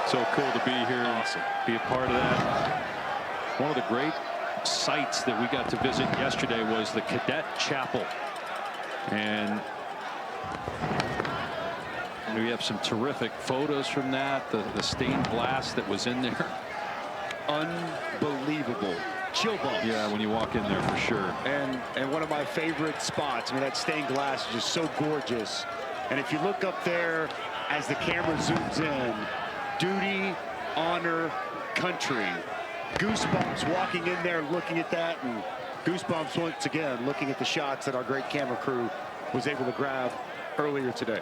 So cool to be here. Awesome. Be a part of that. One of the great sites that we got to visit yesterday was the Cadet Chapel. And we have some terrific photos from that. The stained glass that was in there. Unbelievable. Chill bumps. Yeah, when you walk in there for sure. And one of my favorite spots. I mean, that stained glass is just so gorgeous. And if you look up there as the camera zooms in, duty, honor, country. Goosebumps walking in there looking at that, and goosebumps once again looking at the shots that our great camera crew was able to grab earlier today.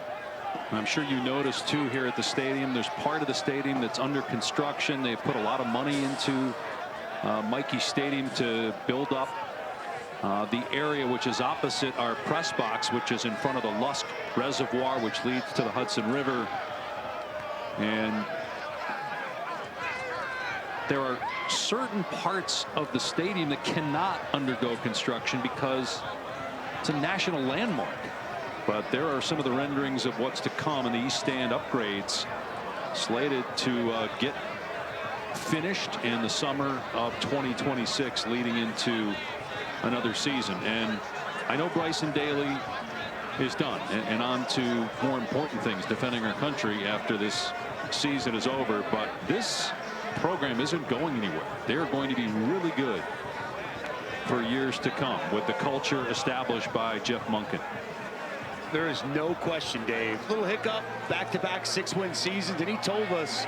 I'm sure you noticed too here at the stadium, there's part of the stadium that's under construction. They've put a lot of money into Michie Stadium to build up the area which is opposite our press box, which is in front of the Lusk Reservoir, which leads to the Hudson River. And there are certain parts of the stadium that cannot undergo construction because it's a national landmark. But there are some of the renderings of what's to come, and the East Stand upgrades slated to get finished in the summer of 2026, leading into another season. And I know Bryson Daly is done and on to more important things, defending our country after this season is over. But this program isn't going anywhere. They're going to be really good for years to come with the culture established by Jeff Monken. There is no question, Dave. Little hiccup, back-to-back 6-win seasons, and he told us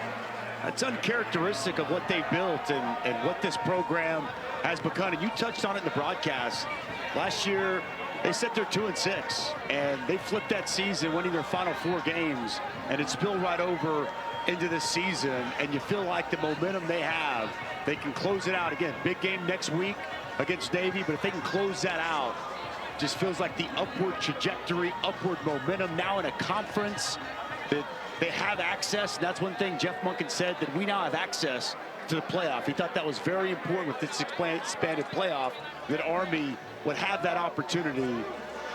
that's uncharacteristic of what they built and what this program has become. And you touched on it in the broadcast. Last year, they set their 2-6, and they flipped that season, winning their final 4 games, and it spilled right over into this season. And you feel like the momentum they have, they can close it out. Again, big game next week against Navy, but if they can close that out, just feels like the upward trajectory, upward momentum now in a conference that they have access. And that's one thing Jeff Monken said, that we now have access to the playoff. He thought that was very important with this expanded playoff, that Army would have that opportunity.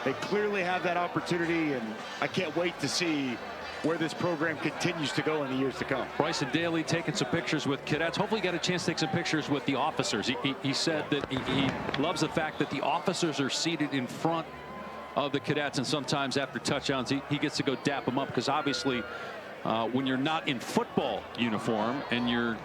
They clearly have that opportunity, and I can't wait to see where this program continues to go in the years to come. Bryson Daly taking some pictures with cadets. Hopefully got a chance to take some pictures with the officers. He said that he loves the fact that the officers are seated in front of the cadets, and sometimes after touchdowns he gets to go dap them up, because obviously when you're not in football uniform and you're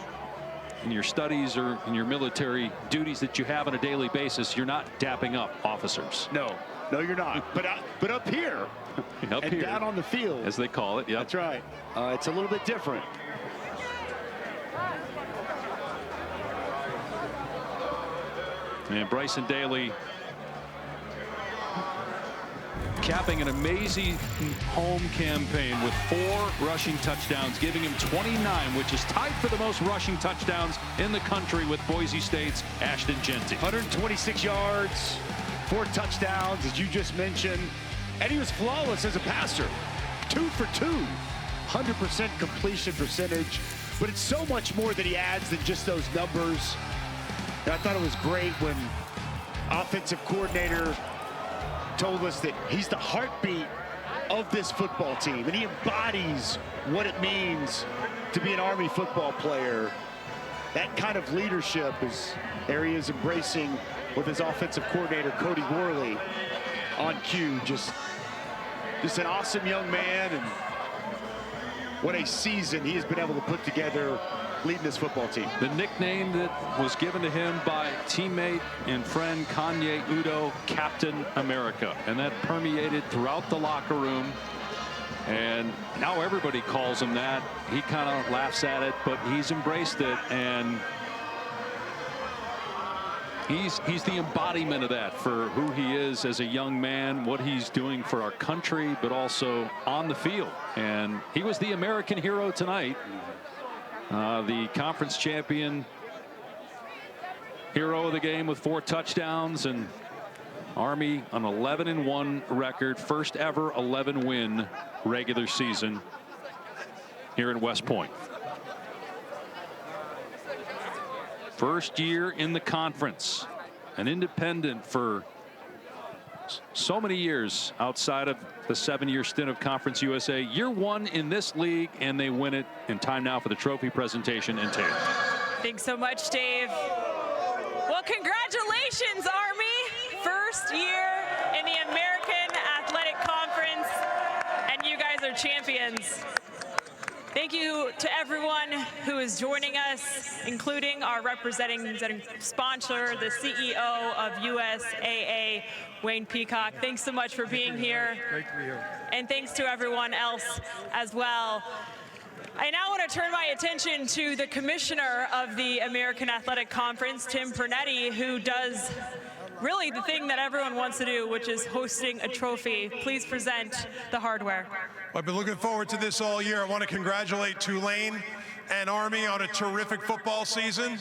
in your studies or in your military duties that you have on a daily basis, you're not dapping up officers. No, you're not. But up here, up and here, down on the field, as they call it. Yep. That's right. It's a little bit different. And Bryson Daly capping an amazing home campaign with 4 rushing touchdowns, giving him 29, which is tied for the most rushing touchdowns in the country with Boise State's Ashton Jeanty. 126 yards, 4 touchdowns, as you just mentioned. And he was flawless as a passer. 2 for 2. 100% completion percentage. But it's so much more that he adds than just those numbers. And I thought it was great when offensive coordinator told us that he's the heartbeat of this football team, and he embodies what it means to be an Army football player. that kind of leadership is Harry is embracing with his offensive coordinator, Cody Worley, on cue. Just an awesome young man, and what a season he has been able to put together leading this football team. The nickname that was given to him by teammate and friend Kanye Udo, Captain America, and that permeated throughout the locker room. And now everybody calls him that. He kind of laughs at it, but he's embraced it, and he's the embodiment of that for who he is as a young man, what he's doing for our country, but also on the field. And he was the American hero tonight, the conference champion, hero of the game with 4 touchdowns, and Army an 11-1 record, first ever 11-win regular season here in West Point. First year in the conference, an independent for so many years outside of the 7-year stint of Conference USA. Year 1 in this league, and they win it. And time now for the trophy presentation and Taylor. Thanks so much, Dave. Well, congratulations, Army. First year in the American Athletic Conference, and you guys are champions. Thank you to everyone who is joining us, including our representing sponsor, the CEO of USAA, Wayne Peacock. Thanks so much for being here. Great to be here. And thanks to everyone else as well. I now want to turn my attention to the commissioner of the American Athletic Conference, Tim Pernetti, who does really the thing that everyone wants to do, which is hosting a trophy. Please present the hardware. I've been looking forward to this all year. I want to congratulate Tulane and Army on a terrific football season.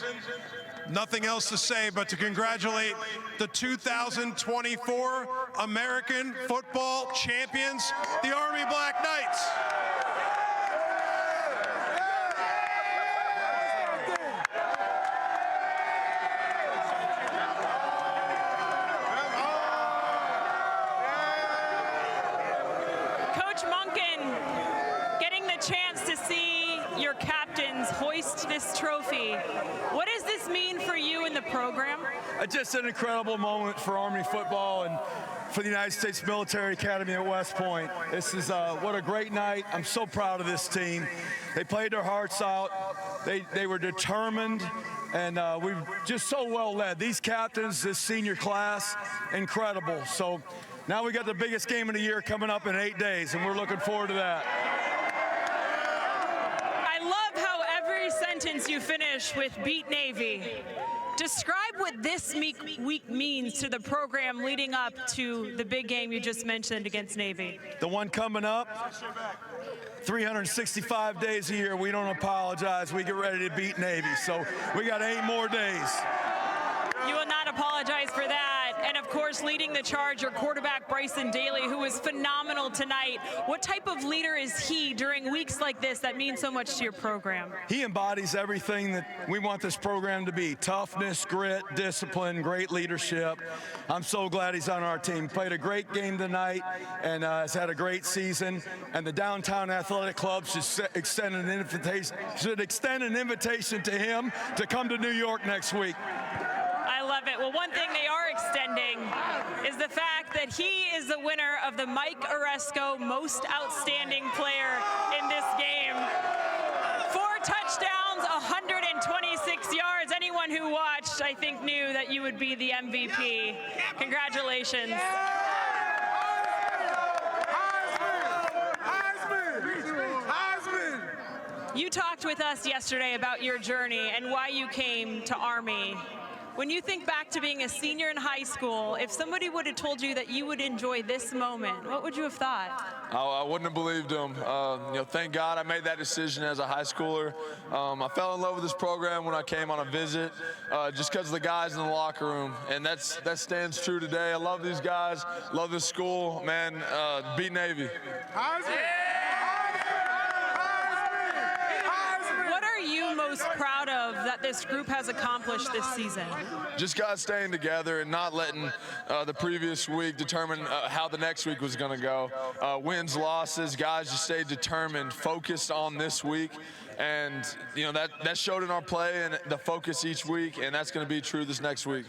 Nothing else to say but to congratulate the 2024 American football champions, the Army Black Knights. Hoist this trophy. What does this mean for you in the program? Just an incredible moment for Army football and for the United States Military Academy at West Point. This is what a great night. I'm so proud of this team. They played their hearts out. They were determined, and we just so well led. These captains, this senior class, incredible. So now we got the biggest game of the year coming up in 8 days, and we're looking forward to that. Sentence you finish with beat Navy. Describe what this week means to the program leading up to the big game you just mentioned against Navy. The one coming up, 365 days a year, we don't apologize. We get ready to beat Navy. So we got 8 more days. You will not apologize for that. And of course, leading the charge, your quarterback, Bryson Daly, who was phenomenal tonight. What type of leader is he during weeks like this that means so much to your program? He embodies everything that we want this program to be. Toughness, grit, discipline, great leadership. I'm so glad he's on our team. Played a great game tonight and has had a great season. And the Downtown Athletic Club should extend an invitation to him to come to New York next week. I love it. Well, one thing they are extending is the fact that he is the winner of the Mike Oresco Most Outstanding Player in this game. 4 touchdowns, 126 yards. Anyone who watched, I think, knew that you would be the MVP. Congratulations. You talked with us yesterday about your journey and why you came to Army. When you think back to being a senior in high school, if somebody would have told you that you would enjoy this moment, what would you have thought? I wouldn't have believed them. Thank God I made that decision as a high schooler. I fell in love with this program when I came on a visit, just because of the guys in the locker room, and that stands true today. I love these guys, love this school, man. Beat Navy. What are you most proud of that this group has accomplished this season? Just guys staying together and not letting the previous week determine how the next week was going to go. Wins, losses, guys just stayed determined, focused on this week, And, you know, that showed in our play and the focus each week, and that's going to be true this next week.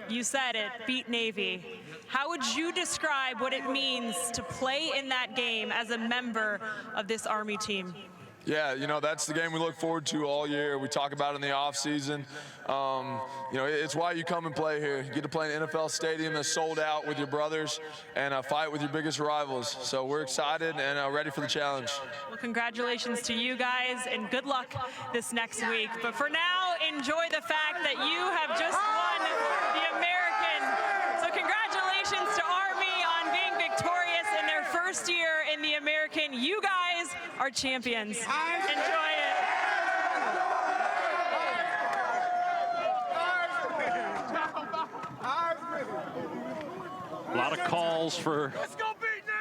You said it, beat Navy. How would you describe what it means to play in that game as a member of this Army team? Yeah, you know, that's the game we look forward to all year. We talk about it in the off season. You know, it's why you come and play here. You get to play in an NFL stadium that's sold out with your brothers and fight with your biggest rivals. So we're excited and ready for the challenge. Well, congratulations to you guys and good luck this next week. But for now, enjoy the fact that you have just won the American. So congratulations to Army on being victorious in their first year in the American. You guys are champions. Enjoy it. A lot of calls for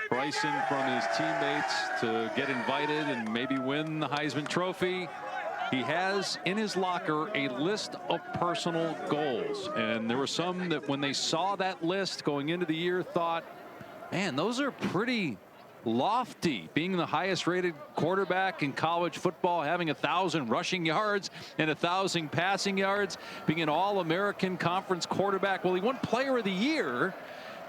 Bryson from his teammates to get invited and maybe win the Heisman Trophy. He has in his locker a list of personal goals, and there were some that when they saw that list going into the year thought, man, those are pretty lofty. Being the highest rated quarterback in college football, having 1,000 rushing yards and 1,000 passing yards, being an All-American Conference quarterback. Well, he won Player of the Year,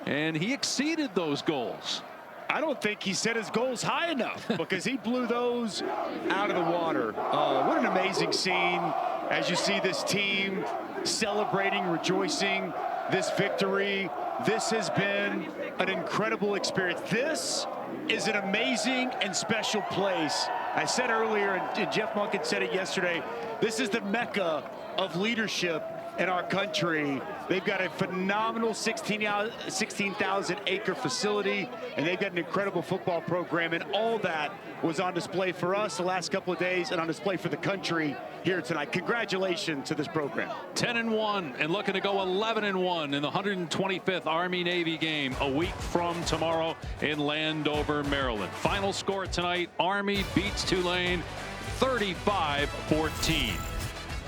and he exceeded those goals. I don't think he set his goals high enough because he blew those out of the water. What an amazing scene as you see this team celebrating, rejoicing this victory. This has been an incredible experience. This is an amazing and special place. I said earlier, and Jeff Monken said it yesterday, this is the Mecca of leadership in our country. They've got a phenomenal 16,000 acre facility, and they've got an incredible football program, and all that was on display for us the last couple of days and on display for the country here tonight. Congratulations to this program. 10-1 and looking to go 11-1 in the 125th Army-Navy game a week from tomorrow in Landover, Maryland. Final score tonight, Army beats Tulane 35-14.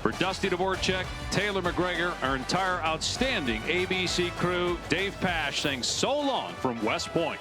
For Dusty Dvorak, Taylor McGregor, our entire outstanding ABC crew, Dave Pash saying so long from West Point.